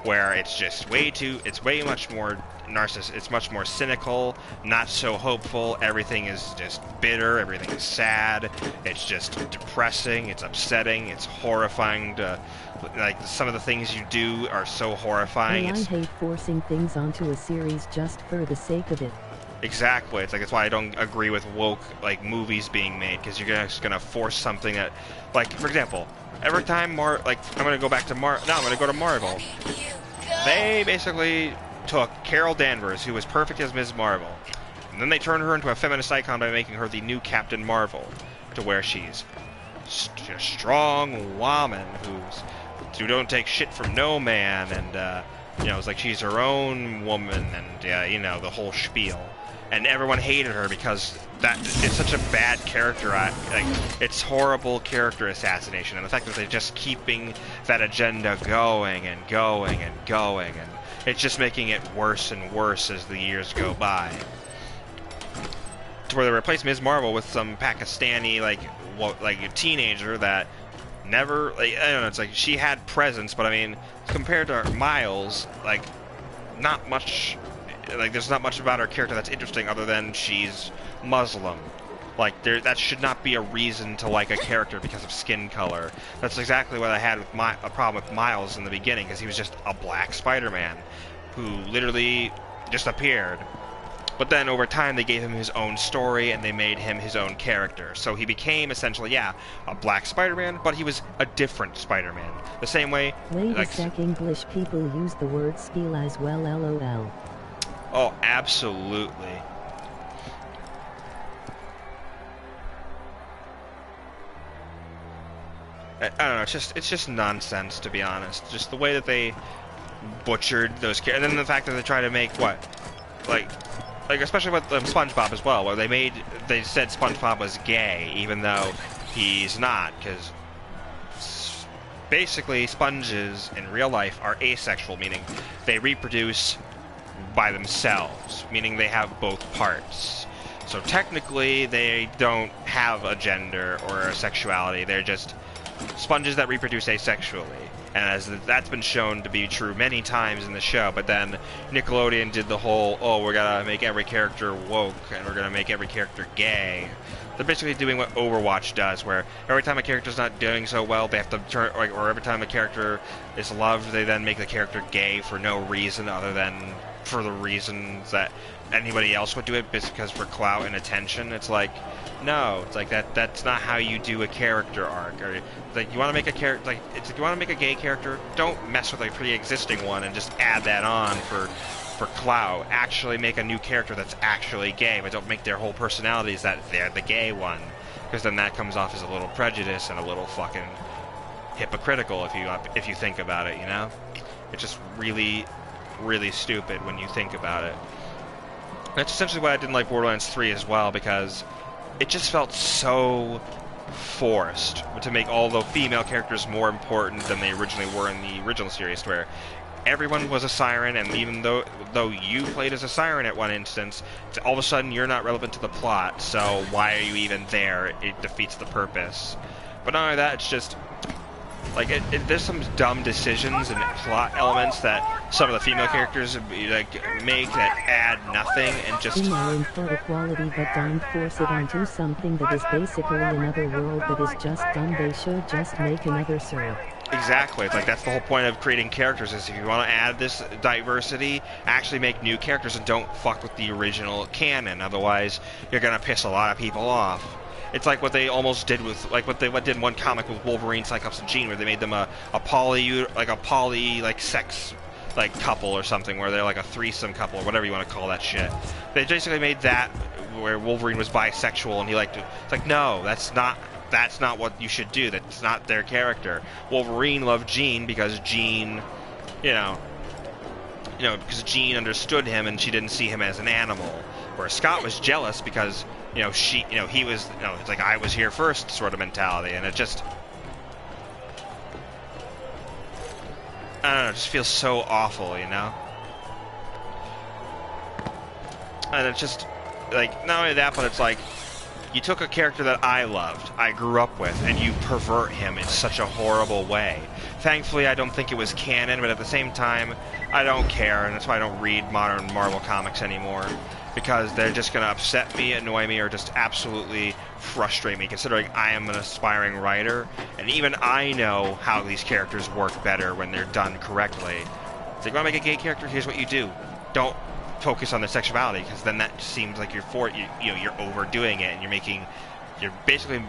where it's just it's way much more narcissistic, it's much more cynical, not so hopeful, everything is just bitter, everything is sad, it's just depressing, it's upsetting, it's horrifying to, like, some of the things you do are so horrifying. Well, I hate forcing things onto a series just for the sake of it. Exactly. It's like, that's why I don't agree with woke, like, movies being made, because you're just gonna force something that, like, for example, every time I'm gonna go back to I'm gonna go to Marvel. They basically took Carol Danvers, who was perfect as Ms. Marvel, and then they turned her into a feminist icon by making her the new Captain Marvel, to where she's a strong woman who don't take shit from no man, and you know, it's like she's her own woman, and you know, the whole spiel. And everyone hated her because it's such a bad character. Like, it's horrible character assassination, and the fact that they're just keeping that agenda going and going and going, and it's just making it worse and worse as the years go by. To where they replaced Ms. Marvel with some Pakistani like a teenager that never, like, I don't know. It's like she had presence, but I mean, compared to Miles, like, not much. Like, there's not much about her character that's interesting other than she's Muslim. Like, that should not be a reason to like a character because of skin color. That's exactly what I had with a problem with Miles in the beginning, because he was just a black Spider-Man who literally just appeared. But then over time they gave him his own story and they made him his own character. So he became essentially, yeah, a black Spider-Man, but he was a different Spider-Man. The same way... Wait a sec, English people use the word spiel as well, LOL. Oh, absolutely. I don't know, it's just nonsense, to be honest. Just the way that they butchered those characters, and then the fact that they try to make like especially with SpongeBob as well, where they said SpongeBob was gay, even though he's not, because basically sponges in real life are asexual, meaning they reproduce by themselves, meaning they have both parts. So technically they don't have a gender or a sexuality, they're just sponges that reproduce asexually. And as that's been shown to be true many times in the show, but then Nickelodeon did the whole, oh, we're gonna make every character woke and we're gonna make every character gay. They're basically doing what Overwatch does, where every time a character's not doing so well, they have to turn, or every time a character is loved, they then make the character gay for no reason other than for the reasons that anybody else would do it, because for clout and attention. It's like, no, it's like that's not how you do a character arc. Or like, you want to make a character, like, it's like, you want to make a gay character, don't mess with a pre-existing one and just add that on for clout. Actually make a new character that's actually gay, but don't make their whole personalities that they're the gay one, because then that comes off as a little prejudice and a little fucking hypocritical if you think about it, you know? It's just really stupid when you think about it. That's essentially why I didn't like Borderlands 3 as well, because it just felt so forced to make all the female characters more important than they originally were in the original series, where everyone was a siren, and even though you played as a siren at one instance, all of a sudden you're not relevant to the plot, so why are you even there? It defeats the purpose. But not only that, it's just like there's some dumb decisions and plot elements that some of the female characters like make that add nothing and just. We are in for equality, but don't force it onto something that is basically another world that is just done. They should just make another serve. Exactly. It's like that's the whole point of creating characters, is if you want to add this diversity, actually make new characters and don't fuck with the original canon. Otherwise, you're gonna piss a lot of people off. It's like what they almost did with, like what did in one comic with Wolverine, Cyclops, and Jean, where they made them a poly sex like couple or something, where they're like a threesome couple or whatever you want to call that shit. They basically made that where Wolverine was bisexual and he liked to. It's like, no, that's not what you should do. That's not their character. Wolverine loved Jean because Jean, because Jean understood him and she didn't see him as an animal. Where Scott was jealous because he was, it's like I was here first sort of mentality, and it just, I don't know, it just feels so awful, you know? And it's just, like, not only that, but it's like, you took a character that I loved, I grew up with, and you pervert him in such a horrible way. Thankfully, I don't think it was canon, but at the same time, I don't care, and that's why I don't read modern Marvel comics anymore. Because they're just going to upset me, annoy me, or just absolutely frustrate me, considering I am an aspiring writer, and even I know how these characters work better when they're done correctly. So you want to make a gay character? Here's what you do. Don't focus on their sexuality, because then that seems like you're overdoing it, and you're basically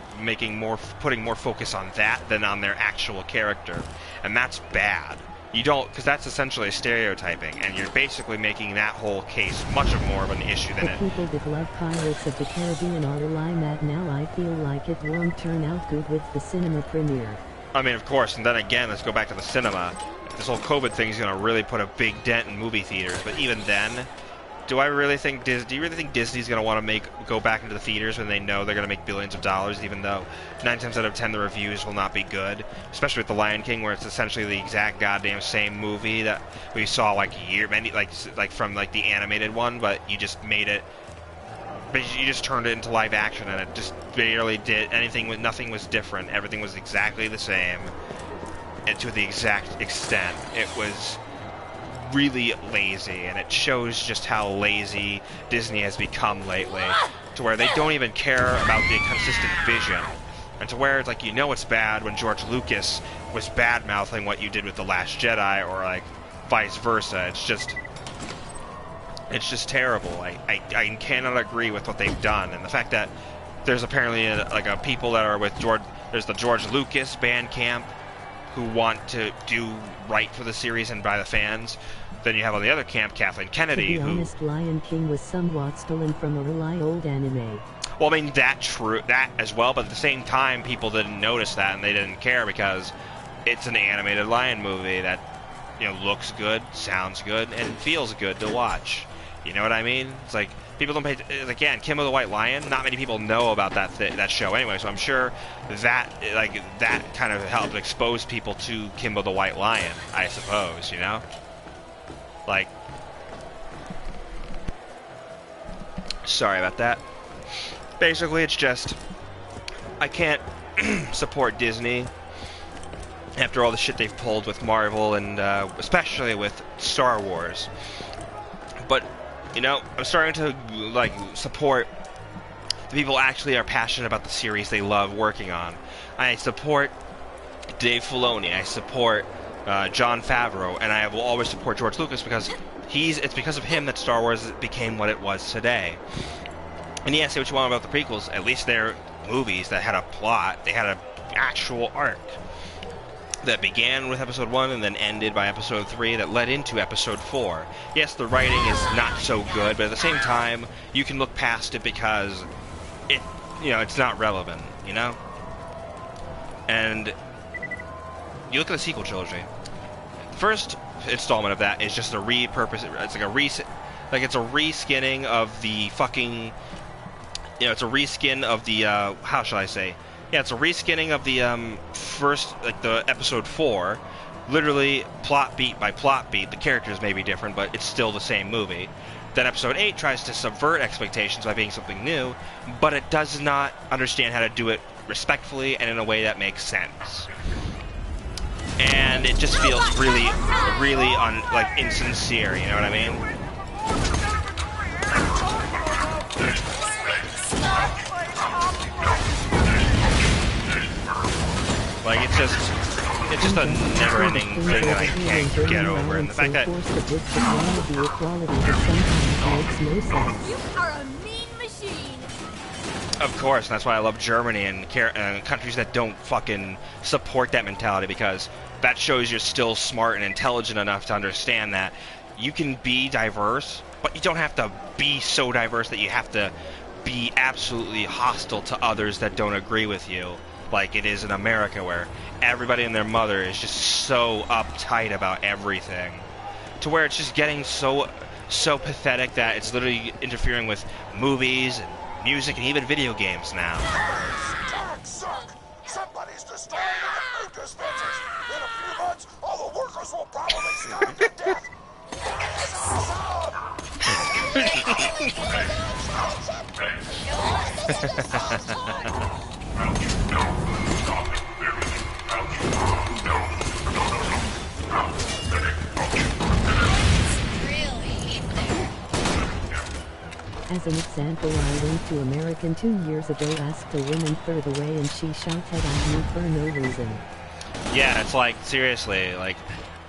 putting more focus on that than on their actual character, and that's bad. You don't, because that's essentially stereotyping, and you're basically making that whole case much more of an issue than it. The people that love Pirates of the Caribbean are relying that now. I feel like it won't turn out good with the cinema premiere. I mean, of course, and then again, let's go back to the cinema. This whole COVID thing is going to really put a big dent in movie theaters, but even then, do you really think Disney's going to want to go back into the theaters when they know they're going to make billions of dollars, even though 9 times out of 10 the reviews will not be good, especially with The Lion King, where it's essentially the exact goddamn same movie that we saw like from like the animated one, but you just made it, but you just turned it into live action, and it just barely did anything. Nothing was different. Everything was exactly the same, and to the exact extent. It was really lazy, and it shows just how lazy Disney has become lately, to where they don't even care about the consistent vision, and to where it's like, it's bad when George Lucas was bad-mouthing what you did with The Last Jedi, or like vice versa. It's just terrible. I cannot agree with what they've done, and the fact that there's apparently people that are with there's the George Lucas band camp who want to do right for the series and by the fans. Then you have on the other camp Kathleen Kennedy, to be honest, Lion King was somewhat stolen from a really old anime. Well, I mean, that as well, but at the same time, people didn't notice that, and they didn't care because it's an animated lion movie that, looks good, sounds good, and feels good to watch. You know what I mean? It's like, people don't pay... Again, Kimbo the White Lion, not many people know about that show anyway, so I'm sure that kind of helped expose people to Kimbo the White Lion, I suppose, Like... Sorry about that. Basically, it's just... I can't support Disney after all the shit they've pulled with Marvel, and especially with Star Wars. But... I'm starting to, support the people actually are passionate about the series they love working on. I support Dave Filoni. I support Jon Favreau. And I will always support George Lucas because it's because of him that Star Wars became what it was today. And yeah, say what you want about the prequels. At least they're movies that had a plot. They had an actual arc that began with episode 1 and then ended by episode 3 that led into episode 4. Yes, the writing is not so good, but at the same time, you can look past it because it's not relevant, And you look at the sequel trilogy. The first installment of that is just a repurpose. It's like it's a reskinning of the fucking, it's a reskin of the how shall I say? Yeah, it's a reskinning of the first, the episode 4, literally plot beat by plot beat. The characters may be different, but it's still the same movie. Then episode 8 tries to subvert expectations by being something new, but it does not understand how to do it respectfully and in a way that makes sense. And it just feels really, really insincere. You know what I mean? It's just a never-ending thing that I can't get over, and the fact that You are a mean machine. Of course, and that's why I love Germany and countries that don't fucking support that mentality, because that shows you're still smart and intelligent enough to understand that you can be diverse, but you don't have to be so diverse that you have to be absolutely hostile to others that don't agree with you, like it is in America, where everybody and their mother is just so uptight about everything, to where it's just getting so pathetic that it's literally interfering with movies and music and even video games now. Somebody's destroying the food dispensers. In a few months, all the workers will probably starve to death. As an example, I went to American 2 years ago, asked a woman for the way, and she shouted at me for no reason. Yeah, it's like, seriously, like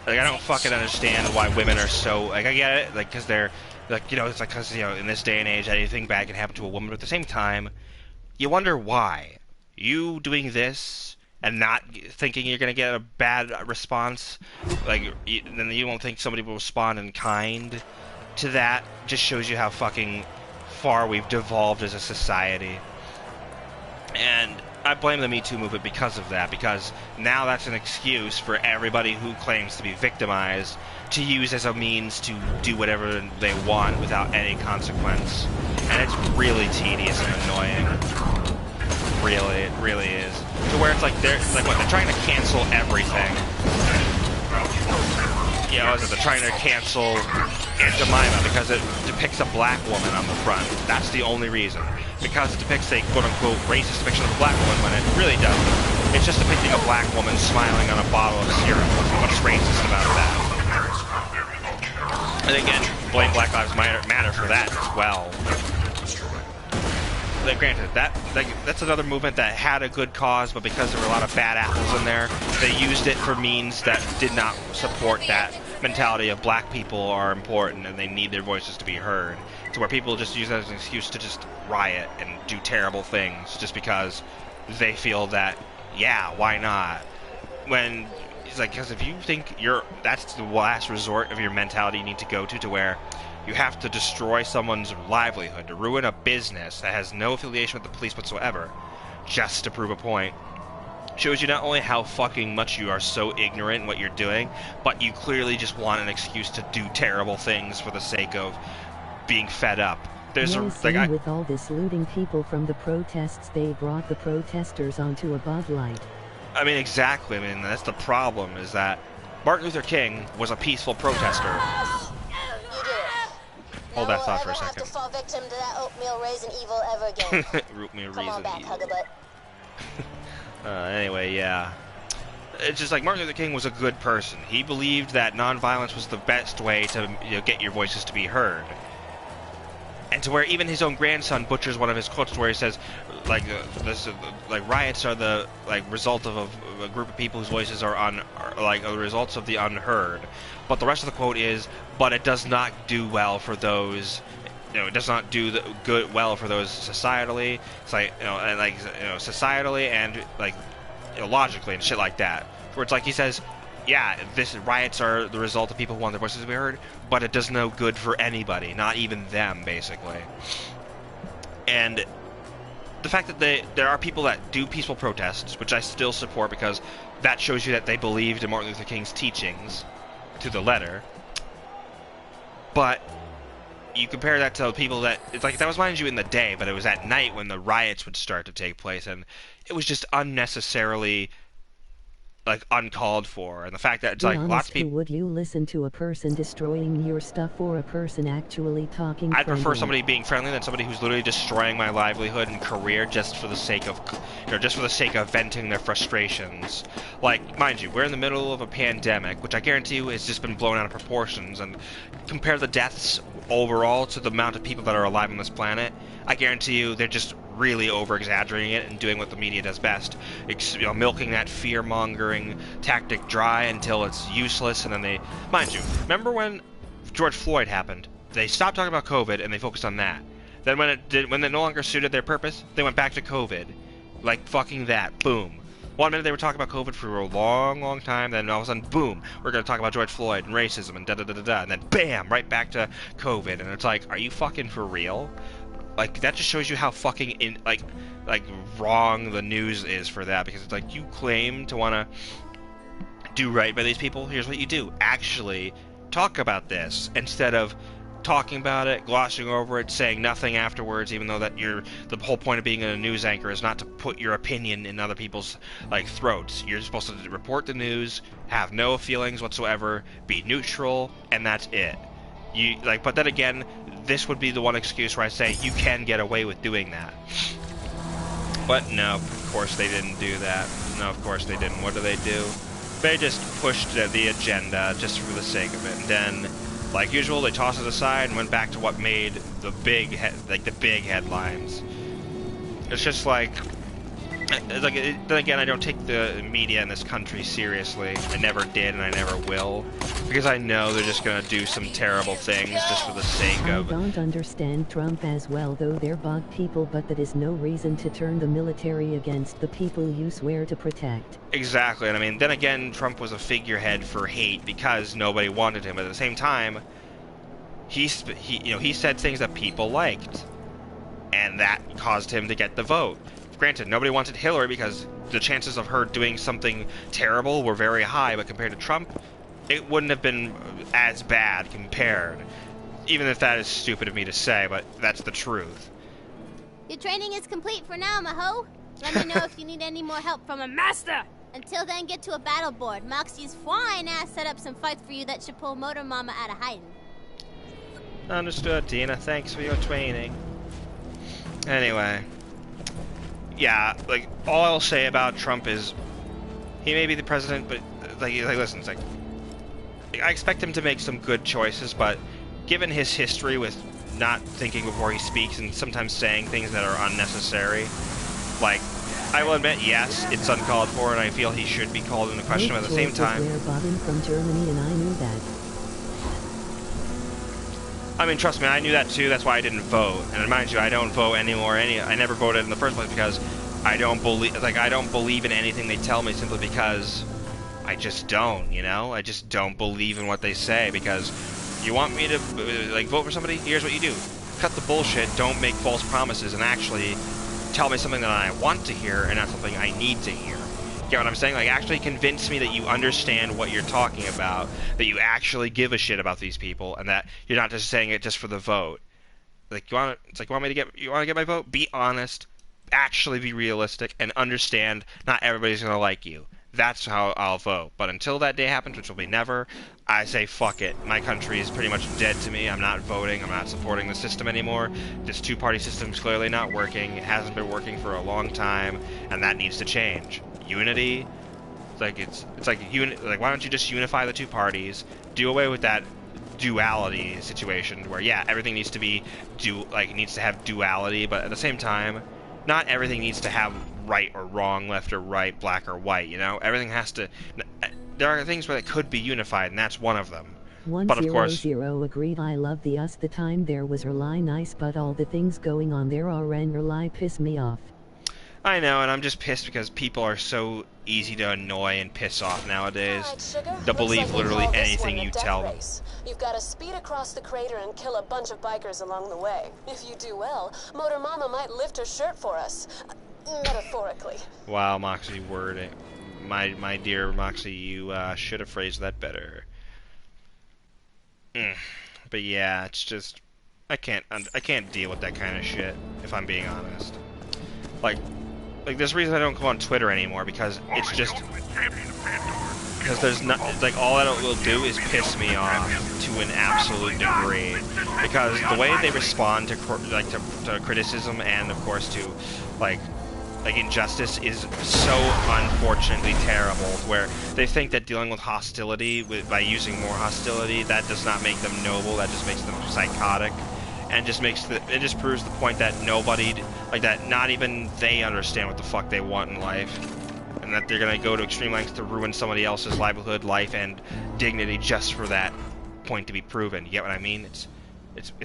I don't fucking understand why women are so, I get it, because they're Like, you know, it's like, because, you know, in this day and age, anything bad can happen to a woman, but at the same time, you wonder why. You doing this and not thinking you're going to get a bad response, like, then you won't think somebody will respond in kind to that, just shows you how fucking far we've devolved as a society. And I blame the Me Too movement because of that, because now that's an excuse for everybody who claims to be victimized to use as a means to do whatever they want without any consequence. And it's really tedious and annoying. Really, it really is. To where it's like they're trying to cancel everything. You know, they're trying to cancel Aunt Jemima because it depicts a black woman on the front. That's the only reason. Because it depicts a quote-unquote racist depiction of a black woman when it really doesn't. It's just depicting a black woman smiling on a bottle of syrup. What's racist about that? And again, blame Black Lives Matter for that as well. Like, granted, that's another movement that had a good cause, but because there were a lot of bad apples in there, they used it for means that did not support that mentality of black people are important and they need their voices to be heard. To where people just use that as an excuse to just riot and do terrible things just because they feel that, yeah, why not? When it's like, because if you think that's the last resort of your mentality you need to go to where you have to destroy someone's livelihood, to ruin a business that has no affiliation with the police whatsoever, just to prove a point, shows you not only how fucking much you are so ignorant in what you're doing, but you clearly just want an excuse to do terrible things for the sake of being fed up. There's with all this looting people from the protests, they brought the protesters onto a Bud Light. I mean, exactly. I mean, that's the problem, is that Martin Luther King was a peaceful protester. Hold that thought for a second. Have to fall victim to that oatmeal raisin evil ever again. Oatmeal Come on back, evil. Huggabutt. Anyway, yeah. It's just like Martin Luther King was a good person. He believed that nonviolence was the best way to get your voices to be heard. And to where even his own grandson butchers one of his quotes where he says, like riots are the result of a group of people whose voices are the results of the unheard. But the rest of the quote is, but it does not do well for those. It does not do well for those societally. It's like societally and logically and shit like that. Where it's like he says, yeah, riots are the result of people who want their voices to be heard, but it does no good for anybody, not even them, basically. And the fact that there are people that do peaceful protests, which I still support because that shows you that they believed in Martin Luther King's teachings to the letter. But you compare that to people that, it's like, that was, mind you, in the day, but it was at night when the riots would start to take place, and it was just unnecessarily uncalled for. And the fact that it's like lots of people, would you listen to a person destroying your stuff or a person actually talking I'd friendly? prefer somebody being friendly than somebody who's literally destroying my livelihood and career just for the sake of venting their frustrations. Like, mind you, we're in the middle of a pandemic, which I guarantee you has just been blown out of proportions, and compare the deaths overall to the amount of people that are alive on this planet, I guarantee you they're just really over-exaggerating it and doing what the media does best. Milking that fear-mongering tactic dry until it's useless, and then they... Mind you, remember when George Floyd happened? They stopped talking about COVID and they focused on that. Then when it no longer suited their purpose, they went back to COVID. Like fucking that. Boom. One minute they were talking about COVID for a long, long time, then all of a sudden, boom, we're going to talk about George Floyd and racism and da-da-da-da-da, and then bam, right back to COVID. And it's like, are you fucking for real? Like, that just shows you how fucking wrong the news is for that, because it's like, you claim to want to do right by these people, here's what you do. Actually talk about this instead of talking about it, glossing over it, saying nothing afterwards, even though that the whole point of being a news anchor is not to put your opinion in other people's throats. You're supposed to report the news, have no feelings whatsoever, be neutral, and that's it. But then again, this would be the one excuse where I say you can get away with doing that. But no, of course they didn't do that. No, of course they didn't. What do? They just pushed the agenda just for the sake of it. And then, like usual, they tossed it aside and went back to what made the big headlines. It's just like, like, then again, I don't take the media in this country seriously. I never did, and I never will, because I know they're just gonna do some terrible things just for the sake of. I don't understand Trump as well, though they're bug people, but that is no reason to turn the military against the people you swear to protect. Exactly, and I mean, then again, Trump was a figurehead for hate because nobody wanted him. But at the same time, he said things that people liked, and that caused him to get the vote. Granted, nobody wanted Hillary because the chances of her doing something terrible were very high, but compared to Trump, it wouldn't have been as bad compared. Even if that is stupid of me to say, but that's the truth. Your training is complete for now, Maho. Let me know if you need any more help from a master. Until then, get to a battle board. Moxie's fine ass set up some fights for you that should pull Motor Mama out of hiding. Understood, Tina. Thanks for your training. Anyway. Yeah, like, all I'll say about Trump is he may be the president, but, like listen, it's like, I expect him to make some good choices, but given his history with not thinking before he speaks and sometimes saying things that are unnecessary, like, I will admit, yes, it's uncalled for, and I feel he should be called into question, but at the same time... From Germany, and I knew that. I mean, trust me, I knew that too. That's why I didn't vote. And mind you, I don't vote anymore. I never voted in the first place because I don't believe in anything they tell me simply because I just don't. You know, I just don't believe in what they say. Because you want me to like vote for somebody? Here's what you do: cut the bullshit. Don't make false promises, and actually tell me something that I want to hear and not something I need to hear. Get what I'm saying? Like, actually convince me that you understand what you're talking about, that you actually give a shit about these people, and that you're not just saying it just for the vote. Like, you want to get my vote? Be honest, actually be realistic, and understand not everybody's gonna like you. That's how I'll vote. But until that day happens, which will be never, I say fuck it. My country is pretty much dead to me. I'm not voting. I'm not supporting the system anymore. This two-party system is clearly not working. It hasn't been working for a long time, and that needs to change. Unity, it's like why don't you just unify the two parties, do away with that duality situation where, yeah, everything needs to be needs to have duality, but at the same time, not everything needs to have right or wrong, left or right, black or white. You know, everything has to. There are things where it could be unified, and that's one of them. 100 agreed. I love the us. The time there was really nice, but all the things going on there are really piss me off. I know, and I'm just pissed because people are so easy to annoy and piss off nowadays. Right, sugar. They'll believe literally anything you tell them. You've got to speed across the crater and kill a bunch of bikers along the way. If you do well, Motor Mama might lift her shirt for us. Metaphorically. Wow, Moxie, wording. My dear Moxie, you should have phrased that better. But yeah, it's just I can't deal with that kind of shit, if I'm being honest. Like there's a reason I don't go on Twitter anymore, because it's just because there's not, like, all that will do is piss me off to an absolute degree, because the way they respond to criticism and of course to like injustice is so unfortunately terrible, where they think that dealing with hostility by using more hostility, that does not make them noble, that just makes them psychotic. And just proves the point that not even they understand what the fuck they want in life, and that they're gonna go to extreme lengths to ruin somebody else's livelihood, life, and dignity just for that point to be proven. You get what I mean? It's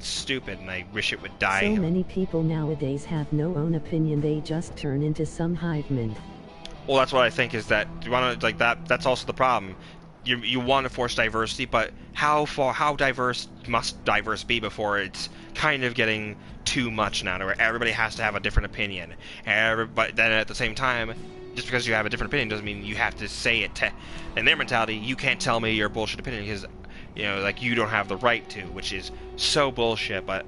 stupid, and I wish it would die. So many people nowadays have no own opinion; they just turn into some hive mind. Well, that's what I think is that you want to that's also the problem. You want to force diversity, but how diverse must diverse be before it's kind of getting too much now, where everybody has to have a different opinion. But then at the same time, just because you have a different opinion doesn't mean you have to say it. In their mentality, you can't tell me your bullshit opinion because, you know, like, you don't have the right to, which is so bullshit. But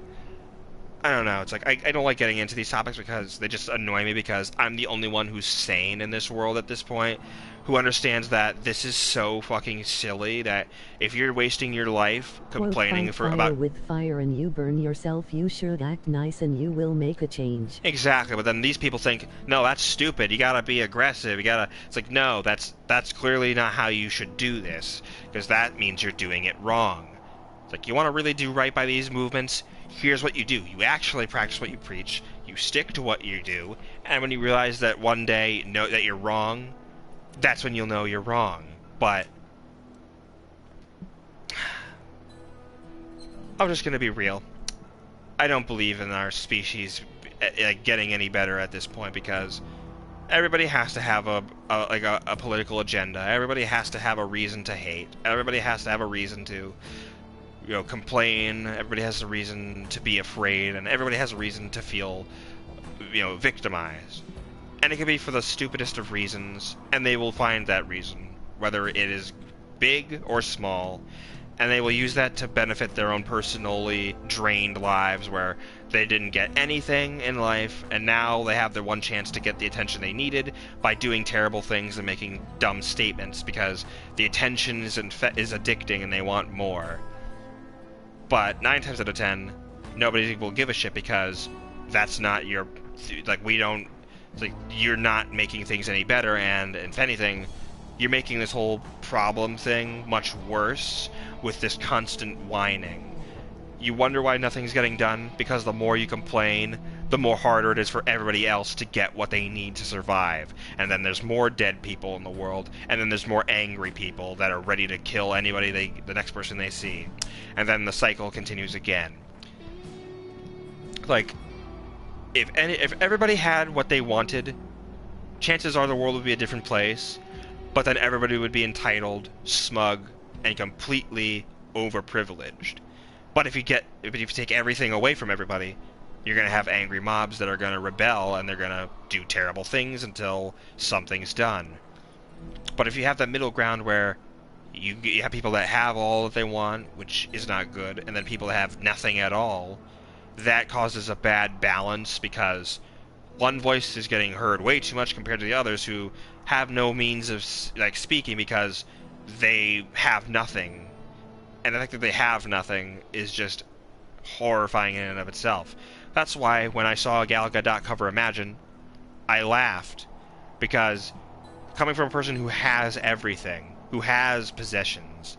I don't know. It's like I don't like getting into these topics because they just annoy me, because I'm the only one who's sane in this world at this point, who understands that this is so fucking silly, that if you're wasting your life complaining about with fire and you burn yourself, you should act nice and you will make a change. Exactly, but then these people think, no, that's stupid, you gotta be aggressive, it's like, no, that's clearly not how you should do this, because that means you're doing it wrong. It's like, you want to really do right by these movements? Here's what you do. You actually practice what you preach. You You stick to what you do, and when you realize that one day that you're wrong, that's when you'll know you're wrong. But I'm just gonna be real. I don't believe in our species getting any better at this point, because everybody has to have a political agenda. Everybody has to have a reason to hate. Everybody has to have a reason to, complain. Everybody has a reason to be afraid, and everybody has a reason to feel, victimized. And it can be for the stupidest of reasons, and they will find that reason, whether it is big or small, and they will use that to benefit their own personally drained lives, where they didn't get anything in life, and now they have their one chance to get the attention they needed by doing terrible things and making dumb statements, because the attention is addicting and they want more. But 9 times out of 10, nobody will give a shit, because that's not your... you're not making things any better, and if anything, you're making this whole problem thing much worse with this constant whining. You wonder why nothing's getting done? Because the more you complain, the more harder it is for everybody else to get what they need to survive. And then there's more dead people in the world, and then there's more angry people that are ready to kill anybody the next person they see. And then the cycle continues again. If everybody had what they wanted, chances are the world would be a different place, but then everybody would be entitled, smug, and completely overprivileged. But if you take everything away from everybody, you're going to have angry mobs that are going to rebel, and they're going to do terrible things until something's done. But if you have that middle ground where you have people that have all that they want, which is not good, and then people that have nothing at all, that causes a bad balance, because one voice is getting heard way too much compared to the others who have no means of speaking because they have nothing. And the fact that they have nothing is just horrifying in and of itself. That's why when I saw Gal Gadot cover Imagine, I laughed, because coming from a person who has everything, who has possessions,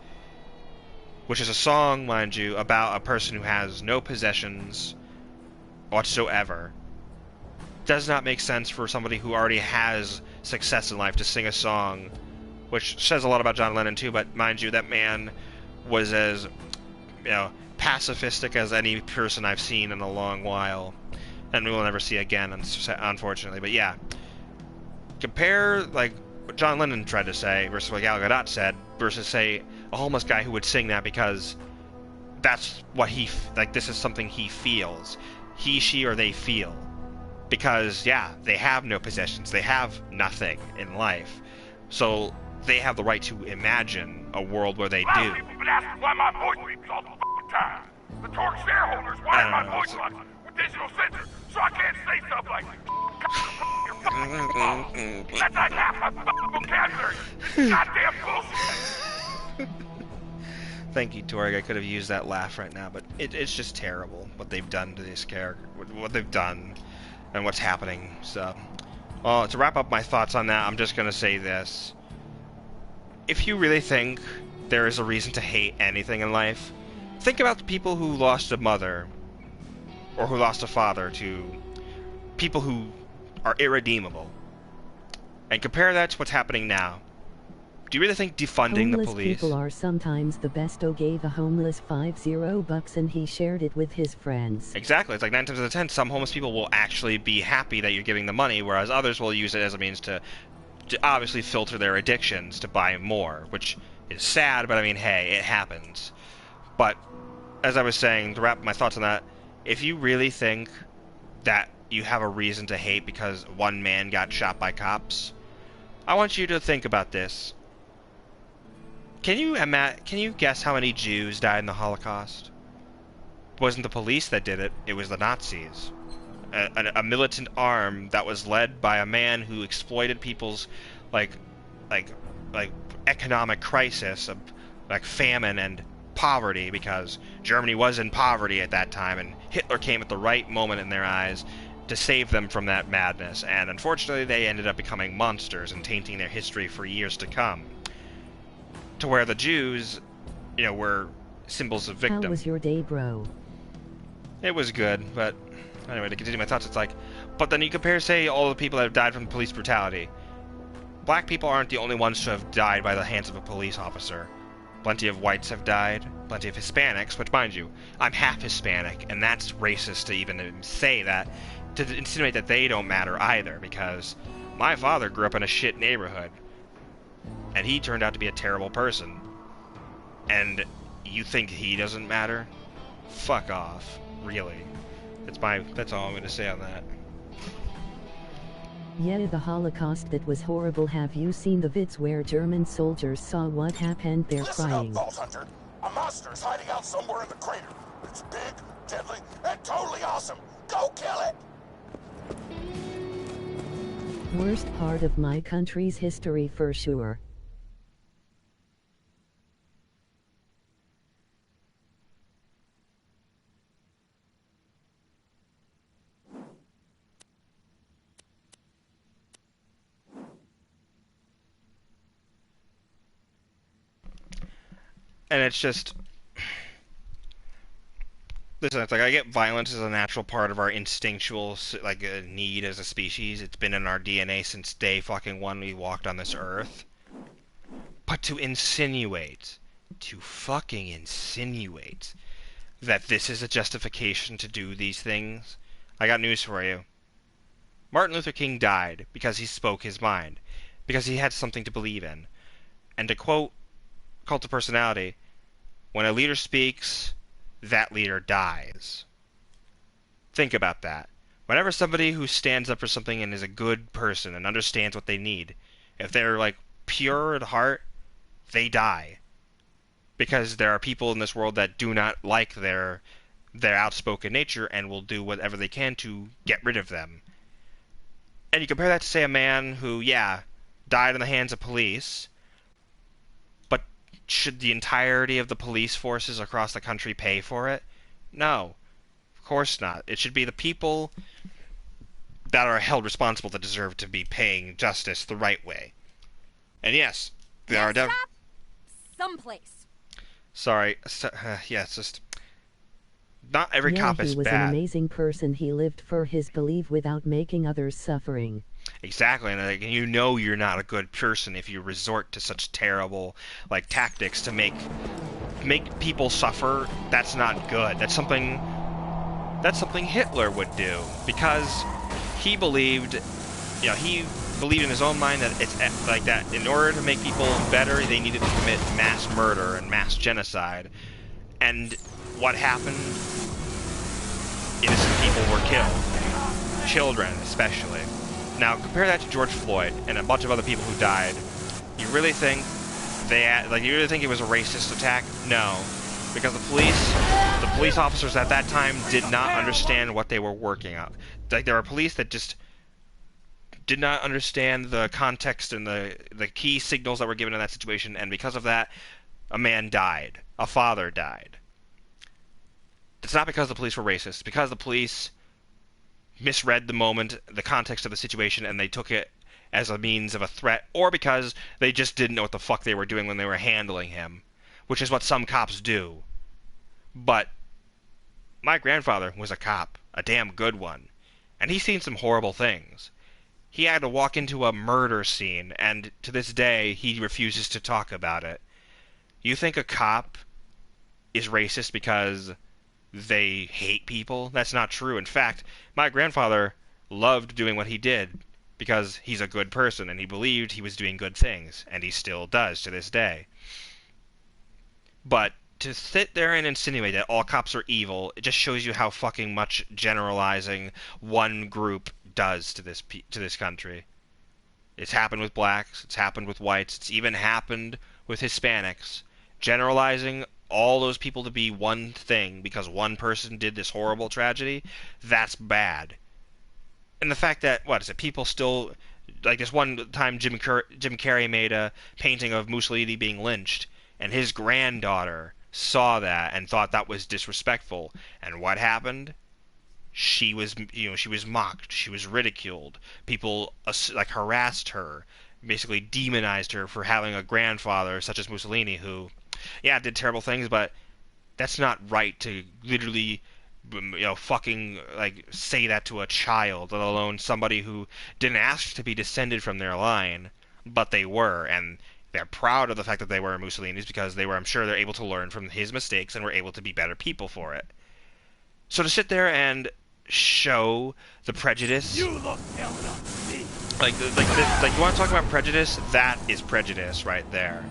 which is a song, mind you, about a person who has no possessions whatsoever, does not make sense for somebody who already has success in life to sing a song, which says a lot about John Lennon too, but mind you, that man was as, pacifistic as any person I've seen in a long while, and we will never see again, unfortunately. But yeah, compare, what John Lennon tried to say versus what Gal Gadot said, versus, say, a homeless guy who would sing that because that's what this is something he feels. He, she, or they feel. Because, yeah, they have no possessions. They have nothing in life. So they have the right to imagine a world where they do. People been asking why my voice beeps all the time. The Torgue shareholders wired my voice box with digital censor, so I can't say stuff like that's like half my vocabulary. This goddamn bullshit. Thank you, Torgue. I could have used that laugh right now, but it's just terrible what they've done to this character, what they've done, and what's happening. So, well, to wrap up my thoughts on that, I'm just gonna say this. If you really think there is a reason to hate anything in life, think about the people who lost a mother, or who lost a father, to people who are irredeemable, and compare that to what's happening now. Do you really think defunding the police... Homeless people are sometimes the best. Gave a homeless $50 and he shared it with his friends. Exactly. It's like 9 times out of 10, some homeless people will actually be happy that you're giving them money, whereas others will use it as a means to obviously filter their addictions to buy more, which is sad, but I mean, hey, it happens. But, as I was saying, to wrap my thoughts on that, if you really think that you have a reason to hate because one man got shot by cops, I want you to think about this. Can you guess how many Jews died in the Holocaust? It wasn't the police that did it, it was the Nazis. A militant arm that was led by a man who exploited people's economic crisis of famine and poverty, because Germany was in poverty at that time, and Hitler came at the right moment in their eyes to save them from that madness, and unfortunately they ended up becoming monsters and tainting their history for years to come. To where the Jews, were symbols of victim. How was your day, bro? It was good, but Anyway, to continue my thoughts, it's like, but then you compare, say, all the people that have died from police brutality. Black people aren't the only ones to have died by the hands of a police officer. Plenty of whites have died, plenty of Hispanics, which, mind you, I'm half Hispanic, and that's racist to even say that, to insinuate that they don't matter either, because my father grew up in a shit neighborhood, and he turned out to be a terrible person. And you think he doesn't matter? Fuck off. Really. That's all I'm going to say on that. Yeah, the Holocaust, that was horrible. Have you seen the vids where German soldiers saw what happened? They're Listen crying. up, Vault Hunter. A monster's hiding out somewhere in the crater. It's big, deadly, and totally awesome. Go kill it! Worst part of my country's history for sure. And it's just... Listen, it's like, I get violence as a natural part of our instinctual, like, need as a species. It's been in our DNA since day fucking one we walked on this earth. But to fucking insinuate that this is a justification to do these things, I got news for you. Martin Luther King died because he spoke his mind, because he had something to believe in. And to quote Cult of Personality, when a leader speaks, that leader dies. Think about that. Whenever somebody who stands up for something and is a good person and understands what they need, if they're, like, pure at heart, they die. Because there are people in this world that do not like their outspoken nature and will do whatever they can to get rid of them. And you compare that to, say, a man who, yeah, died in the hands of police, but should the entirety of the police forces across the country pay for it? No. Of course not. It should be the people that are held responsible that deserve to be paying justice the right way. And yes, there are someplace. Sorry. Yeah, it's just... Not every cop is he was bad. an amazing person. He lived for his belief without making others suffering. Exactly, and like, you know you're not a good person if you resort to such terrible, like, tactics to make people suffer. That's not good. That's something Hitler would do, because he believed, he believed in his own mind that it's like that. In order to make people better, they needed to commit mass murder and mass genocide. And what happened? Innocent people were killed. Children, especially. Now, compare that to George Floyd and a bunch of other people who died. You really think it was a racist attack? No. Because the police officers at that time did not understand what they were working on. Like, there were police that just did not understand the context and the key signals that were given in that situation, and because of that, a man died. A father died. It's not because the police were racist. It's because the police misread the moment, the context of the situation, and they took it as a means of a threat, or because they just didn't know what the fuck they were doing when they were handling him, which is what some cops do. But my grandfather was a cop, a damn good one, and he's seen some horrible things. He had to walk into a murder scene, and to this day, he refuses to talk about it. You think a cop is racist because they hate people? That's not true. In fact, my grandfather loved doing what he did because he's a good person and he believed he was doing good things, and he still does to this day. But to sit there and insinuate that all cops are evil, it just shows you how fucking much generalizing one group does to this country. It's happened with blacks, it's happened with whites, it's even happened with Hispanics. Generalizing all those people to be one thing because one person did this horrible tragedy, that's bad. And the fact that, people still, like this one time Jim Carrey made a painting of Mussolini being lynched, and his granddaughter saw that and thought that was disrespectful. And what happened? She was mocked, she was ridiculed. People harassed her, basically demonized her for having a grandfather such as Mussolini who, yeah, did terrible things, but that's not right to literally fucking, like, say that to a child, let alone somebody who didn't ask to be descended from their line, but they were, and they're proud of the fact that they were Mussolini's because they were, I'm sure, they're able to learn from his mistakes and were able to be better people for it. So to sit there and show the prejudice, you look like you want to talk about prejudice? That is prejudice right there,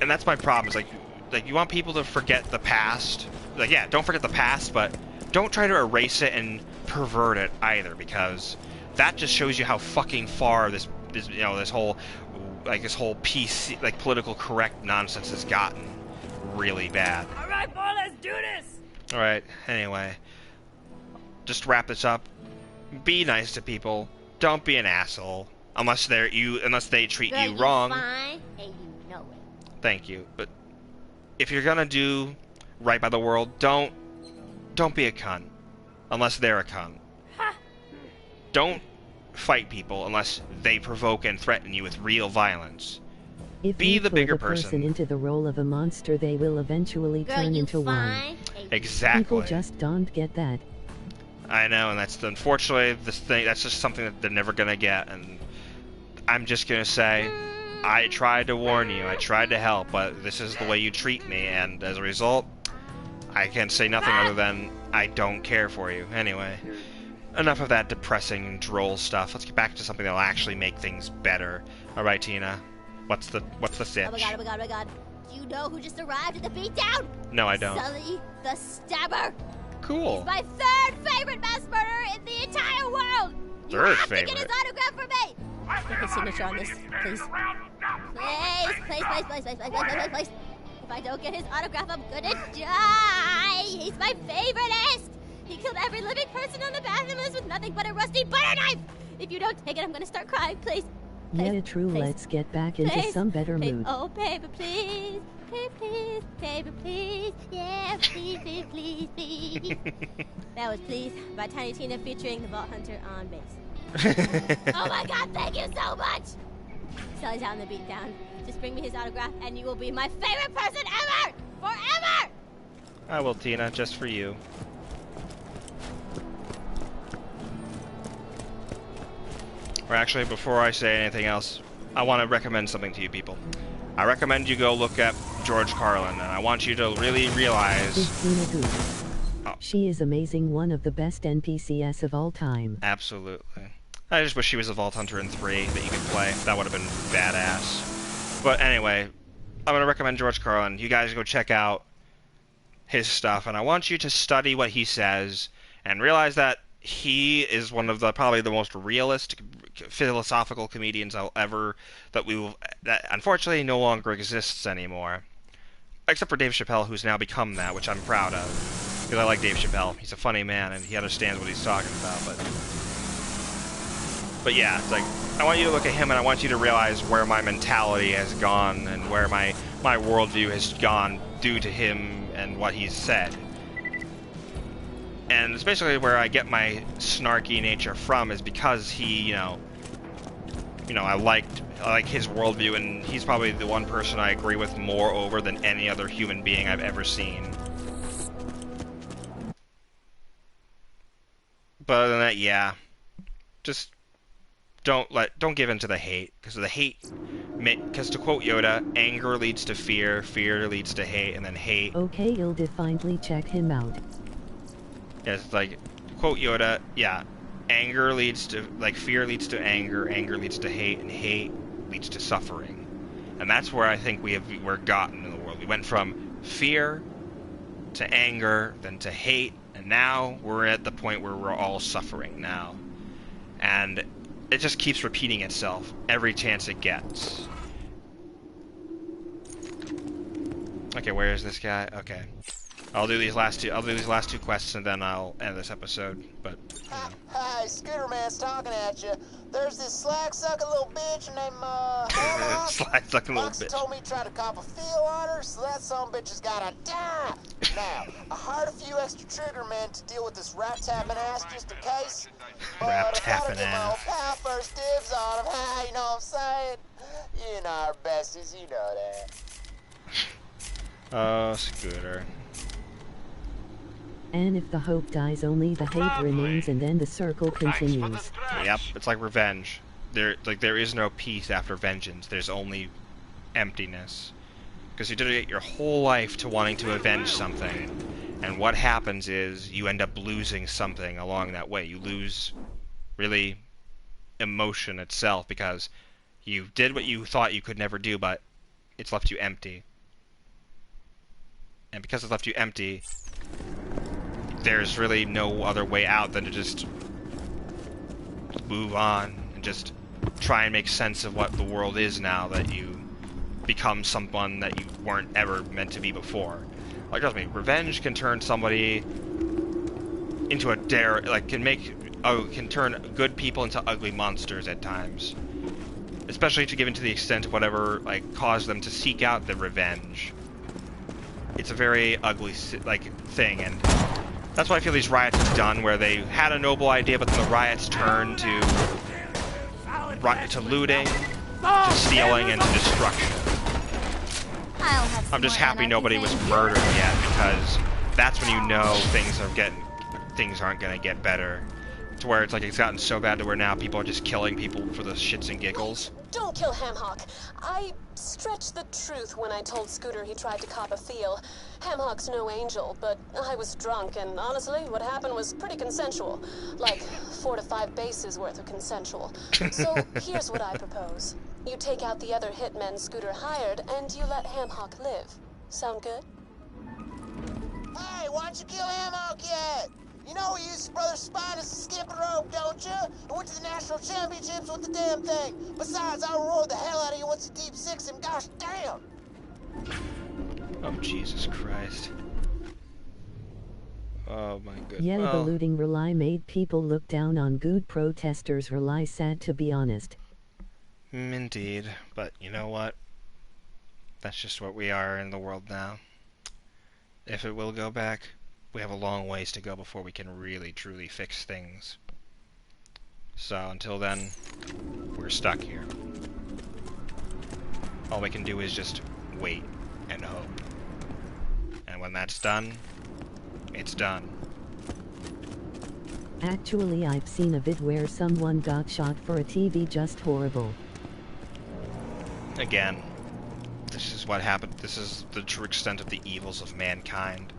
and that's my problem. Is like you want people to forget the past. Like, yeah, don't forget the past, but don't try to erase it and pervert it either, because that just shows you how fucking far this whole PC, like, political correct nonsense has gotten really bad. All right, boy, let's do this. All right. Anyway, just wrap this up. Be nice to people. Don't be an asshole unless they treat you wrong. Fine, and you know it. Thank you. But if you're gonna do right by the world, don't be a cunt unless they're a cunt. Don't fight people unless they provoke and threaten you with real violence. If be you the put bigger a person into the role of a monster, they will eventually turn into one. Exactly. People just don't get that. I know, and that's unfortunately this thing. That's just something that they're never gonna get. And I'm just gonna say, I tried to warn you. I tried to help, but this is the way you treat me, and as a result, I can say nothing other than I don't care for you. Anyway, enough of that depressing, droll stuff. Let's get back to something that'll actually make things better. All right, Tina. What's the sitch? Oh my god. Do you know who just arrived at the beatdown? No, I don't. Sully the Stabber. Cool. He's my third favorite mass murderer in the entire world. Third you favorite. have to get his autograph for me. Get his signature on this, please. Please. If I don't get his autograph, I'm gonna die. He's my favoriteest. He killed every living person on the bathroom list with nothing but a rusty butter knife. If you don't take it, I'm gonna start crying. Please. Yeah, true. Please. Let's get back into some better mood. Oh, baby, please. Please, baby, please. Yeah, please. That was Please by Tiny Tina featuring the Vault Hunter on bass. Oh my god, thank you so much. Sully's out on the beatdown. Just bring me his autograph and you will be my favorite person ever! Forever! I will, Tina, just for you. Or actually, before I say anything else, I want to recommend something to you people. I recommend you go look at George Carlin, and I want you to really realize... Oh. She is amazing, one of the best NPCs of all time. Absolutely. I just wish she was a Vault Hunter in 3 that you could play. That would have been badass. But anyway, I'm going to recommend George Carlin. You guys go check out his stuff, and I want you to study what he says and realize that he is one of the probably the most realistic philosophical comedians that unfortunately no longer exists anymore. Except for Dave Chappelle, who's now become that, which I'm proud of. Because I like Dave Chappelle. He's a funny man and he understands what he's talking about, but yeah, it's like I want you to look at him and I want you to realize where my mentality has gone and where my worldview has gone due to him and what he's said. And it's basically where I get my snarky nature from is because he, I like his worldview, and he's probably the one person I agree with more over than any other human being I've ever seen. But other than that, yeah, just don't give in to the hate, because to quote Yoda, anger leads to fear, fear leads to hate, and then hate. Okay, ill-definedly check him out. Yeah, it's like, quote Yoda, yeah, anger leads to, fear leads to anger, anger leads to hate, and hate leads to suffering. And that's where I think we're gotten in the world. We went from fear to anger, then to hate, and now we're at the point where we're all suffering now. And it just keeps repeating itself every chance it gets. Okay, where is this guy? Okay. I'll do these last two quests and then I'll end this episode. But Hi, Scooter Man's talking at you. There's this slag-sucking little bitch named Emma. Slag-sucking little bitch. told me he tried to cop a feel on her, so that son-bitch has gotta die. Now, I hired a few extra trigger men to deal with this rat-tapping ass just in case. But I gotta give my old pal first dibs on him. You know what I'm saying? You know our besties, you know that. Oh, Scooter. And if the hope dies, only the hate remains, and then the circle continues. Yep, it's like revenge. There is no peace after vengeance. There's only emptiness. Because you dedicate your whole life to wanting to avenge something, and what happens is you end up losing something along that way. You lose, really, emotion itself, because you did what you thought you could never do, but it's left you empty. And because it's left you empty, there's really no other way out than to just move on and just try and make sense of what the world is now that you become someone that you weren't ever meant to be before. Like, trust me, revenge can turn somebody into a can turn good people into ugly monsters at times. Especially to given to the extent of whatever, like, caused them to seek out the revenge. It's a very ugly, thing, and that's why I feel these riots have done, where they had a noble idea, but then the riots turned to looting, to stealing, and to destruction. I'm just happy nobody was murdered yet, because that's when you know things aren't gonna get better. To where it's like it's gotten so bad to where now people are just killing people for the shits and giggles. Don't kill Hamhawk. I stretched the truth when I told Scooter he tried to cop a feel. Hamhawk's no angel, but I was drunk, and honestly, what happened was pretty consensual. Like 4 to 5 bases worth of consensual. So here's what I propose. You take out the other hitmen Scooter hired, and you let Hamhawk live. Sound good? Hey, why don't you kill Hamhawk yet? You know he used his brother's spine as a skipping rope, don't you? And went to the national championships with the damn thing. Besides, I roared the hell out of you once you deep six him. Gosh damn! Oh, Jesus Christ. Oh, my goodness. Yeah, the looting rally made people look down on good protesters rally, sad to be honest. Indeed. But you know what? That's just what we are in the world now. If it will go back, we have a long ways to go before we can really, truly fix things. So until then, we're stuck here. All we can do is just wait and hope. And when that's done, it's done. Actually, I've seen a vid where someone got shot for a TV, just horrible. Again, this is what happened. This is the true extent of the evils of mankind.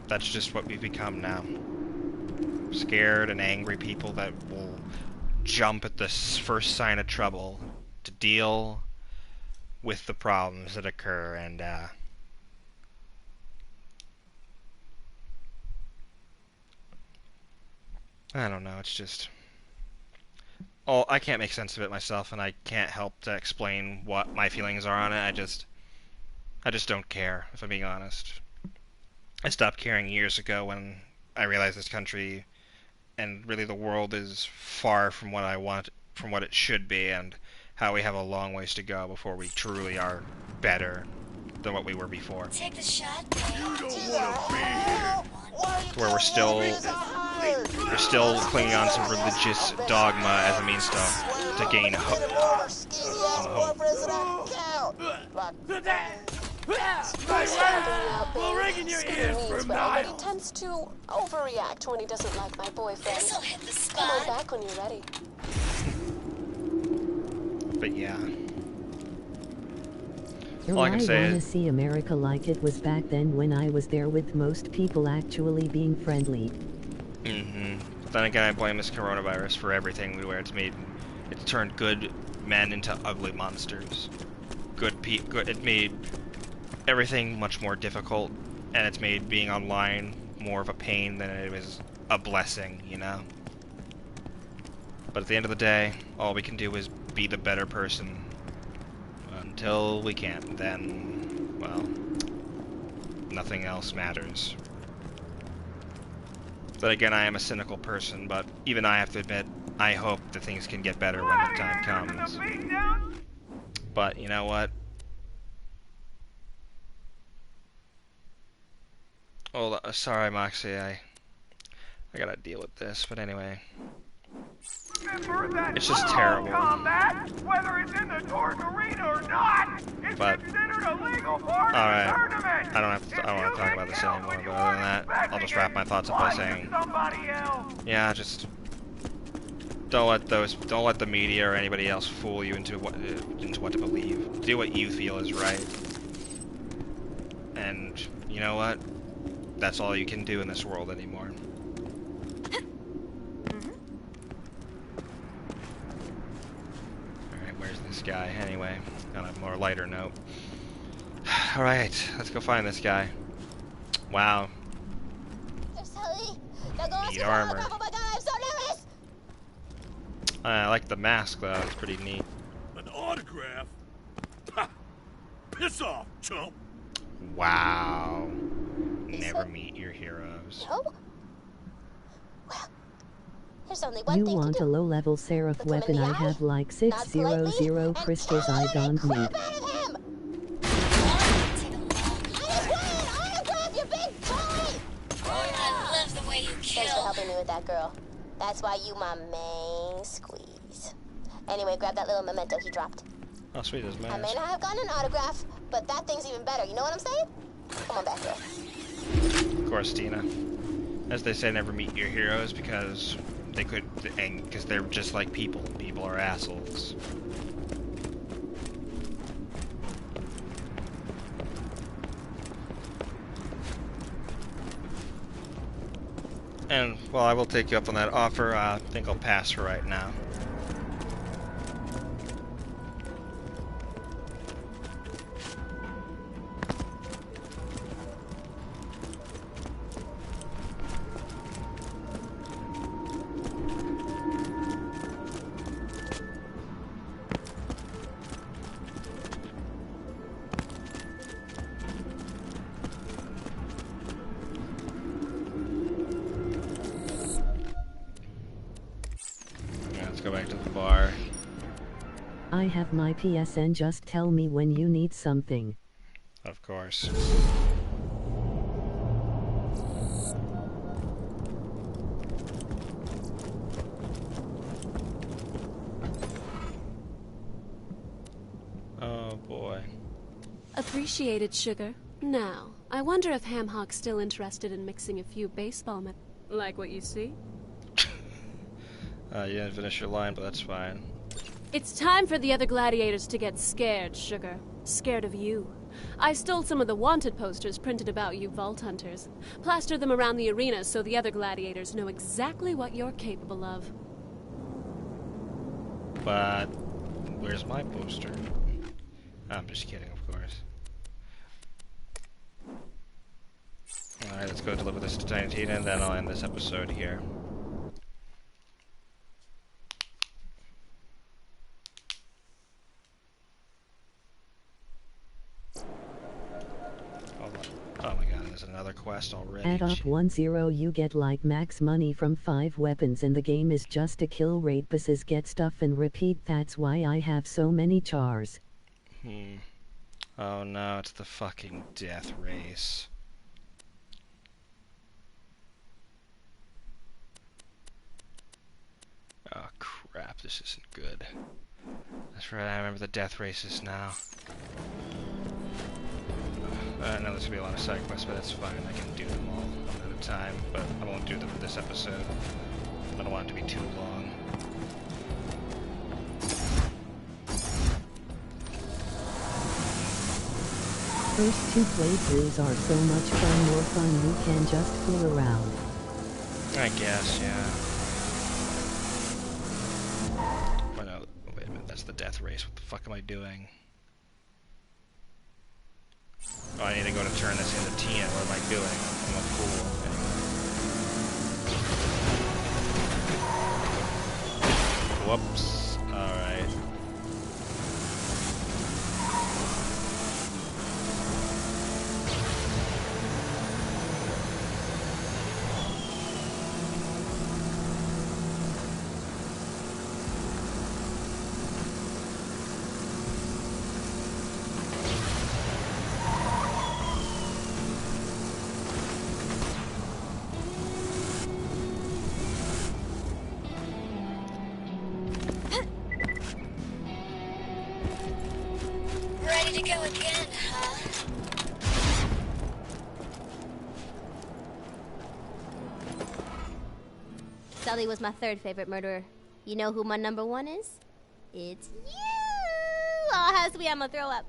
That's just what we've become now. Scared and angry people that will jump at the first sign of trouble to deal with the problems that occur, and I don't know, it's just... I can't make sense of it myself, and I can't help to explain what my feelings are on it. I just don't care, if I'm being honest. I stopped caring years ago when I realized this country and really the world is far from what I want, from what it should be, and how we have a long ways to go before we truly are better than what we were before. Take the shot. To where we're still clinging on to religious dogma as a means to gain hope. We'll ring in your ears for him, but he tends to overreact when he doesn't like my boyfriend. This'll hit the spot. Come on back when you're ready. But yeah. All I wanna see America like it was back then, when I was there, with most people actually being friendly. Then again, I blame this coronavirus for everything, where it's turned good men into ugly monsters. It made everything much more difficult, and it's made being online more of a pain than it was a blessing, you know? But at the end of the day, all we can do is be the better person. Until we can't, then, well, nothing else matters. But again, I am a cynical person, but even I have to admit, I hope that things can get better when the time comes. But, you know what? Oh, sorry, Moxie, I gotta deal with this, but anyway. Remember that It's just terrible. Combat, whether it's in the Torgue arena or not! It's But considered a legal part all of right, the tournament! I don't want to talk about this anymore. But other than that, I'll just wrap my thoughts up by saying, Somebody else! yeah, just don't let the media or anybody else fool you into what to believe. Do what you feel is right. And you know what? That's all you can do in this world anymore. Alright, where's this guy? Anyway, on a more lighter note. Alright, let's go find this guy. Wow. Neat armor. Oh my god, I'm so nervous! I like the mask though, it's pretty neat. An autograph? Ha! Piss off, chump! Wow. Never meet your heroes. No? Well, there's only one You thing want to a do. low-level seraph weapon? I have like 600 crystals I don't need. I love the way you Thanks for kill. helping me with that girl. That's why you my main squeeze. Anyway, grab that little memento he dropped. Oh, sweet as I may mask. not have gotten an autograph, but that thing's even better. You know what I'm saying? Come on back, girl. Of course, Tina. As they say, never meet your heroes because because they're just like people. People are assholes. And, well, I will take you up on that offer. I think I'll pass for right now. Go back to the bar. I have my PSN, just tell me when you need something. Of course. Oh boy. Appreciated, sugar. Now, I wonder if Ham Hock's still interested in mixing a few baseball like what you see? You didn't finish your line, but that's fine. It's time for the other gladiators to get scared, sugar. Scared of you. I stole some of the wanted posters printed about you vault hunters. Plaster them around the arena so the other gladiators know exactly what you're capable of. But where's my poster? I'm just kidding, of course. Alright, let's go deliver this to Tiny Tina, and then I'll end this episode here. Oh my god, there's another quest already. Add up 10, you get like max money from 5 weapons, and the game is just a kill rate basis, get stuff and repeat. That's why I have so many chars. Oh no, it's the fucking death race. Oh crap, this isn't good. That's right, I remember the death races now. I know there's gonna be a lot of side quests, but that's fine. I can do them all one at a time, but I won't do them for this episode. I don't want it to be too long. First 2 playthroughs are so much fun, more fun, you can just fool around. I guess, yeah. Oh no, wait a minute, that's the death race. What the fuck am I doing? Oh, I need to go to turn this into Tina. What am I doing? I'm a fool. Anyway. Whoops. Alright. Ready to go again, huh? Sully was my third favorite murderer. You know who my number one is? It's you! Oh, how sweet, I'm gonna throw up.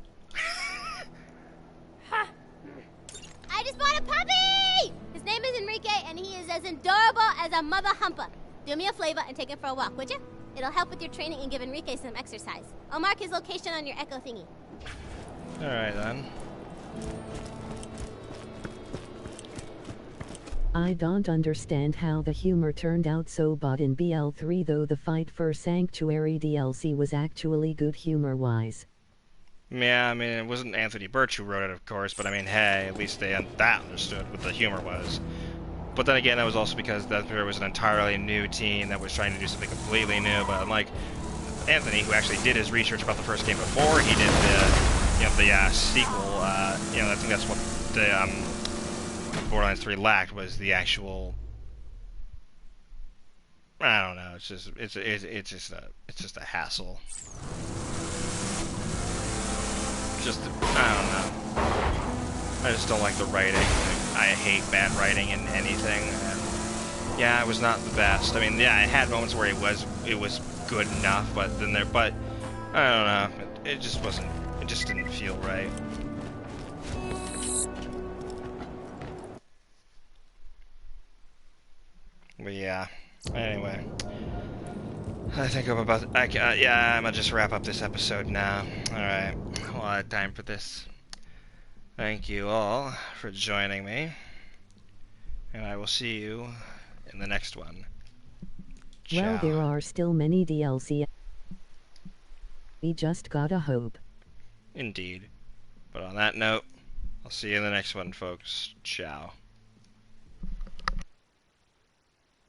I just bought a puppy! His name is Enrique, and he is as adorable as a mother humper. Do me a favor and take him for a walk, would you? It'll help with your training and give Enrique some exercise. I'll mark his location on your echo thingy. Alright then. I don't understand how the humor turned out so bad in BL3, though the Fight for Sanctuary DLC was actually good humor-wise. Yeah, I mean, it wasn't Anthony Birch who wrote it, of course, but I mean, hey, at least that understood what the humor was. But then again, that was also because there was an entirely new team that was trying to do something completely new, but unlike Anthony, who actually did his research about the first game before he did the sequel, I think that's what the Borderlands 3 lacked, was the actual, I don't know, it's just a hassle. I don't know. I just don't like the writing. I hate bad writing in anything. And yeah, it was not the best. I mean, yeah, it had moments where it was good enough, but I don't know. It just wasn't. It just didn't feel right. But yeah. Anyway, I think I'm about. I'm gonna just wrap up this episode now. All right. A lot of time for this. Thank you all for joining me, and I will see you in the next one. Ciao. Well, there are still many DLC. We just gotta hope. Indeed. But on that note, I'll see you in the next one, folks. Ciao.